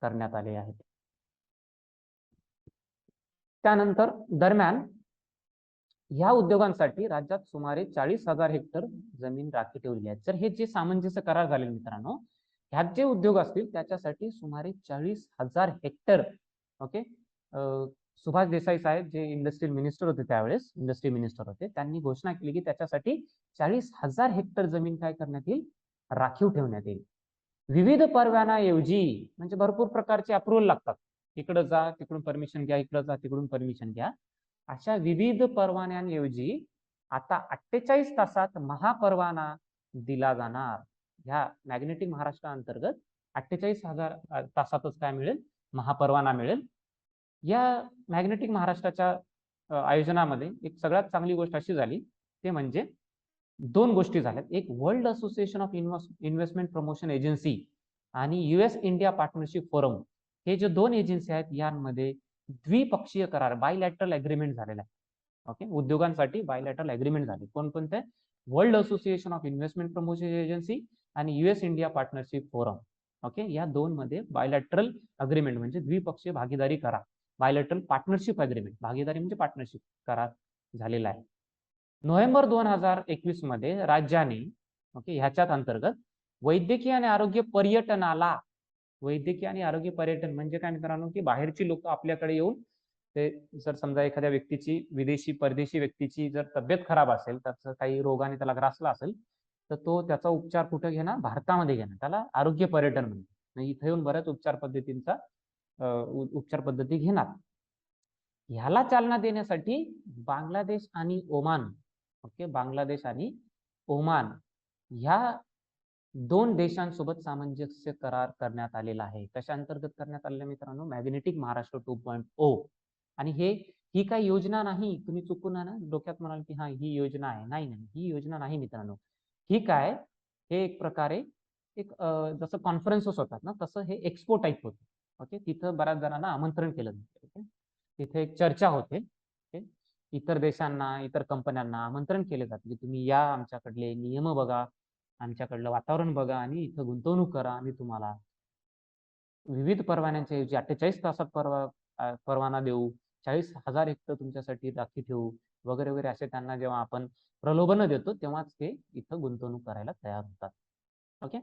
करण्यात आले आहेत. त्यानंतर दरम्यान ह्या उद्योगांसाठी राज्यात सुमारे 40,000 हेक्टर जमीन राखीव ठेवली आहे. तर हे जे सामंजस्य करार झाले मित्रांनो, ह्यात जे उद्योग असतील त्याच्यासाठी सुमारे 40,000 हेक्टर. ओके. सुभाष देसाई साहेब जे इंडस्ट्रियल मिनिस्टर होते त्यावेळेस, इंडस्ट्री मिनिस्टर होते, त्यांनी घोषणा केली की त्याच्यासाठी 40,000 हेक्टर जमीन काय करण्यात येईल? राखीव ठेवण्यात येईल. विविध परवान्याऐवजी, म्हणजे भरपूर प्रकारचे अप्रुव्हल लागतात, इकडे जा, तिकडून परमिशन घ्या, इकडे जा, तिकडून परमिशन घ्या. अशा विविध परवान्यांऐवजी आता 48 तासात महापरवाना दिला जाणार. ह्या मॅग्नेटिक महाराष्ट्र अंतर्गत 48,000 तासातच काय मिळेल? महापरवाना मिळेल. या मॅग्नेटिक महाराष्ट्राच्या आयोजनामध्ये एक सगळ्यात चांगली गोष्ट अशी झाली, ते म्हणजे 2 गोष्टी झाल्यात. एक world association of investment promotion agency आणि US इंडिया पार्टनरशिप फोरम, हे जे 2 एजन्सी आहेत यांमध्ये द्विपक्षीय करार, बायलॅटरल अग्रीमेंट झालेला आहे. ओके. उद्योगांसाठी बायलॅटरल अग्रीमेंट झाले. कोणकोणते? World association of investment promotion agency आणि US India partnership forum. Okay. या 2 मध्ये बायलॅटरल अग्रीमेंट म्हणजे द्विपक्षीय भागीदारी करार, बायलॅटरल पार्टनरशिप अग्रीमेंट, भागीदारी म्हणजे पार्टनरशिप करार झालेला आहे. नोव्हेंबर 2021 मध्ये राज्याने, ओके, ह्याच्यात अंतर्गत वैद्यकीय आणि आरोग्य पर्यटनाला, वैद्यकीय आणि आरोग्य पर्यटन म्हणजे काय मित्रांनो, की बाहेरची लोक आपल्याकडे येऊन, ते जर समजा एखाद्या व्यक्तीची, विदेशी परदेशी व्यक्तीची जर तब्येत खराब असेल, त्याचं काही रोगाने त्याला ग्रासला असेल, तर तो त्याचा उपचार कुठे घेणार? भारतामध्ये घेणार. त्याला आरोग्य पर्यटन म्हणतात. इथे येऊन बऱ्याच उपचार पद्धती घेणार. ह्याला चालना देण्यासाठी बांगलादेश आणि ओमान, ओके, बांगलादेश आणि ओमान ह्या 2 देशांसोबत सामंजस्य करार करण्यात आलेला आहे. कशा अंतर्गत करण्यात आलेला मित्रांनो? मॅग्नेटिक महाराष्ट्र 2.0. आणि ही काही योजना नाही, तुम्ही चुकून ना डोक्यात म्हणाल की हा ही योजना आहे. नाही, ही योजना नाही मित्रांनो. ही काय, हे एक प्रकारे एक जसं कॉन्फरन्सेस होतात ना, तसं हे एक्सपो टाईप होतं. ओके. तिथं बऱ्याच जणांना आमंत्रण केलं जातं. ओके. तिथे एक चर्चा होते. ओके. इतर देशांना, इतर कंपन्यांना आमंत्रण केले जाते की तुम्ही या, आमच्याकडले नियम बघा, आमच्याकडलं वातावरण बघा आणि इथं गुंतवणूक करा. आम्ही तुम्हाला विविध परवान्यांच्या ऐवजी 48 तासात परवाना देऊ, 40,000 हेक्टर तुमच्यासाठी राखी ठेवू वगैरे वगैरे असे त्यांना जेव्हा आपण प्रलोभन देतो तेव्हाच ते इथं गुंतवणूक करायला तयार होतात. ओके,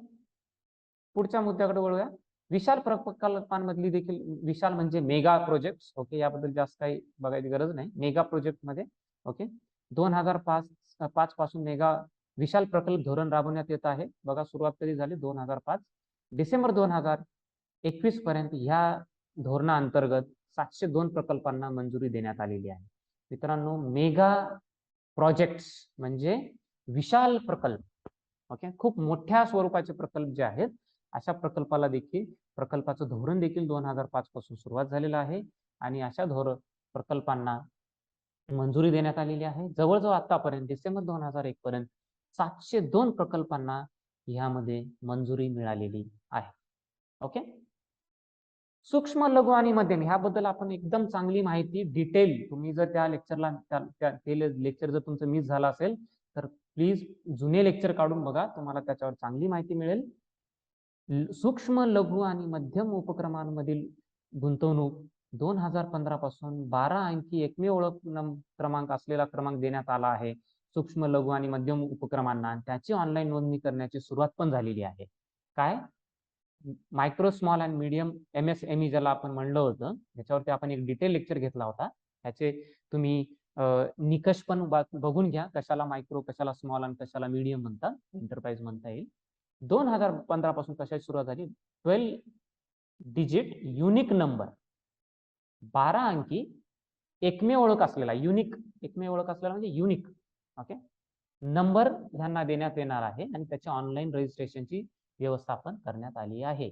पुढच्या मुद्द्याकडे वळूया. विशाल प्रकल्पांमधली देखील, विशाल म्हणजे मेगा प्रोजेक्ट. ओके, याबद्दल जास्त काही बघायची गरज नाही. मेगा प्रोजेक्ट मध्ये ओके 2005 पासून मेगा विशाल प्रकल्प धोरण राबवण्यात येत आहे. बघा सुरुवात कधी झाली, 2005 डिसेंबर 2021 पर्यंत ह्या धोरणाअंतर्गत 702 प्रकल्पांना मंजुरी देण्यात आलेली आहे. मित्रांनो, मेगा प्रोजेक्ट्स म्हणजे विशाल प्रकल्प. ओके, खूप मोठ्या स्वरूपाचे प्रकल्प जे आहेत अशा प्रकल्पाला देखील, प्रकल्पाचं धोरण देखील 2005 पासून सुरुवात झालेलं आहे आणि अशा प्रकल्पांना मंजुरी देण्यात आलेली आहे. जवळजवळ आतापर्यंत डिसेंबर 2001 पर्यंत 702 प्रकल्पांना यामध्ये मंजुरी मिळालेली आहे. ओके, सूक्ष्म, लघु आणि मध्यम ह्याबद्दल आपण एकदम चांगली माहिती डिटेल, तुम्ही जर त्या लेक्चरला लेक्चर जर तुमचं मिस झालं असेल तर प्लीज जुने लेक्चर काढून बघा, तुम्हाला त्याच्यावर चांगली माहिती मिळेल. सूक्ष्म, लघु आणि मध्यम उपक्रमांमधील गुंतवणूक 2015 पासून 12 अंकी एकमेव ओळख क्रमांक असलेला क्रमांक देण्यात आला आहे सूक्ष्म, लघु आणि मध्यम उपक्रमांना. त्याची ऑनलाईन नोंदणी करण्याची सुरुवात पण झालेली आहे. काय, micro, small and medium MSME ज्याला आपण म्हणलं होतं, त्याच्यावरती आपण एक डिटेल लेक्चर घेतला होता. त्याचे तुम्ही निकष पण बघून घ्या, कशाला मायक्रो, कशाला स्मॉल आणि कशाला मीडियम म्हणतात, एंटरप्राइज म्हणता येईल. 2015 पासून कशाची सुरुवात झाली, 12 डिजिट युनिक नंबर, 12 अंकी एकमेव ओळख असलेला, युनिक एकमेव ओळख असलेला म्हणजे युनिक ओके नंबर ह्यांना देण्यात येणार आहे आणि त्याच्या ऑनलाईन रजिस्ट्रेशनची व्यवस्थापन करण्यात आली आहे.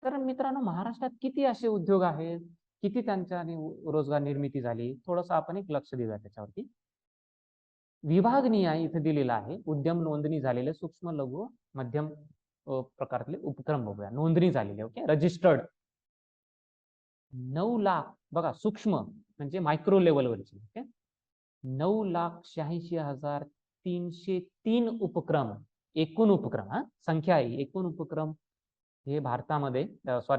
तर मित्रांनो, महाराष्ट्रात किती असे उद्योग आहेत, किती त्यांच्या रोजगार निर्मिती झाली, थोडंसं आपण एक लक्ष देऊया त्याच्यावरती. विभाग निहाय इथे दिलेला आहे उद्यम नोंदणी झालेले सूक्ष्म, लघु, मध्यम प्रकारातले उपक्रम बघूया. नोंदणी झालेले ओके रजिस्टर्ड 9 लाख, बघा सूक्ष्म म्हणजे मायक्रो लेवलवरची ओके 9,86,303 उपक्रम, एकूण उपक्रम, संख्या आहे, एकूण उपक्रम हे भारतामध्ये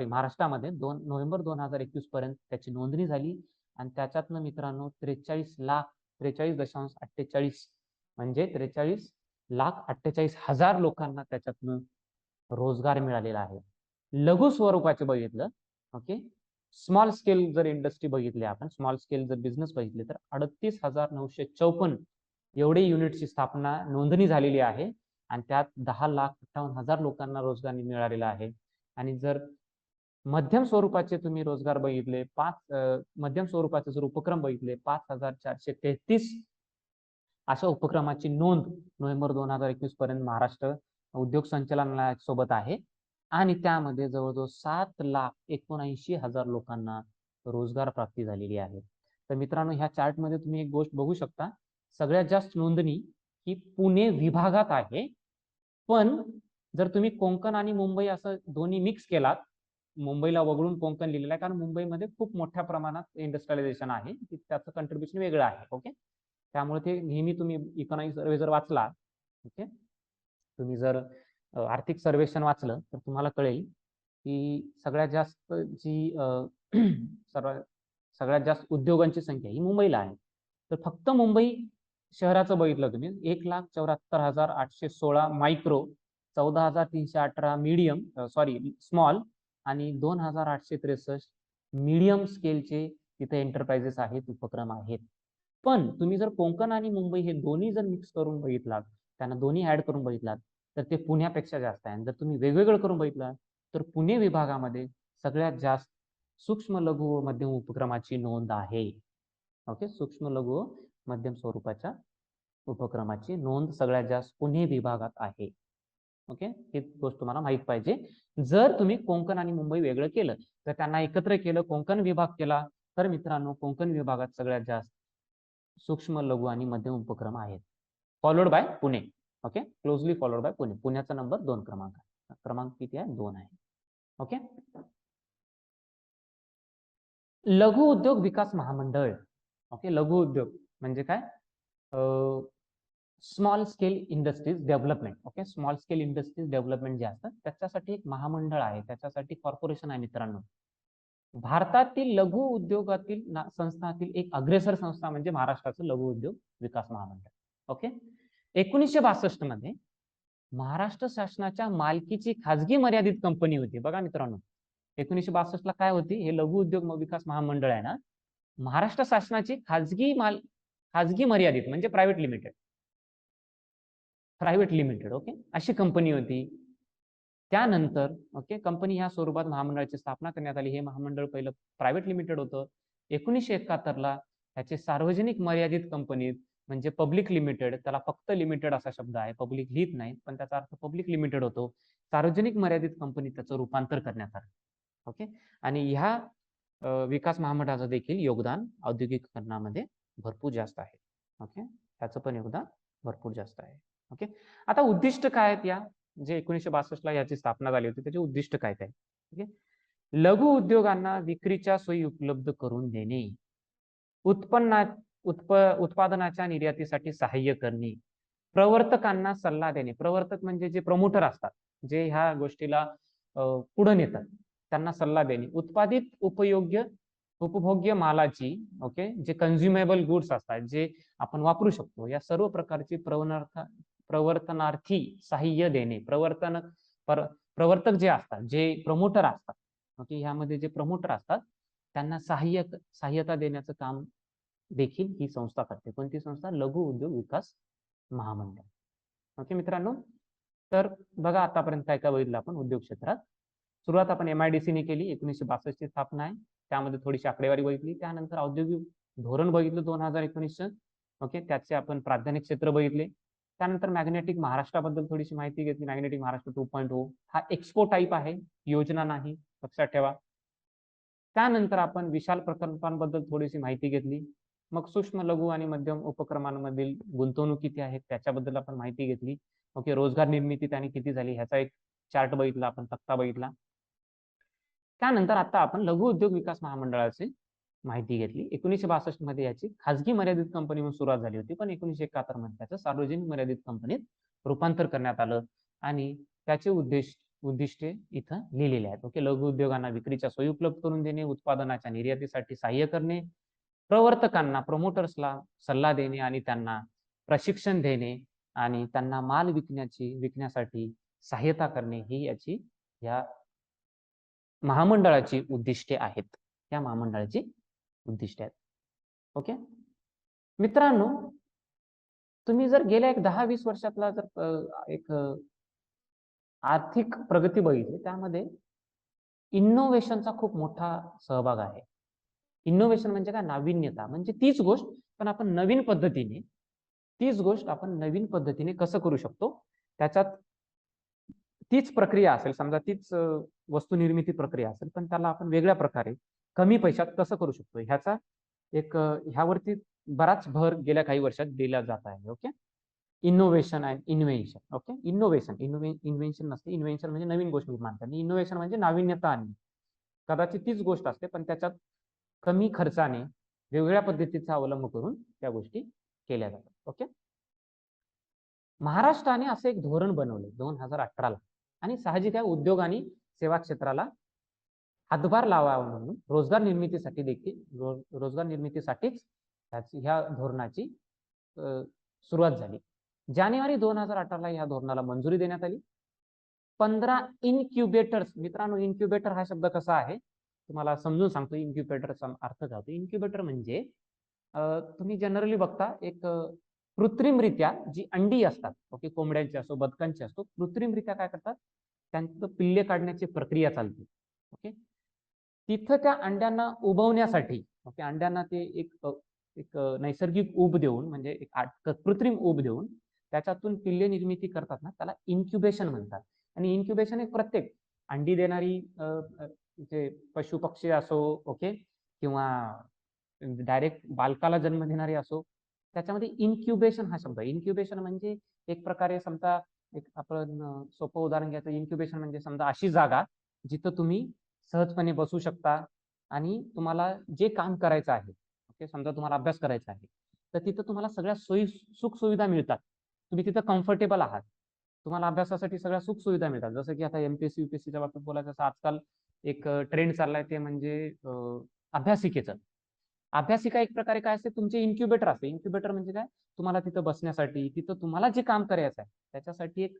महाराष्ट्रामध्ये नोव्हेंबर 2021 पर्यंत त्याची नोंदणी झाली आणि त्याच्यातनं मित्रांनो 43,43.48 म्हणजे 43,48,000 लोकांना त्याच्यातनं रोजगार मिळालेला आहे. लघु स्वरूपाचे बघितलं ओके, स्मॉल स्केल जर इंडस्ट्री बघितली आपण, स्मॉल स्केल जर बिझनेस बघितले तर 38,954 एवढे युनिटची स्थापना नोंदणी झालेली आहे आणि त्यात 10,58,000 लोकांना रोजगार मिळालेला आहे. आणि जर मध्यम स्वरूपाचे तुम्ही रोजगार बघितले, मध्यम स्वरूपाचे जर उपक्रम बघितले 5,433 अशा उपक्रमाची नोंद नोव्हेंबर 2021 पर्यंत महाराष्ट्र उद्योग संचालनालयासोबत आहे आणि त्यामध्ये जवळजवळ 7,79,000 लोकांना रोजगार प्राप्ती झालेली आहे. तर मित्रांनो, ह्या चार्ट मध्ये तुम्ही एक गोष्ट बघू शकता, सगळ्यात जास्त नोंदणी ही पुणे विभागात आहे. पण जर तुम्ही कोकण आणि मुंबई असं दोन्ही मिक्स केलात, मुंबईला वगळून कोकण लिहिलेलं आहे कारण मुंबईमध्ये खूप मोठ्या प्रमाणात इंडस्ट्रियलायझेशन आहे, त्याचं कंट्रीब्युशन वेगळं आहे ओके. त्यामुळे ते नेहमी तुम्ही इकॉनॉमिक सर्वे जर वाचला ओके, तुम्ही जर आर्थिक सर्वेक्षण वाचलं तर तुम्हाला कळेल की सगळ्यात जास्त सगळ्यात जास्त उद्योगांची संख्या ही मुंबईला आहे. तर फक्त मुंबई शहराचं बघितलं तुम्ही 1,74,816 मायक्रो, 14,318 मीडियम स्मॉल आणि 2,863 मीडियम स्केलचे तिथे एंटरप्राइजेस आहेत, उपक्रम आहेत. पण तुम्ही जर कोकण आणि मुंबई हे दोन्ही जर मिक्स करून बघितलात, त्यांना दोन्ही ऍड करून बघितलात तर ते पुण्यापेक्षा जास्त आहे. जर तुम्ही वेगवेगळं करून बघितलं तर पुणे विभागामध्ये सगळ्यात जास्त सूक्ष्म, लघु व मध्यम उपक्रमाची नोंद आहे ओके. सूक्ष्म, लघु व मध्यम स्वरूपाच्या उपक्रमाची नोंद सगळ्यात जास्त पुणे विभागात आहे ओके. ही गोष्ट तुम्हाला माहित पाहिजे. जर तुम्ही कोकण आणि मुंबई वेगळं केलं, तर त्यांना एकत्र केलं, कोकण विभाग केला, तर मित्रांनो कोकण विभागात सगळ्यात जास्त सूक्ष्म, लघु आणि मध्यम उपक्रम आहेत, followed by Pune okay, closely followed by Pune. पुण्याचा नंबर 2 क्रमांक आहे. क्रमांक किती आहे, 2 आहे ओके. लघु उद्योग विकास महामंडळ ओके. लघु उद्योग म्हणजे काय, small scale industries development okay. Small scale industries development जे असतात त्याच्यासाठी एक महामंडळ आहे, त्याच्यासाठी कॉर्पोरेशन आहे मित्रांनो. भारतातील लघु उद्योगातील संस्थातील एक अग्रेसर संस्था म्हणजे महाराष्ट्राचं लघु उद्योग विकास महामंडळ. ओके. 1962 मध्ये महाराष्ट्र शासनाच्या मालकीची खाजगी मर्यादित कंपनी होती. बघा मित्रांनो, 1962 ला काय होती? हे लघु उद्योग विकास महामंडळ आहे ना, महाराष्ट्र शासनाची खाजगी मर्यादित म्हणजे प्रायव्हेट लिमिटेड ओके, अशी कंपनी होती. त्यानंतर ओके, कंपनी ह्या स्वरूपात महामंडळाची स्थापना करण्यात आली. हे महामंडळ पहिलं प्रायव्हेट लिमिटेड होतं. 1971 ला त्याचे सार्वजनिक मर्यादित कंपनीत म्हणजे पब्लिक लिमिटेड, त्याला फक्त लिमिटेड असा शब्द आहे, पब्लिक लिहित नाही, पण त्याचा अर्थ पब्लिक लिमिटेड होतो. सार्वजनिक मर्यादित कंपनीत त्याचं रूपांतर करण्यात आलं. ओके. आणि ह्या विकास महामंडळाचं देखील योगदान औद्योगिकीकरणामध्ये भरपूर जास्त आहे. ओके, त्याचं पण योगदान भरपूर जास्त आहे. ओके. आता उद्दिष्ट काय आहेत या जे 1962 ला याची स्थापना झाली होती, त्याचे उद्दिष्ट काय काय? ओके. लघु उद्योगांना विक्रीच्या सोयी उपलब्ध करून देणे, उत्पादनाच्या निर्यातीसाठी सहाय्य करणे, प्रवर्तकांना सल्ला देणे. प्रवर्तक म्हणजे जे प्रमोटर असतात, जे ह्या गोष्टीला पुढे नेतात, त्यांना सल्ला देणे. उत्पादित उपभोग्य मालाची ओके, जे कन्झ्युमेबल गुड्स असतात, जे आपण वापरू शकतो, या सर्व प्रकारची प्रवर्तनार्थी सहाय्य देणे. प्रवर्तक जे असतात, जे प्रमोटर असतात ओके, ह्यामध्ये जे प्रमोटर असतात त्यांना सहाय्यता देण्याचं काम देखील ही संस्था करते. कोणती संस्था? लघु उद्योग विकास महामंडळ. ओके मित्रांनो, तर बघा आतापर्यंत काय काय बघितलं आपण उद्योग क्षेत्रात. सुरुवात आपण MIDC ने केली. 1962 ची स्थापना आहे, त्यामध्ये थोडीशी आकडेवारी बघितली. त्यानंतर औद्योगिक धोरण बघितलं 2019. ओके, त्याचे आपण प्राधान्य क्षेत्र बघितले. त्यानंतर मॅग्नेटिक महाराष्ट्राबद्दल थोडीशी माहिती घेतली. मॅग्नेटिक महाराष्ट्र 2.0 हा एक्सपो टाईप आहे, योजना नाही, लक्षात ठेवा. त्यानंतर आपण विशाल प्रकल्पांबद्दल थोडीशी माहिती घेतली. मग सूक्ष्म, लघु आणि मध्यम उपक्रमांमधील गुंतवणूक किती आहे त्याच्याबद्दल आपण माहिती घेतली. ओके, रोजगार निर्मिती त्याने किती झाली ह्याचा एक चार्ट बघितला आपण, तक्ता बघितला. त्यानंतर आता आपण लघु उद्योग विकास महामंडळाची माहिती घेतली. 1962 मध्ये याची खाजगी मर्यादित कंपनी म्हणून सुरुवात झाली होती, पण 1971 मध्ये त्याचं सार्वजनिक मर्यादित कंपनीत रूपांतर करण्यात आलं आणि त्याचे उद्दिष्टे इथं लिहिलेले आहेत. ओके, लघु उद्योगांना विक्रीच्या सोयी उपलब्ध करून देणे, उत्पादनाच्या निर्यातीसाठी सहाय्य करणे, प्रवर्तकांना प्रमोटर्सला सल्ला देणे आणि त्यांना प्रशिक्षण देणे आणि त्यांना माल विकण्यासाठी सहाय्यता करणे, ही याची या महामंडळाची उद्दिष्टे आहेत. या महामंडळाची उद्दिष्टे आहेत. ओके मित्रांनो, तुम्ही जर गेल्या एक 10-20 वर्षातला जर एक आर्थिक प्रगती बघितली, त्यामध्ये इनोव्हेशनचा खूप मोठा सहभाग आहे. इनोव्हेशन म्हणजे काय? नाविन्यता. म्हणजे तीच गोष्ट पण आपण नवीन पद्धतीने कसं करू शकतो, त्याच्यात तीच प्रक्रिया असेल, समजा तीच वस्तू निर्मिती प्रक्रिया असेल, पण त्याला आपण वेगळ्या प्रकारे कमी पैशात कसं करू शकतो, ह्याचा एक ह्यावरती बराच भर गेल्या काही वर्षात दिला जात आहे. Okay, innovation and invention. Okay, invention नसते, इन्व्हेन्शन म्हणजे नवीन गोष्ट निर्माण करणे, इनोव्हेशन म्हणजे नाविन्यता आणणे. कदाचित तीच गोष्ट असते, पण त्याच्यात कमी खर्चाने वेगवेगळ्या पद्धतीचा अवलंब करून त्या गोष्टी केल्या जातात. ओके, महाराष्ट्राने असे एक धोरण बनवले 2018 ला, आणि साहजिक आहे उद्योग आणि सेवा क्षेत्राला हातभार लावावा म्हणून रोजगार निर्मितीसाठीच ह्या धोरणाची सुरुवात झाली. जानेवारी 2018 ला या धोरणाला मंजुरी देण्यात आली. 15 इन्क्युबेटर्स. मित्रांनो, इन्क्युबेटर हा शब्द कसा आहे तुम्हाला समजून सांगतो. इन्क्युबेटरचा अर्थ काय होतो? इन्क्युबेटर म्हणजे तुम्ही जनरली बघता एक कृत्रिमरित्या जी अंडी असतात, ओके, कोंबड्यांची असो बदकांची असो, कृत्रिमरित्या काय करतात, त्यांचं पिल्ले काढण्याची प्रक्रिया चालते. ओके, तिथं त्या अंड्यांना उबवण्यासाठी ओके, अंड्यांना ते एक नैसर्गिक ऊब देऊन, म्हणजे एक कृत्रिम ऊब देऊन त्याच्यातून पिल्ले निर्मिती करतात ना, त्याला इन्क्युबेशन म्हणतात. आणि इन्क्युबेशन एक प्रत्येक अंडी देणारी जे पशु पक्षी असो ओके, किंवा डायरेक्ट बालकाला जन्म देणारे असो, त्याच्यामध्ये इन्क्युबेशन हा शब्द. इन्क्युबेशन म्हणजे एक प्रकारे समजा एक आपण सोपं उदाहरण घ्यायचं. इन्क्युबेशन म्हणजे समजा अशी जागा जिथं तुम्ही सहजपणे बसू शकता आणि तुम्हाला जे काम करायचं आहे ओके, समजा तुम्हाला अभ्यास करायचा आहे, तर तिथं तुम्हाला सगळ्या सुख सुविधा मिळतात. तुम्ही तिथं कम्फर्टेबल आहात, तुम्हाला अभ्यासासाठी सगळ्या सुख सुविधा मिळतात. जसं की आता MPSC UPSCच्या बाबतीत बोलायचं असं, आजकाल एक ट्रेंड चाललाय ते म्हणजे अभ्यासिकेचं. अभ्यासिका एक प्रकारे काय असते, तुमचे इन्क्युबेटर असते. इन्क्युबेटर म्हणजे काय, तुम्हाला तिथं बसण्यासाठी, तिथं तुम्हाला जे काम करायचं आहे त्याच्यासाठी एक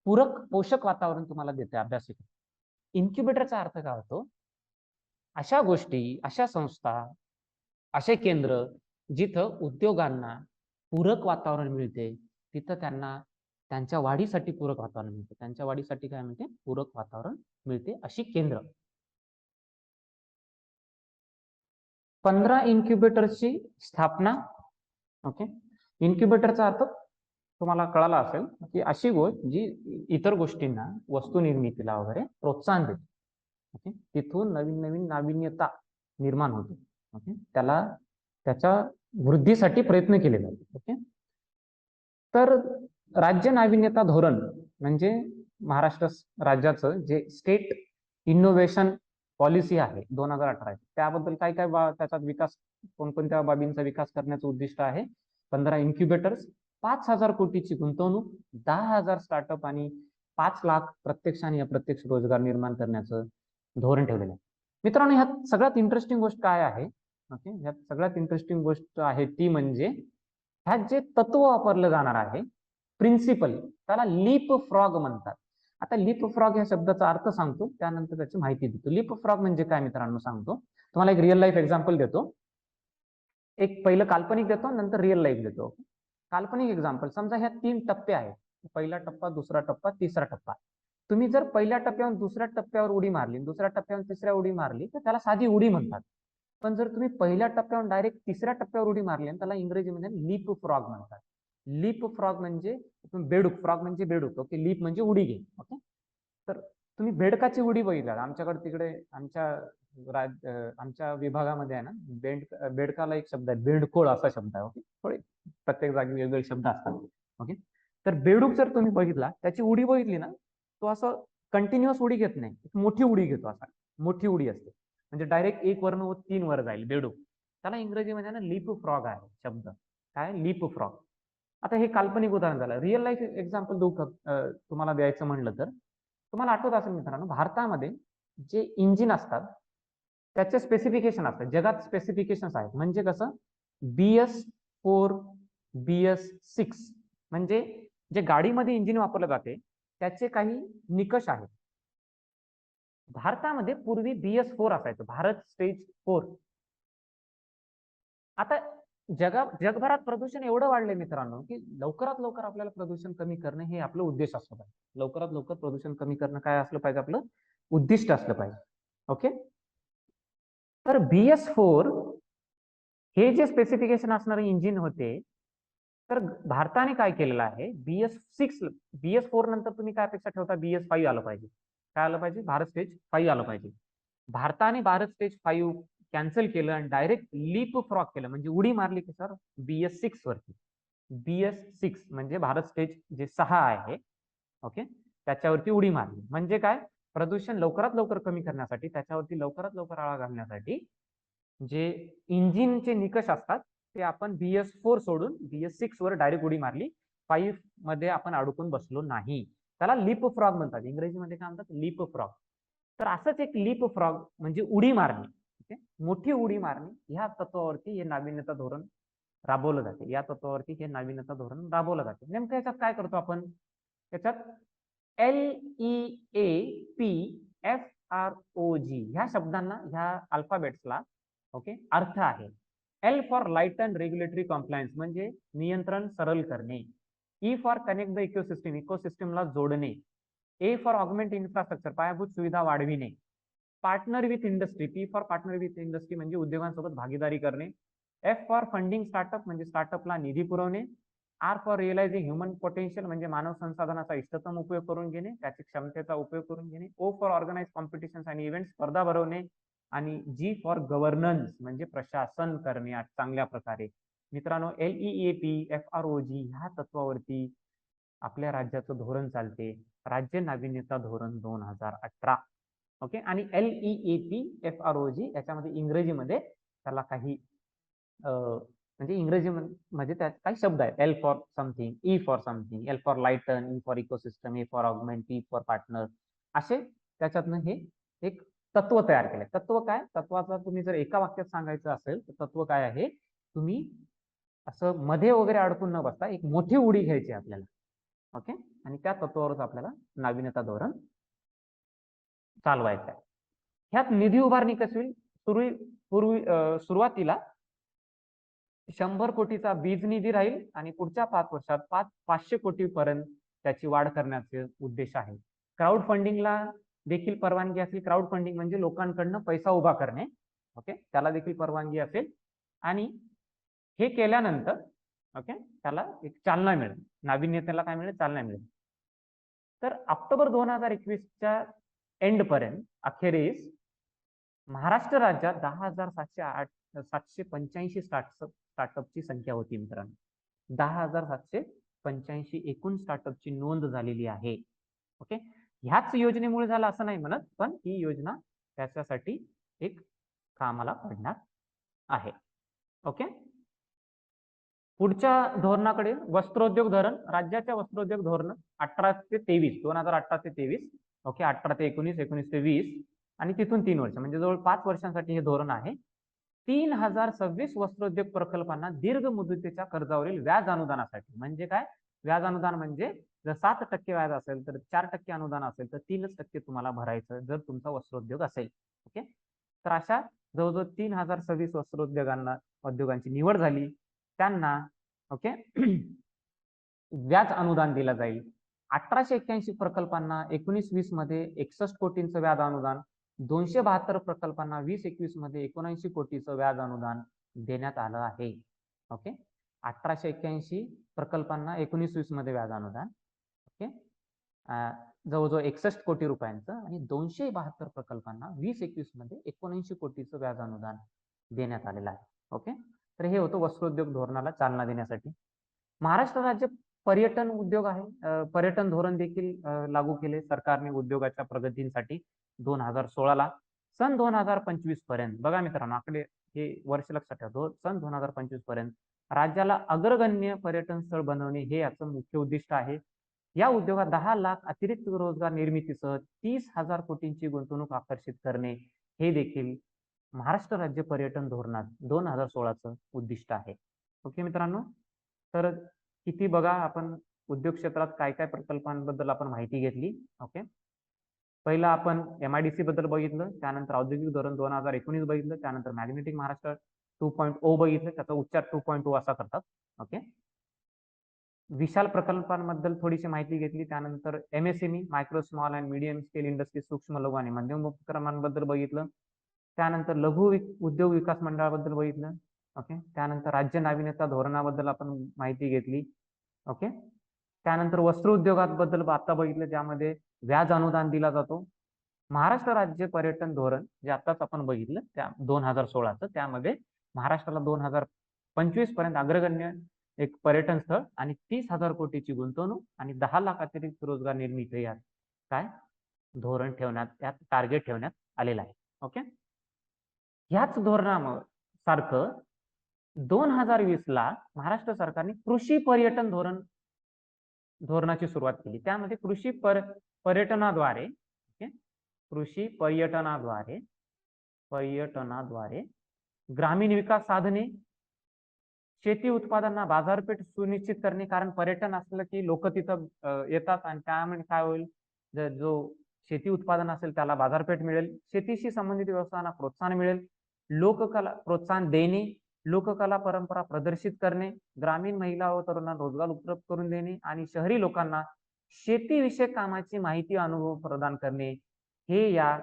पूरक पोषक वातावरण तुम्हाला देते अभ्यासिका. इन्क्युबेटरचा अर्थ काय होतो, अशा गोष्टी, अशा संस्था, असे केंद्र जिथं उद्योगांना पूरक वातावरण मिळते, तिथं त्यांना त्यांच्या वाढीसाठी पूरक वातावरण मिळते. त्यांच्या वाढीसाठी काय मिळते, पूरक वातावरण मिळते, अशी केंद्र. 15 इन्क्युबेटरची स्थापना. ओके, इन्क्युबेटरचा अर्थ तुम्हाला कळाला असेल की अशी गोष्ट जी इतर गोष्टींना, वस्तू निर्मितीला वगैरे प्रोत्साहन देते. ओके, तिथून नवीन नवीन नाविन्यता निर्माण होते. ओके, त्याला त्याच्या वृद्धीसाठी प्रयत्न केले जातात. ओके, तर राज्य नाविन्यता धोरण म्हणजे महाराष्ट्र राज्याचं जे स्टेट इनोव्हेशन पॉलिसी आहे 2018, त्याबद्दल काय काय त्याच्यात विकास, कोणकोणत्या बाबींचा विकास करण्याचं उद्दिष्ट आहे. 15 इन्क्युबेटर्स, 5,000 कोटीची गुंतवणूक, 10,000 स्टार्टअप आणि 5 लाख प्रत्यक्ष आणि अप्रत्यक्ष रोजगार निर्माण करण्याचं धोरण ठेवलेलं आहे. मित्रांनो, ह्यात सगळ्यात इंटरेस्टिंग गोष्ट काय आहे, ओके, ह्यात सगळ्यात इंटरेस्टिंग गोष्ट आहे ती म्हणजे ह्यात जे तत्व वापरलं जाणार आहे, प्रिन्सिपल, त्याला लीप फ्रॉग म्हणतात. आता लीप फ्रॉग या शब्दाचा अर्थ सांगतो, त्यानंतर त्याची माहिती देतो. लीप फ्रॉग म्हणजे काय मित्रांनो सांगतो तुम्हाला. एक रिअल लाईफ एक्झाम्पल देतो. एक पहिलं काल्पनिक देतो, नंतर रिअल लाईफ देतो. काल्पनिक एक्झाम्पल, समजा ह्या 3 टप्पे आहेत. पहिला टप्पा, दुसरा टप्पा, तिसरा टप्पा. तुम्ही जर पहिल्या टप्प्यावर दुसऱ्या टप्प्यावर उडी मारली, दुसऱ्या टप्प्यावर तिसऱ्या उडी मारली, तर त्याला साधी उडी म्हणतात. पण जर तुम्ही पहिल्या टप्प्यावर डायरेक्ट तिसऱ्या टप्प्यावर उडी मारली, त्याला इंग्रजीमध्ये लीप फ्रॉग म्हणतात. लीप फ्रॉग म्हणजे बेडूक, फ्रॉग म्हणजे बेडूक. ओके, लीप म्हणजे उडी घे. ओके, तर तुम्ही बेडकाची उडी बघितला, आमच्याकडे तिकडे आमच्या विभागामध्ये आहे ना, बेडकाला एक शब्द आहे, बेंडखोळ असा शब्द आहे. ओके, थोडे प्रत्येक जागी वेगवेगळे शब्द असतात. ओके, तर बेडूक जर तुम्ही बघितला, त्याची उडी बघितली ना, तो असं कंटिन्युअस उडी घेत नाही, मोठी उडी घेतो. असा मोठी उडी असते, म्हणजे डायरेक्ट 1 वरनं 3 वर जाईल बेडूक. त्याला इंग्रजीमध्ये ना लीप फ्रॉग आहे शब्द. काय, लीप फ्रॉग. आता हे काल्पनिक उदाहरण झालं. रिअल लाईफ एक्झाम्पल देऊ तुम्हाला द्यायचं म्हणलं तर, तुम्हाला आठवत असेल मित्रांनो, भारतामध्ये जे इंजिन असतात त्याचे स्पेसिफिकेशन असतात, जगात स्पेसिफिकेशन आहेत. म्हणजे कसं, BS4, BS6, म्हणजे जे गाडीमध्ये इंजिन वापरलं जाते त्याचे काही निकष आहेत. भारतामध्ये पूर्वी BS4 असायचं, भारत स्टेज 4. आता जगभरात प्रदूषण एवढं वाढलंय मित्रांनो, की लवकरात लवकर आपल्याला प्रदूषण कमी करणं हे आपलं उद्देश असलं पाहिजे. लवकरात लवकर प्रदूषण कमी करणं काय असलं पाहिजे, आपलं उद्दिष्ट असलं पाहिजे. ओके, तर BS4 हे जे स्पेसिफिकेशन असणारे इंजिन होते, तर भारताने काय केलेलं आहे, BS4 नंतर तुम्ही काय अपेक्षा ठेवता, BS5 आलं पाहिजे. काय आलं पाहिजे, भारत स्टेज 5 आलं पाहिजे. भारताने भारत स्टेज 5 कॅन्सल केलं आणि डायरेक्ट लीप फ्रॉग केलं, म्हणजे उडी मारली की सर BS6 वरती. BS6 म्हणजे भारत स्टेज जे 6 आहे, ओके, त्याच्यावरती उडी मारली. म्हणजे काय, प्रदूषण लवकरात लवकर कमी करण्यासाठी, त्याच्यावरती लवकरात लवकर आळा घालण्यासाठी जे इंजिनचे निकष असतात ते आपण BS4 सोडून BS6 वर डायरेक्ट उडी मारली. 5 मध्ये आपण अडकून बसलो नाही. त्याला लीप फ्रॉग म्हणतात. इंग्रजीमध्ये काय म्हणतात, लीप फ्रॉग. तर असंच एक लीप फ्रॉग म्हणजे उडी मारणे, ओके, मोठी उडी मारणे, ह्या तत्वावरती हे नाविन्यता धोरण राबवलं जाते. या तत्वावरती हे नाविन्यता धोरण राबवलं जाते. नेमकं याच्यात काय करतो आपण, याच्यात LEAPFROG ह्या शब्दांना, ह्या अल्फाबेट्सला, ओके, अर्थ आहे. L for light and regulatory compliance म्हणजे नियंत्रण सरळ करणे. E for connect the ecosystem, इकोसिस्टमला जोडणे. A फॉर ऑगमेंट इन्फ्रास्ट्रक्चर, पायाभूत सुविधा वाढविणे. Partner with industry, P for partner with industry म्हणजे उद्योगांसोबत भागीदारी करणे. F फॉर फंडिंग स्टार्टअप म्हणजे स्टार्टअपला निधी पुरवणे. R for realising human potential म्हणजे मानव संसाधनाचा इष्टतम उपयोग करून घेणे, त्याची क्षमतेचा उपयोग करून घेणे. O फॉर ऑर्गनाइज कॉम्पिटिशन्स आणि इव्हेंट, स्पर्धा भरवणे. आणि G फॉर गव्हर्नन्स म्हणजे प्रशासन करणे चांगल्या प्रकारे. मित्रांनो, LEAPFROG ह्या तत्वावरती आपल्या राज्याचं धोरण चालते, राज्य नाविन्यता धोरण 2018. ओके, आणि LEAPFROG याच्यामध्ये इंग्रजीमध्ये त्याला काही म्हणजे इंग्रजीमध्ये त्यात काही शब्द आहेत. L for something, E for something, L for lighten, E for ecosystem, A for augment, P for partner, असे त्याच्यातनं हे एक तत्व तयार केले. तत्व काय? तत्वाचा तुम्ही जर एका वाक्यात सांगायचं असेल तर तत्व काय आहे? तुम्ही असं मध्ये वगैरे अडकून न बसता एक मोठी उडी घ्यायची आपल्याला. ओके, आणि त्या तत्वावरच आपल्याला नाविन्यता धोरण चालवायचं आहे. ह्यात निधी उभारणी कशी होईल? सुरुवातीला 100 कोटीचा बीज निधी राहील आणि पुढच्या 5 वर्षात 500 कोटी पर्यंत त्याची वाढ करण्याचे उद्देश आहे. क्राउड फंडिंगला देखील परवानगी असेल. क्राउड फंडिंग म्हणजे लोकांकडनं पैसा उभा करणे. ओके, त्याला देखील परवानगी असेल आणि हे केल्यानंतर ओके त्याला एक चालना मिळेल. नाविन्यतेला काय मिळेल? चालना मिळेल. तर ऑक्टोबर 2021च्या एंड पर्यंत अखेरीस महाराष्ट्र राज्यात 10,785 स्टार्टअपची संख्या होती मित्रांनो. 10,785 एकूण स्टार्टअपची नोंद झालेली आहे. ओके, ह्याच योजनेमुळे झालं असं नाही म्हणत, पण ही योजना त्याच्यासाठी एक कामाला पडणार आहे. ओके, पुढच्या धोरणाकडे वस्त्रोद्योग धोरण. राज्याच्या वस्त्रोद्योग धोरण 18 ते 23, 2018 ते 23. ओके, 18 ते 19, 19 ते 20 आणि तिथून 3 वर्ष म्हणजे जवळ 5 वर्षांसाठी हे धोरण आहे. 3026 वस्त्रोद्योग प्रकल्पांना दीर्घ मुदतीच्या कर्जावरील व्याज अनुदानासाठी. म्हणजे काय? व्याज अनुदान म्हणजे जर 7% व्याज असेल तर 4% अनुदान असेल तर 3% तुम्हाला भरायचं जर तुमचा वस्त्रोद्योग असेल. ओके, तर अशा जवळजवळ 3026 उद्योगांची निवड झाली. त्यांना ओके व्याज अनुदान दिलं जाईल. 1881 प्रकल्पांना 19-20 मध्ये 61 कोटींचं व्याज अनुदान, 272 प्रकल्पांना 20-21 मध्ये 79 कोटीचं व्याज अनुदान देण्यात आलं आहे. ओके, 1881 प्रकल्पांना 19-20 मध्ये व्याज अनुदान ओके जवळजवळ 61 कोटी रुपयांचं आणि 272 प्रकल्पांना 20-21 मध्ये 79 कोटीचं व्याज अनुदान देण्यात आलेलं आहे. ओके, तर हे होतं वस्त्रोद्योग धोरणाला चालना देण्यासाठी. महाराष्ट्र राज्य पर्यटन उद्योग आहे. पर्यटन धोरण देखील लागू केले सरकारने उद्योगाच्या प्रगतीसाठी 2016ला. सन 2025 पर्यंत बघा मित्रांनो, आकडे हे वर्ष लक्षात ठेवा. सन 2025 पर्यंत राज्याला अग्रगण्य पर्यटन स्थळ बनवणे हे याचं मुख्य उद्दिष्ट आहे. या उद्योगात 10 लाख अतिरिक्त रोजगार निर्मितीसह 30,000 कोटींची गुंतवणूक आकर्षित करणे हे देखील महाराष्ट्र राज्य पर्यटन धोरणात 2016चं उद्दिष्ट आहे. ओके मित्रांनो, तर किती बघा आपण उद्योग क्षेत्रात काय काय प्रकल्पांबद्दल आपण माहिती घेतली. ओके, पहिला आपण MIDC बद्दल बघितलं, त्यानंतर औद्योगिक धोरण 2019 बघितलं, त्यानंतर मॅग्नेटिक महाराष्ट्र 2.0 बघितलं, त्याचा उच्चार 2.0 असा करतात. ओके, विशाल प्रकल्पांबद्दल थोडीशी माहिती घेतली, त्यानंतर MSME micro small and medium scale industry सूक्ष्म लघु आणि मध्यम उपक्रमांबद्दल बघितलं, त्यानंतर लघु उद्योग विकास मंडळाबद्दल बघितलं. ओके, त्यानंतर राज्य नाविन्यता धोरणाबद्दल आपण माहिती घेतली. ओके, त्यानंतर वस्त्र उद्योगाबद्दल आता बघितलं, ज्यामध्ये व्याज अनुदान दिला जातो. महाराष्ट्र राज्य पर्यटन धोरण जे आताच आपण बघितलं त्या 2016चं, त्यामध्ये महाराष्ट्राला 2025 पर्यंत अग्रगण्य एक पर्यटन स्थळ आणि 30,000 कोटीची गुंतवणूक आणि 10 लाख अतिरिक्त रोजगार निर्मिती यात काय धोरण ठेवण्यात, त्यात टार्गेट ठेवण्यात आलेलं आहे. ओके, ह्याच धोरणासारखं 2020ला महाराष्ट्र सरकारने कृषी पर्यटन धोरणाची सुरुवात केली. त्यामध्ये कृषी पर्यटनाद्वारे कृषी पर्यटनाद्वारे ग्रामीण विकास साधने, शेती उत्पादनांना बाजारपेठ सुनिश्चित करणे. कारण पर्यटन असलं की लोक तिथं येतात आणि त्यामुळे काय होईल, जो शेती उत्पादन असेल त्याला बाजारपेठ मिळेल, शेतीशी संबंधित व्यवसायांना प्रोत्साहन मिळेल, लोककला प्रोत्साहन देणे, लोककला परंपरा प्रदर्शित करणे, ग्रामीण महिला व तरुणांना रोजगार उपलब्ध करून देणे आणि शहरी लोकांना शेतीविषयक कामाची माहिती अनुभव प्रदान करणे हे या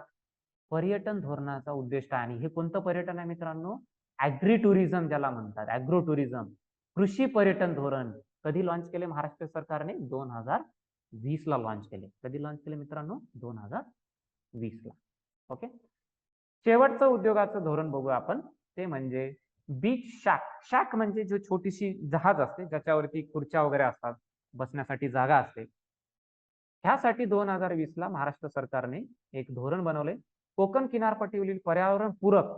पर्यटन धोरणाचा उद्दिष्ट आहे. आणि हे कोणतं पर्यटन आहे मित्रांनो? ऍग्री टुरिझम ज्याला म्हणतात, ऍग्रो टुरिझम. कृषी पर्यटन धोरण कधी लॉन्च केले महाराष्ट्र सरकारने? 2020ला लॉन्च केले. कधी लॉन्च केले मित्रांनो? 2020ला. ओके, शेवटचं उद्योगाचं धोरण बघू आपण, ते म्हणजे बीच शाक. शाक म्हणजे जो छोटीशी जहाज असते ज्याच्यावरती खुर्च्या वगैरे असतात, बसण्यासाठी जागा असते. ह्यासाठी 2020ला महाराष्ट्र सरकारने एक धोरण बनवले. कोकण किनारपट्टीवरील पर्यावरण पूरक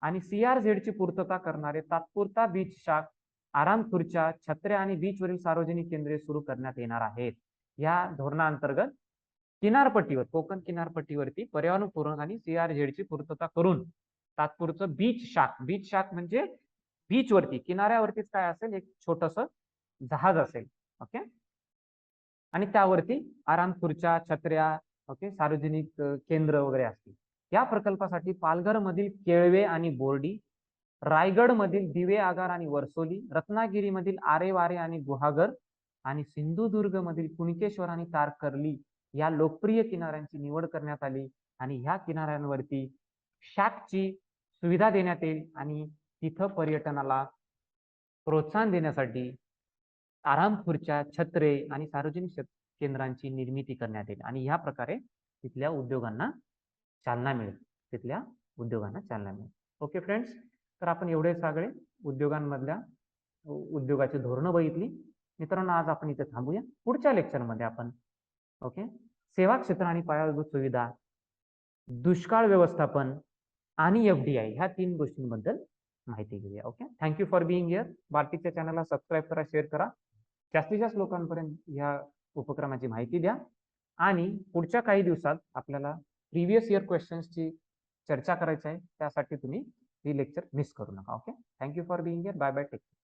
आणि CRZ ची पूर्तता करणारे तात्पुरता बीच शाक, आराम खुर्च्या, छत्र्या आणि बीचवरील सार्वजनिक केंद्रे सुरू करण्यात येणार आहेत. या धोरणाअंतर्गत किनारपट्टीवर, कोकण किनारपट्टीवरती पर्यावरणपूरक आणि CRZ ची पूर्तता करून तात्पुरतं बीच शाख म्हणजे बीचवरती, किनाऱ्यावरतीच काय असेल, एक छोटस जहाज असेल. ओके. आणि त्यावरती आराम खुर्च्या, छत्र्या, ओके, सार्वजनिक केंद्र वगैरे असतील. या प्रकल्पासाठी पालघर मधील केळवे आणि बोर्डी, रायगड मधील दिवे आगार आणि वर्सोली, रत्नागिरी मधील आरेवारे आणि गुहागर आणि सिंधुदुर्ग मधील कुणकेश्वर आणि तारकर्ली या लोकप्रिय किनाऱ्यांची निवड करण्यात आली. आणि ह्या किनाऱ्यांवरती शॅकची सुविधा देण्यात येईल आणि तिथं पर्यटनाला प्रोत्साहन देण्यासाठी आराम खुर्च्या, छत्रे आणि सार्वजनिक केंद्रांची निर्मिती करण्यात येईल. आणि ह्या प्रकारे तिथल्या उद्योगांना चालना मिळेल. ओके फ्रेंड्स, तर आपण एवढे सगळे उद्योगांमधल्या उद्योगाची धोरणं बघितली. मित्रांनो, आज आपण इथे थांबूया. पुढच्या लेक्चरमध्ये आपण ओके सेवा क्षेत्र आणि पायाभूत सुविधा, दुष्काळ व्यवस्थापन आणि FDI ह्या 3 गोष्टींबद्दल माहिती घेऊया. Okay, thank you for being here. भारतीच्या चॅनलला सबस्क्राईब करा, शेअर करा, जास्तीत जास्त लोकांपर्यंत या उपक्रमाची माहिती द्या. आणि पुढच्या काही दिवसात आपल्याला प्रिव्हियस इयर क्वेश्चन्सची चर्चा करायची आहे. त्यासाठी तुम्ही ही लेक्चर मिस करू नका. Okay, thank you for being here. Bye bye, take care.